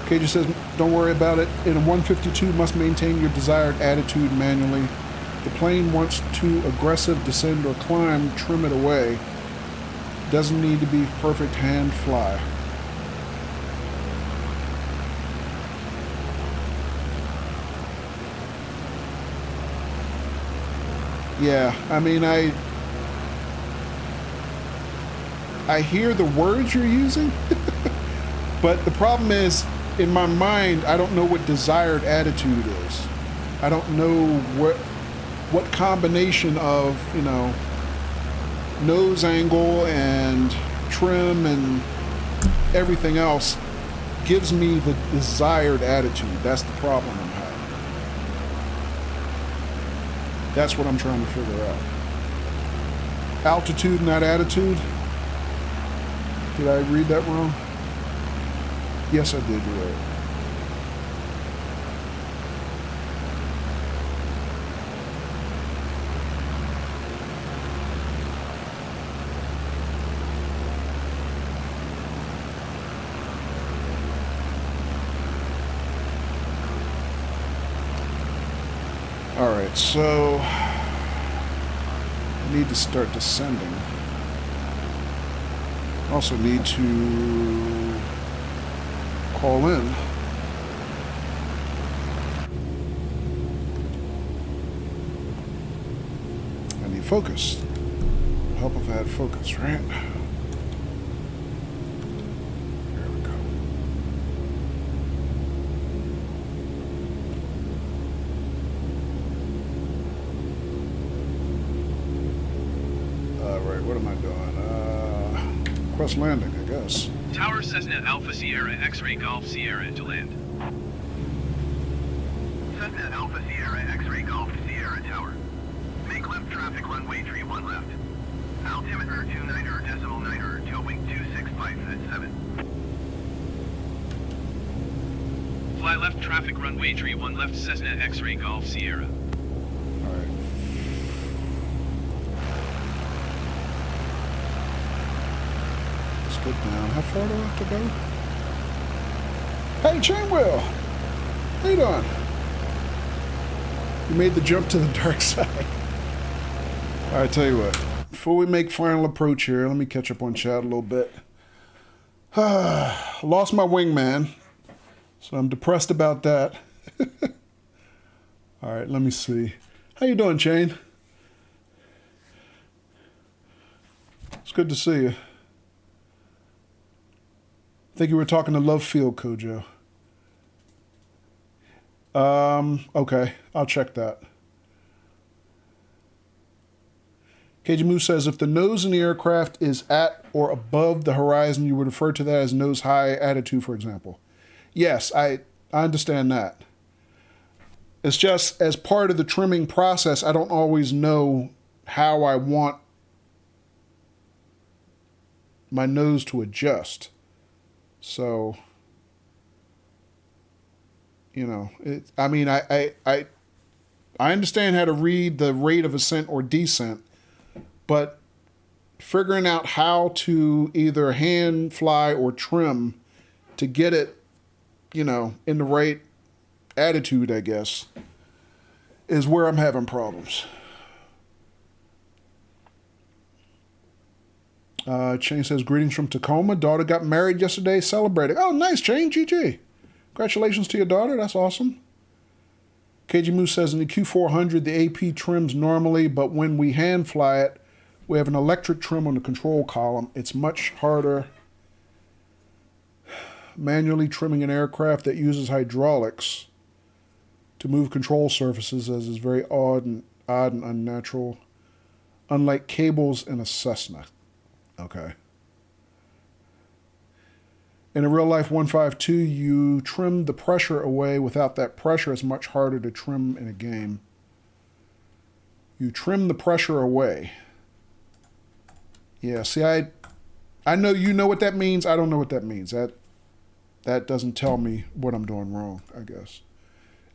Cage says, don't worry about it. In a 152, must maintain your desired attitude manually. The plane wants to aggressive descend or climb, trim it away. Doesn't need to be perfect hand fly. Yeah, I mean, I hear the words you're using, but the problem is, in my mind, I don't know what desired attitude is. I don't know what combination of, you know, nose angle and trim and everything else gives me the desired attitude. That's the problem I'm having. That's what I'm trying to figure out. Altitude, not attitude. Did I read that wrong? Yes, I did. You're right. All right, so I need to start descending. Also need to call in. I need focus. Help if I had focus, right? Here we go. All right, what am I doing? Quest landing, I guess. Tower Cessna Alpha Sierra X-Ray Golf Sierra to land. Cessna Alpha Sierra X-Ray Golf Sierra Tower. Make left traffic runway 31 left. Altimeter 29er decimal 9er, tail wing 265 at 7. Fly left traffic runway 31 left Cessna X-Ray Golf Sierra. All right. Let's get down. How far do I have to go? Hey, Chainwheel! How you doing? You made the jump to the dark side. All right, tell you what. Before we make final approach here, let me catch up on chat a little bit. Lost my wingman, so I'm depressed about that. All right, let me see. How you doing, Chain? It's good to see you. I think you were talking to Love Field, Kojo. Okay, I'll check that. KG Moose says, if the nose in the aircraft is at or above the horizon, you would refer to that as nose high attitude, for example. Yes, I understand that. It's just, as part of the trimming process, I don't always know how I want my nose to adjust. So, you know, I mean, I understand how to read the rate of ascent or descent, but figuring out how to either hand fly or trim to get it, you know, in the right attitude, I guess, is where I'm having problems. Shane says, greetings from Tacoma. Daughter got married yesterday, celebrating. Oh, nice, Shane. GG. Congratulations to your daughter. That's awesome. KG Moose says, in the Q400, the AP trims normally, but when we hand fly it, we have an electric trim on the control column. It's much harder manually trimming an aircraft that uses hydraulics to move control surfaces, as is very odd and unnatural, unlike cables in a Cessna. Okay. In a real life 152, you trim the pressure away. Without that pressure, it's much harder to trim in a game. You trim the pressure away. Yeah, see, I know you know what that means. I don't know what that means. That doesn't tell me what I'm doing wrong, I guess.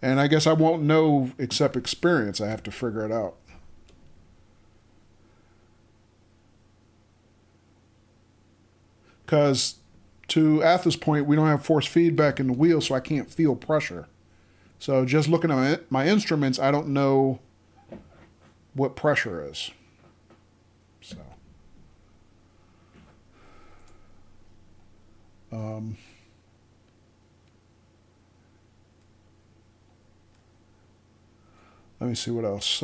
And I guess I won't know except experience. I have to figure it out. Because to Atha's point, we don't have force feedback in the wheel, so I can't feel pressure. So just looking at my instruments, I don't know what pressure is. So, let me see what else.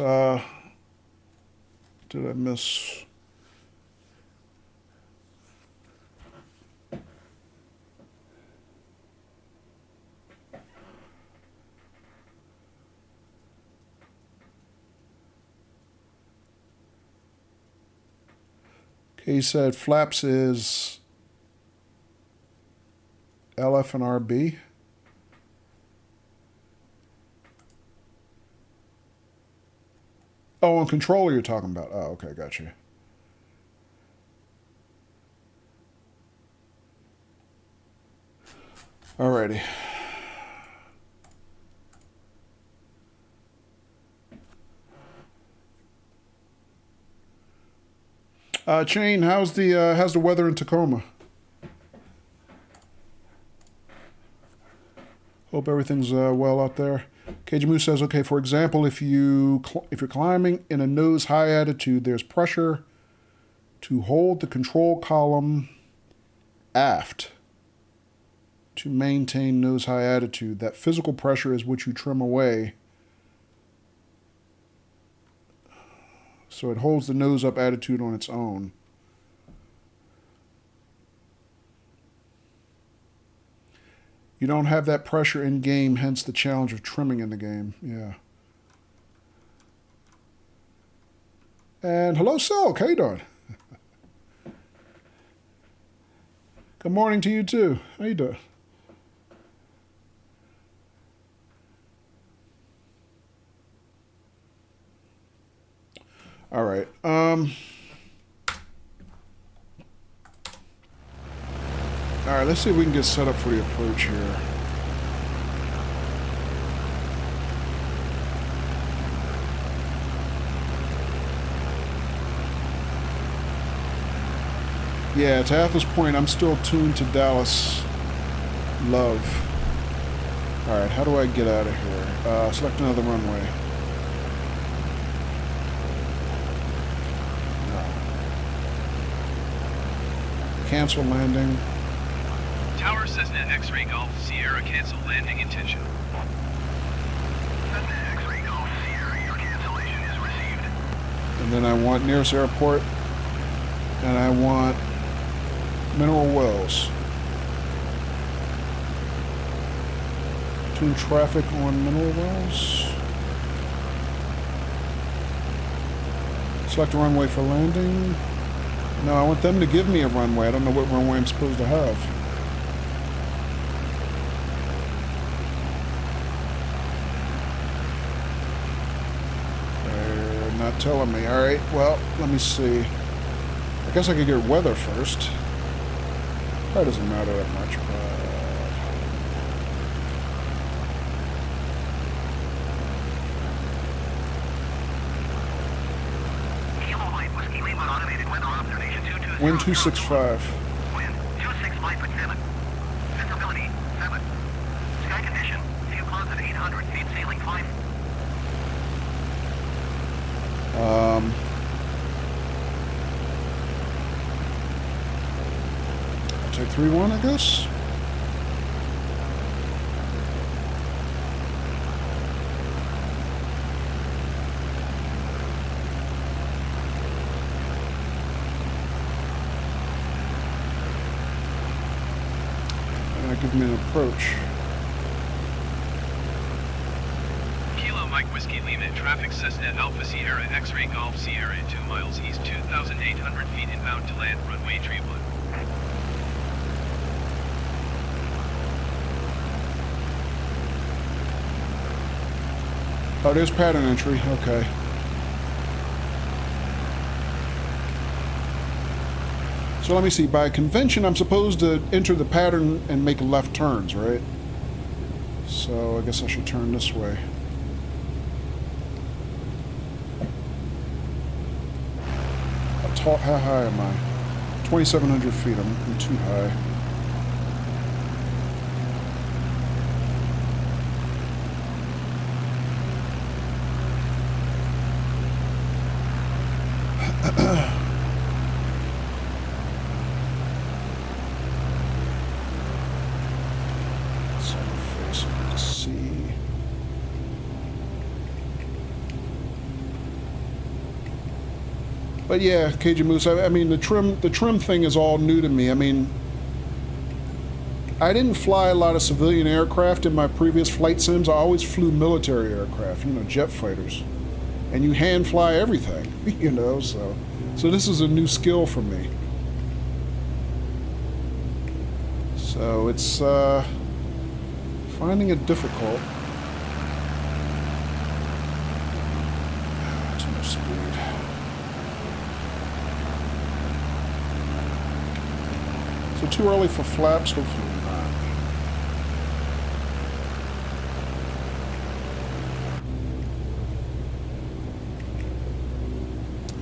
Did I miss? Okay, he said flaps is LF and RB. Oh, on controller you're talking about. Oh, okay, gotcha. Alrighty. Shane, how's the weather in Tacoma? Hope everything's well out there. KJ Moose says, okay, for example, if you're climbing in a nose high attitude, there's pressure to hold the control column aft to maintain nose high attitude. That physical pressure is what you trim away. So it holds the nose up attitude on its own. You don't have that pressure in game, hence the challenge of trimming in the game. Yeah. And hello, Silk. How you doing? Good morning to you too. How you doing? All right. All right, let's see if we can get set up for the approach here. Yeah, to Atha's point, I'm still tuned to Dallas Love. All right, how do I get out of here? Select another runway. Cancel landing. Tower Cessna X-Ray Golf Sierra cancel landing intention. Cessna X-Ray Golf Sierra, your cancellation is received. And then I want nearest airport. And I want Mineral Wells. Tune traffic on Mineral Wells. Select a runway for landing. No, I want them to give me a runway. I don't know what runway I'm supposed to have. They're not telling me. All right, well, let me see. I guess I could get weather first. That doesn't matter that much, but... Wind 265. Wind 265.7. Visibility 7. Sky condition, few clouds at 800 feet, sailing 5. 3-1, I guess. Give me an approach. Kilo Mike Whiskey Lima, traffic Cessna Alpha Sierra X-Ray Golf Sierra 2 miles east, 2,800 feet inbound to land, runway tree 1. Oh, there's pattern entry. Okay. So let me see. By convention, I'm supposed to enter the pattern and make left turns, right? So I guess I should turn this way. How high am I? 2,700 feet. I'm too high. But yeah, Cajun Moose, I mean, the trim thing is all new to me. I mean, I didn't fly a lot of civilian aircraft in my previous flight sims. I always flew military aircraft, you know, jet fighters. And you hand fly everything, you know, so this is a new skill for me. So it's finding it difficult. Too much speed. So too early for flaps? Hopefully not.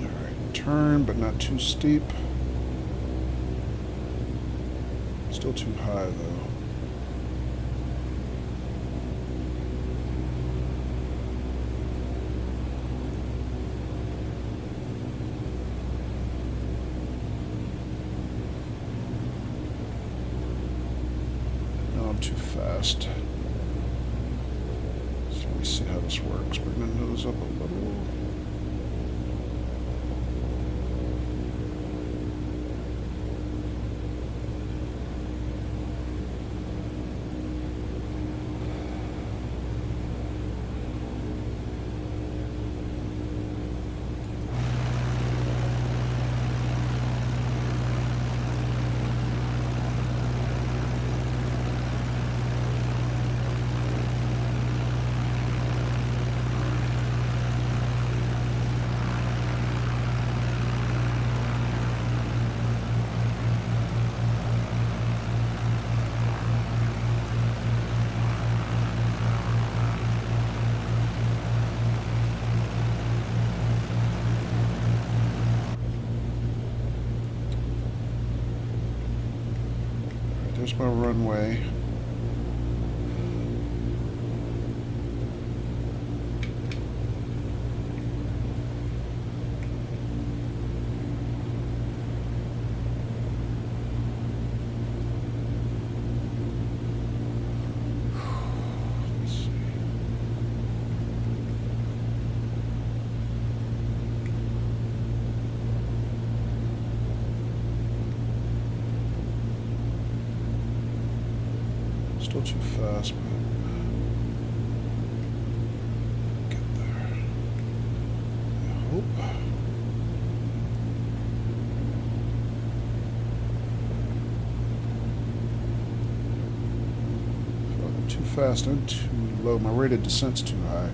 Alright, turn, but not too steep. Still too high, though. Too fast. So let me see how this works. Bring the nose up a little. There's my runway. Let's see. Still too fast, but get there. I hope. I feel like I'm too fast and too low. My rate of descent's too high.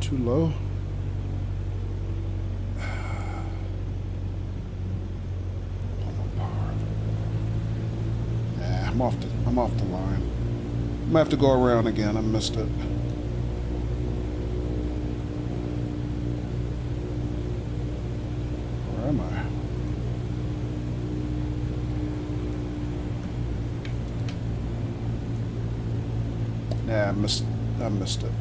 Too low. I'm off the line. I'm gonna have to go around again. I missed it. Where am I? Nah, I missed it.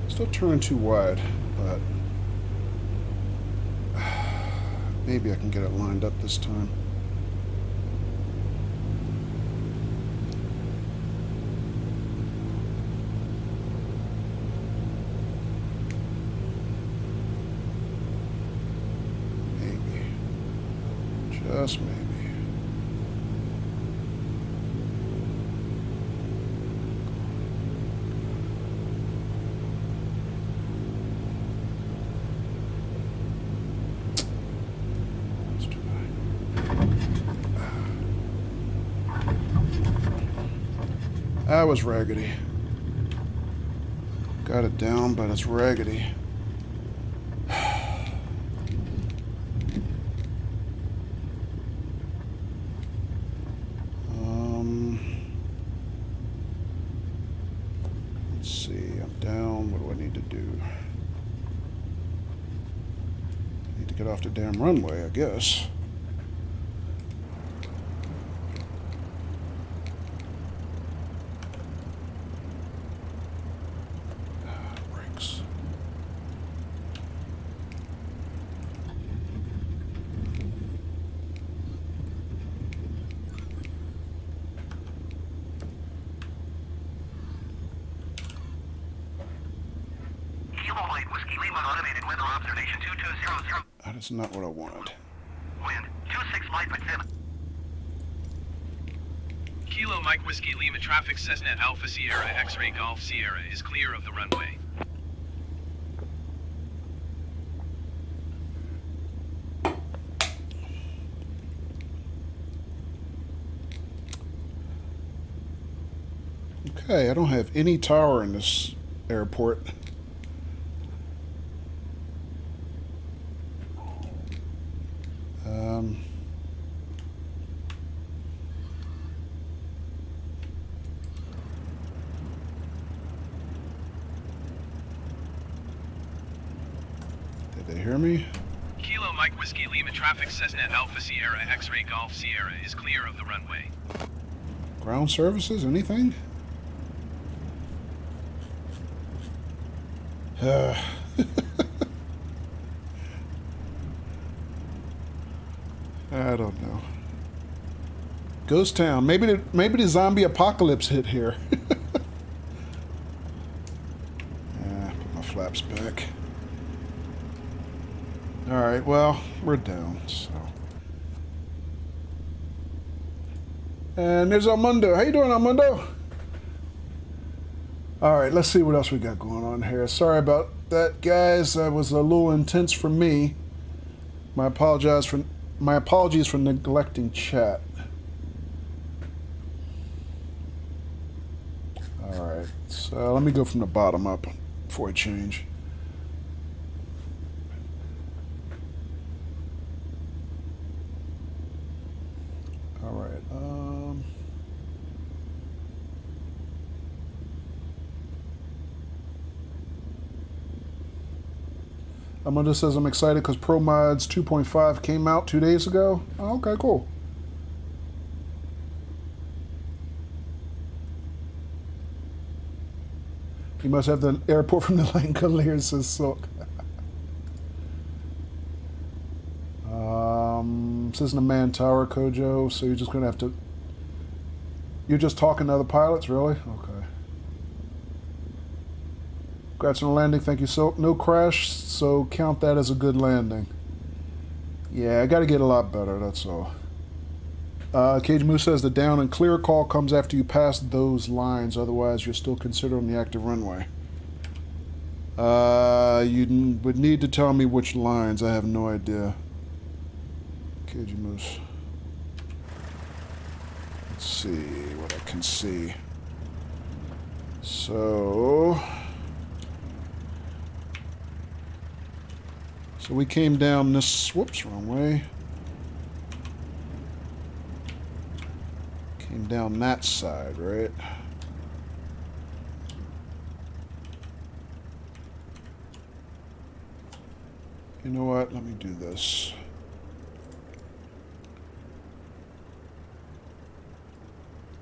Still turning too wide, but maybe I can get it lined up this time. Maybe. Just maybe. I was raggedy. Got it down, but it's raggedy. Let's see, I'm down. What do I need to do? Need to get off the damn runway, I guess. Brakes. Kilo Light Whiskey Lima automated weather observation 2200. That is not what I wanted. Wind 26.7. Kilo Mike Whiskey Lima traffic Cessna Alpha Sierra X-Ray Golf Sierra is clear of the runway. Okay, I don't have any tower in this airport. Did they hear me? Kilo Mike Whiskey Lima traffic Cessna Alpha Sierra X-Ray Golf Sierra is clear of the runway. Ground services? Anything? I don't know. Ghost Town. Maybe the zombie apocalypse hit here. Put my flaps back. All right. Well, we're down. So. And there's Armando. How you doing, Armando? All right, let's see what else we got going on here. Sorry about that, guys. That was a little intense for me. My apologies for neglecting chat. All right, so let me go from the bottom up before I change. All right. Amanda says, I'm excited because Pro Mods 2.5 came out 2 days ago. Oh, okay, cool. You must have the airport from the Langoliers, says Silk. This isn't a man tower, Kojo, so you're just going to have to... You're just talking to other pilots, really? Okay. Congrats on the landing, thank you, Silk. No crash, so count that as a good landing. Yeah, I got to get a lot better, that's all. Cage Moose says the down and clear call comes after you pass those lines, otherwise you're still considered on the active runway. You would need to tell me which lines, I have no idea. Cage Moose. Let's see what I can see. So we came down this, whoops, wrong way. Came down that side, right? You know what? Let me do this.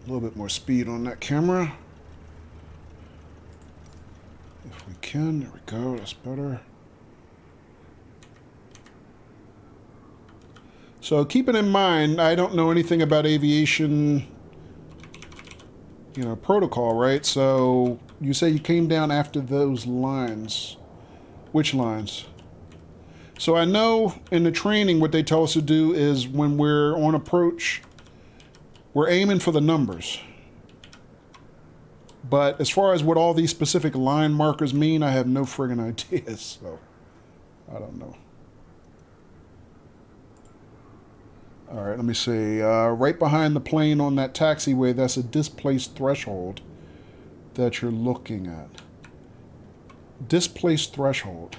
A little bit more speed on that camera. If we can, there we go, that's better. So keeping in mind, I don't know anything about aviation, protocol, right? So you say you came down after those lines. Which lines? So I know in the training what they tell us to do is when we're on approach, we're aiming for the numbers. But as far as what all these specific line markers mean, I have no friggin' idea, so I don't know. All right, let me see. Right behind the plane on that taxiway, that's a displaced threshold that you're looking at. Displaced threshold.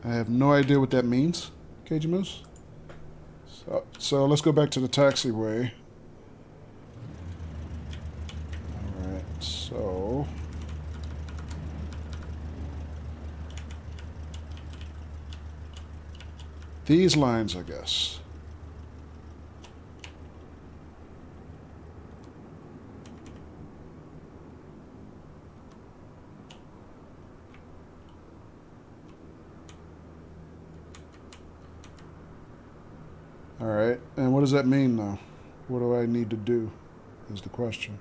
I have no idea what that means, KG Moose. So let's go back to the taxiway. Alright, so... these lines, I guess. Alright, and what does that mean now? What do I need to do, is the question.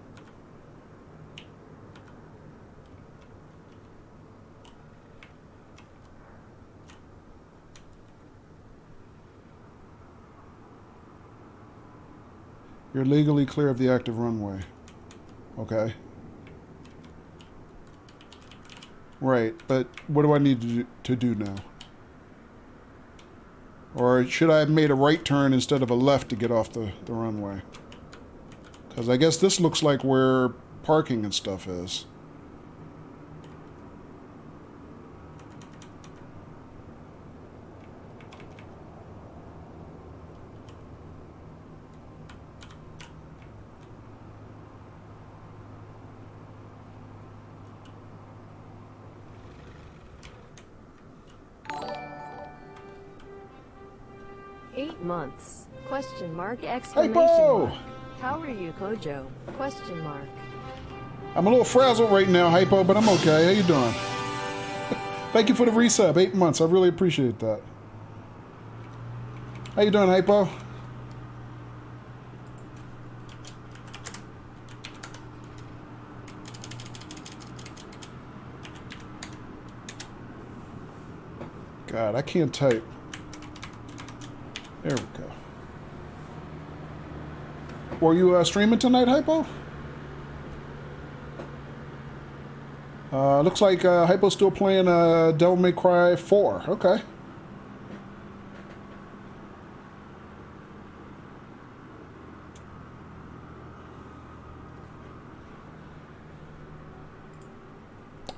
You're legally clear of the active runway. Okay. Right, but what do I need to do now? Or should I have made a right turn instead of a left to get off the runway? Because I guess this looks like where parking and stuff is. Months? Question mark, Hey, exclamation Bo! mark. How are you, Kojo? Question mark. I'm a little frazzled right now, Hypo, but I'm okay. How you doing? Thank you for the resub. 8 months. I really appreciate that. How you doing, Hypo? God, I can't type. There we go. Were you streaming tonight, Hypo? Looks like Hypo's still playing Devil May Cry 4. Okay.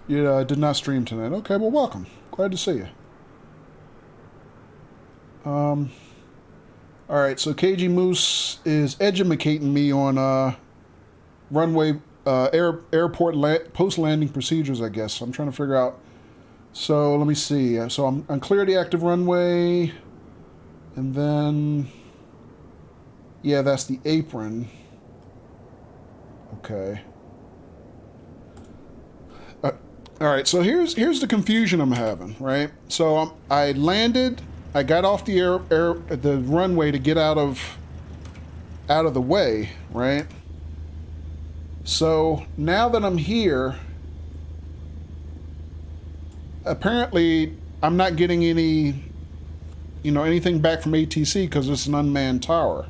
You did not stream tonight. Okay, well, welcome. Glad to see you. Alright, so KG Moose is edumacating me on runway, airport post-landing procedures, I guess. I'm trying to figure out. So, let me see. So, I'm clear the active runway. And then... yeah, that's the apron. Okay. Alright, so here's the confusion I'm having, right? So, I landed... I got off the the runway to get out of the way, right? So now that I'm here, apparently I'm not getting any, anything back from ATC because it's an unmanned tower.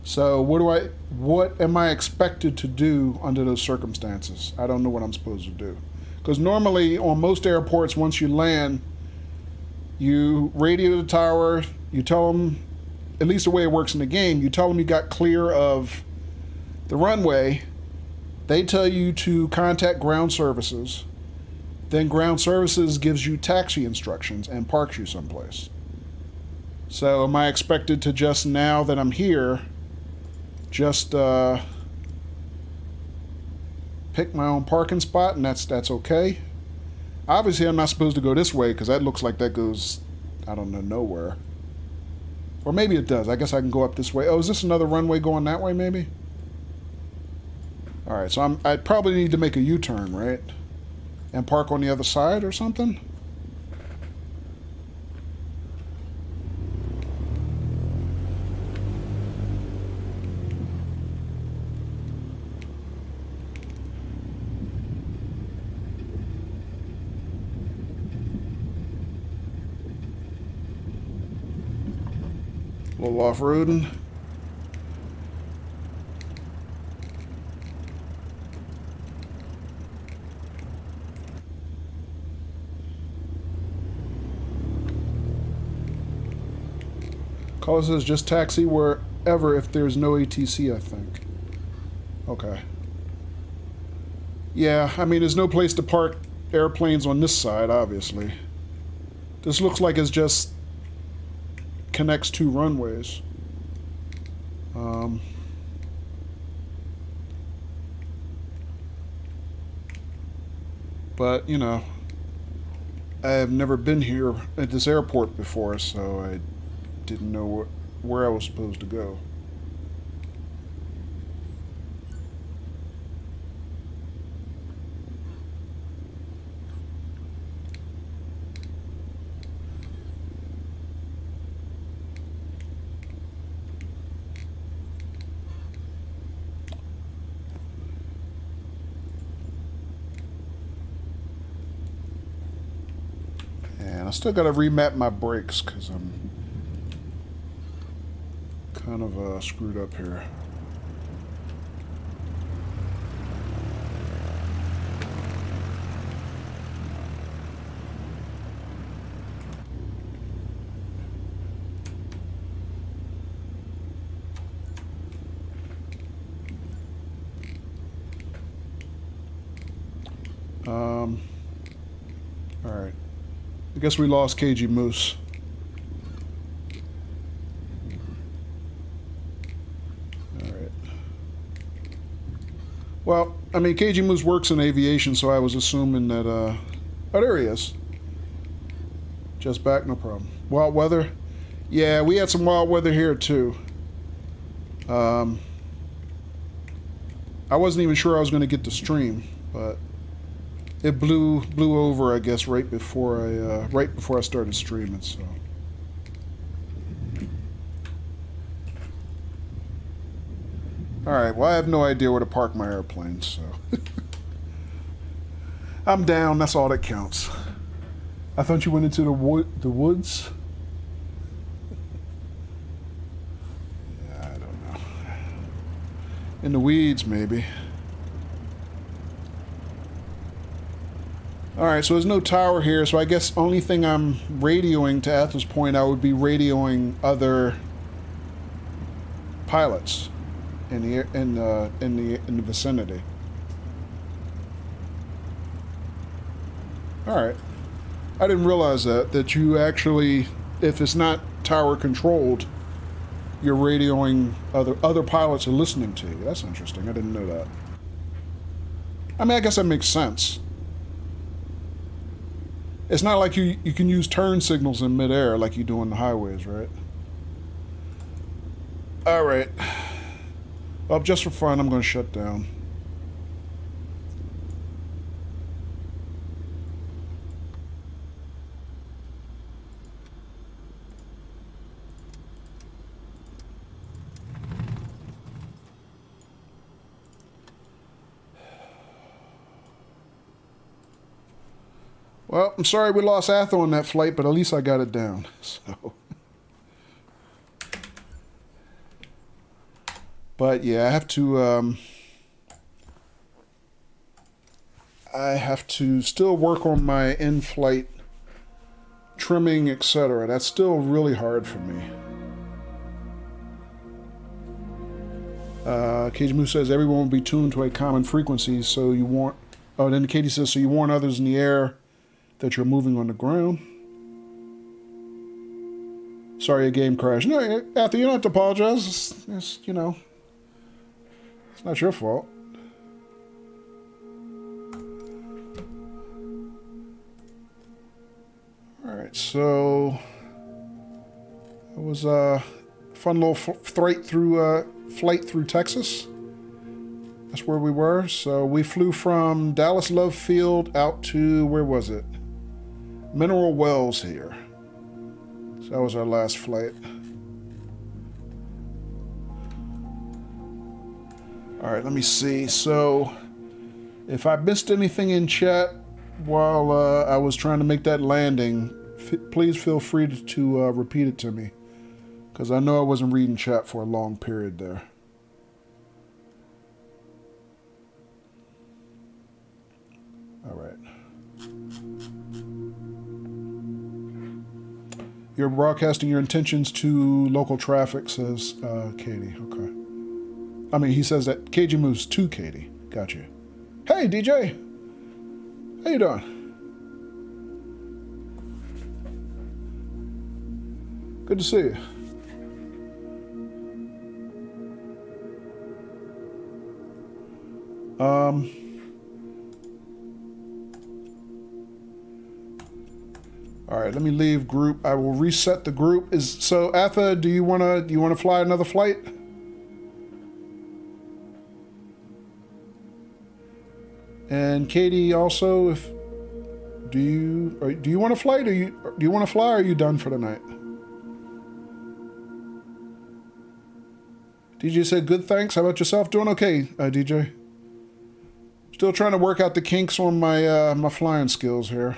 So what am I expected to do under those circumstances? I don't know what I'm supposed to do. Because normally on most airports, once you land, you radio the tower, you tell them, at least the way it works in the game, you tell them you got clear of the runway. They tell you to contact ground services. Then ground services gives you taxi instructions and parks you someplace. So am I expected to just, now that I'm here, just pick my own parking spot and that's okay? Obviously, I'm not supposed to go this way because that looks like that goes, I don't know, nowhere. Or maybe it does. I guess I can go up this way. Oh, is this another runway going that way, maybe? All right, so I probably need to make a U-turn, right? And park on the other side or something? A little off-roading. Caller says just taxi wherever if there's no ATC, I think. Okay. Yeah, I mean, there's no place to park airplanes on this side, obviously. This looks like it's just connects two runways. But, you know, I have never been here at this airport before, so I didn't know where I was supposed to go. And I still got to remap my brakes because I'm kind of screwed up here. All right. I guess we lost KG Moose. All right. Well, I mean, KG Moose works in aviation, so I was assuming that, oh, there he is. Just back, no problem. Wild weather? Yeah, we had some wild weather here, too. I wasn't even sure I was going to get to stream, but it blew over, I guess, right before I started streaming. So, all right. Well, I have no idea where to park my airplane, so I'm down. That's all that counts. I thought you went into the woods. Yeah, I don't know. In the weeds, maybe. Alright, so there's no tower here, so I guess only thing I'm radioing to Atlas Point, I would be radioing other pilots in the vicinity. Alright. I didn't realize that you actually, if it's not tower controlled, you're radioing other pilots are listening to you. That's interesting. I didn't know that. I mean, I guess that makes sense. It's not like you can use turn signals in midair like you do on the highways, right? All right. Well, just for fun, I'm going to shut down. Well, I'm sorry we lost Athel on that flight, but at least I got it down. So, but yeah, I have to still work on my in-flight trimming, etc. That's still really hard for me. Cage Moose says everyone will be tuned to a common frequency, so you warn. Oh, then Katie says so you warn others in the air that you're moving on the ground. Sorry, a game crashed. No, Arthur, you don't have to apologize. It's, you know, it's not your fault. All right, so it was a fun little flight through Texas. That's where we were. So we flew from Dallas Love Field out to, where was it? Mineral Wells here. So that was our last flight. All right, let me see. So if I missed anything in chat while I was trying to make that landing, please feel free to repeat it to me, because I know I wasn't reading chat for a long period there. All right. You're broadcasting your intentions to local traffic, says Katie. Okay. I mean, he says that KG moves to Katie. Got you. Hey, DJ. How you doing? Good to see you. All right, let me leave group. I will reset the group. So Atha, do you wanna fly another flight? And Katie also, do you want to fly? Do you want to fly? Or are you done for the night? DJ said, "Good, thanks. How about yourself? Doing okay, DJ. Still trying to work out the kinks on my my flying skills here."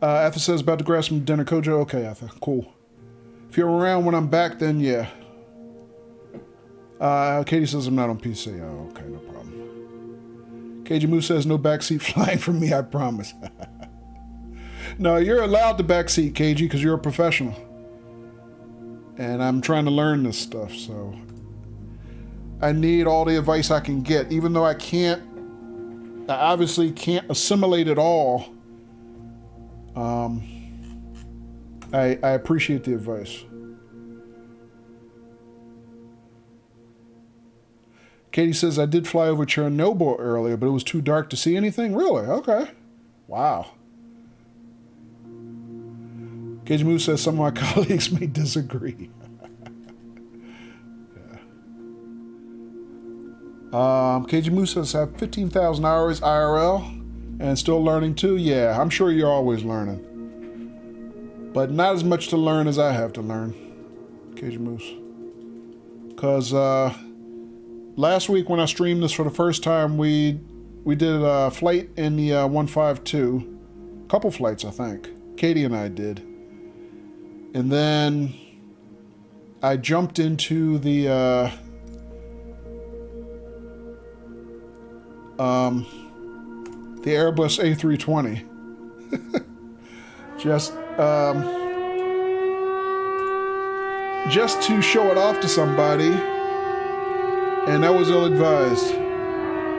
Atha says, "About to grab some dinner, Kojo." Okay, Atha, cool. If you're around when I'm back, then yeah. Katie says I'm not on PC. Oh, okay, no problem. KJ Moose says no backseat flying for me, I promise. No, you're allowed the backseat, KG, because you're a professional. And I'm trying to learn this stuff, so I need all the advice I can get, even though I obviously can't assimilate it all. I appreciate the advice. Katie says, "I did fly over Chernobyl earlier, but it was too dark to see anything." Really? Okay. Wow. Cage Moose says, "Some of my colleagues may disagree." Yeah. Cage Moose says, "I have 15,000 hours IRL and still learning too." Yeah, I'm sure you're always learning. But not as much to learn as I have to learn, Cajun Moose. Because last week when I streamed this for the first time, we did a flight in the 152. A couple flights, I think. Katie and I did. And then I jumped into the Airbus A320. Just to show it off to somebody, and that was ill-advised.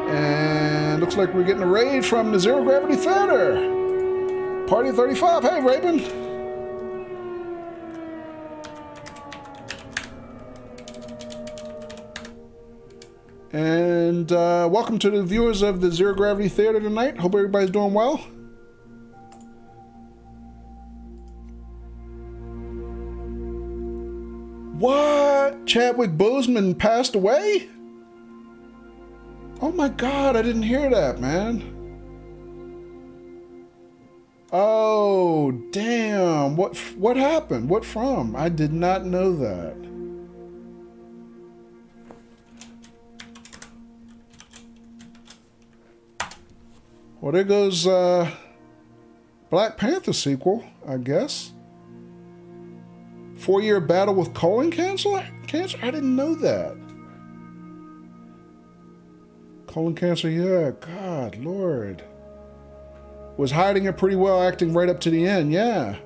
And looks like we're getting a raid from the Zero Gravity Theater. Party 35. Hey, Raven. And welcome to the viewers of the Zero Gravity Theater tonight. Hope everybody's doing well. What? Chadwick Boseman passed away? Oh my God, I didn't hear that, man. Oh, damn. What happened? What from? I did not know that. Well, there goes Black Panther sequel, I guess. 4-year battle with colon cancer? I didn't know that. Colon cancer, yeah. God, Lord. Was hiding it pretty well, acting right up to the end, yeah.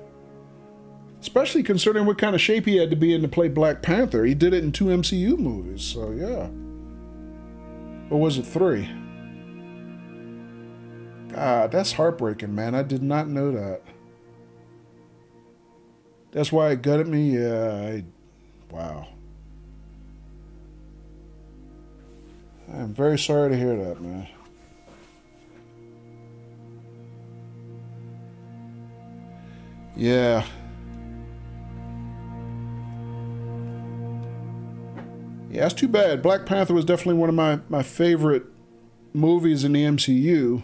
Especially considering what kind of shape he had to be in to play Black Panther. He did it in 2 MCU movies, so yeah. Or was it 3? God, that's heartbreaking, man. I did not know that. That's why it gutted me? Yeah, wow. I'm very sorry to hear that, man. Yeah. Yeah, that's too bad. Black Panther was definitely one of my favorite movies in the MCU.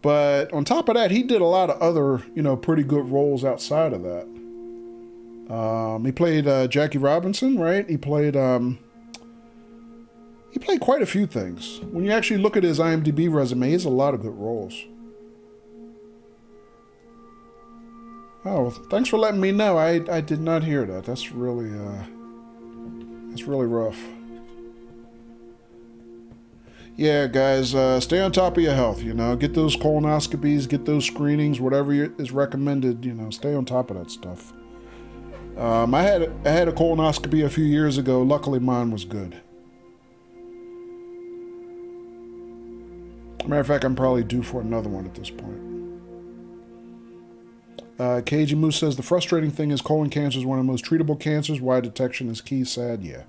But on top of that, he did a lot of other, pretty good roles outside of that. He played Jackie Robinson, right? He played quite a few things. When you actually look at his IMDb resume, he has a lot of good roles. Oh, thanks for letting me know. I did not hear that. That's really rough. Yeah, guys, stay on top of your health, Get those colonoscopies, get those screenings, whatever is recommended, stay on top of that stuff. I had a colonoscopy a few years ago. Luckily, mine was good. Matter of fact, I'm probably due for another one at this point. KG Moose says, the frustrating thing is colon cancer is one of the most treatable cancers. Why detection is key. Sad, yeah.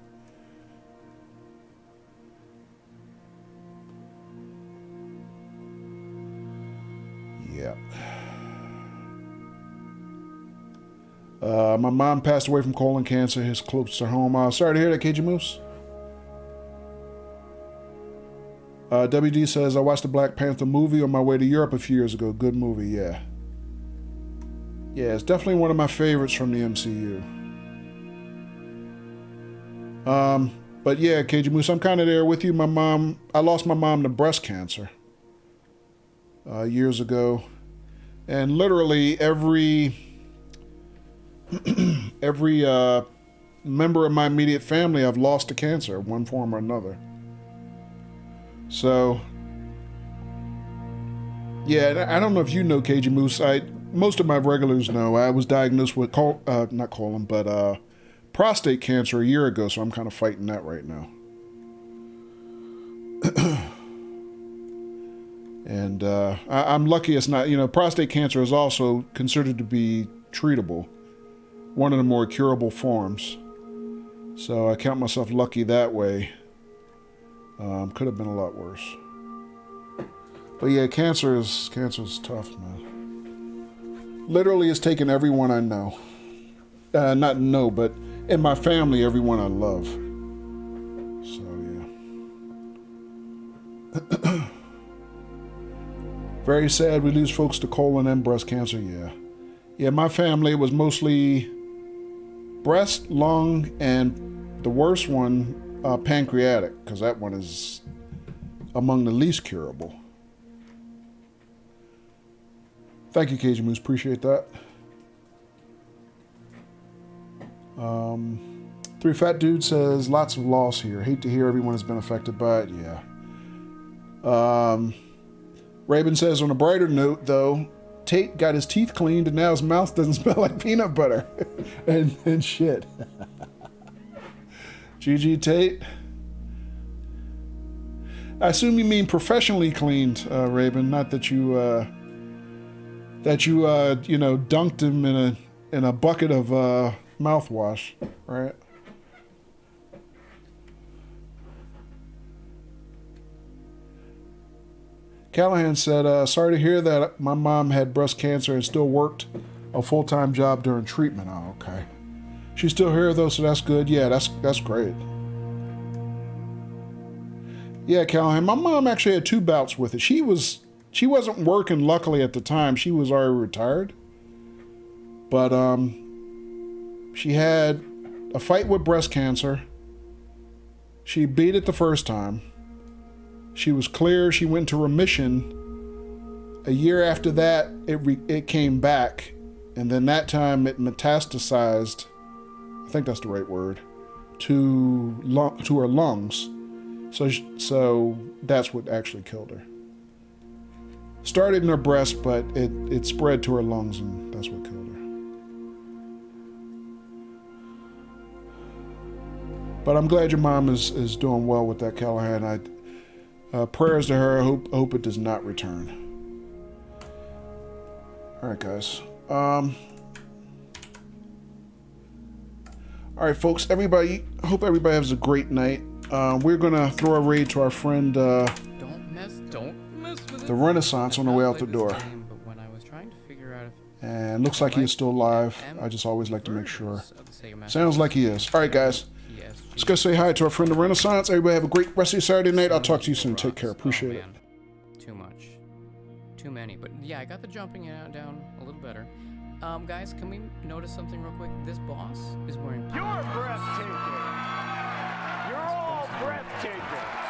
Yeah. My mom passed away from colon cancer. His close to home. Sorry to hear that, KG Moose. WD says, I watched the Black Panther movie on my way to Europe a few years ago. Good movie, yeah. Yeah, it's definitely one of my favorites from the MCU. But yeah, KG Moose, I'm kind of there with you. I lost my mom to breast cancer years ago. And literally every member of my immediate family I've lost to cancer, one form or another. So, yeah, I don't know if you know, KG Moose. Most of my regulars know I was diagnosed with prostate cancer a year ago, so I'm kind of fighting that right now. And I'm lucky it's not, prostate cancer is also considered to be treatable, one of the more curable forms. So I count myself lucky that way. Could have been a lot worse. But yeah, cancer is tough, man. Literally, it's taken everyone I know. Not know, but in my family, everyone I love. So yeah. Very sad we lose folks to colon and breast cancer, yeah. Yeah, my family was mostly breast, lung, and the worst one, pancreatic, because that one is among the least curable. Thank you, KG Moose. Appreciate that. Three Fat Dude says, lots of loss here. Hate to hear everyone has been affected by it. Yeah. Raven says, on a brighter note, though, Tate got his teeth cleaned and now his mouth doesn't smell like peanut butter. and shit. GG Tate. I assume you mean professionally cleaned, Raven, not that you dunked him in a bucket of mouthwash, right? Callahan said, sorry to hear that my mom had breast cancer and still worked a full-time job during treatment. Oh, okay. She's still here though, so that's good. Yeah, that's great. Yeah, Callahan, my mom actually had 2 bouts with it. She wasn't working, luckily, at the time. She was already retired. But she had a fight with breast cancer. She beat it the first time. She was clear. She went into remission. A year after that, it came back. And then that time it metastasized, I think that's the right word, to her lungs. So that's what actually killed her. Started in her breast, but it spread to her lungs, and that's what killed her. But I'm glad your mom is doing well with that, Callahan. Prayers to her. I hope it does not return. All right, guys. All right, folks. I hope everybody has a great night. We're gonna throw a raid to our friend Don't mess with the Renaissance on the way out the door. And looks like he is still alive. I just always like to make sure. Sounds like he is. All right, guys. Let's go say hi to our friend the Renaissance. Everybody have a great rest of your Saturday night. I'll talk to you soon. Take care. Appreciate it. Too much. Too many. But yeah, I got the jumping down a little better. Guys, can we notice something real quick? This boss is wearing... You're breathtaking. You're all breathtaking.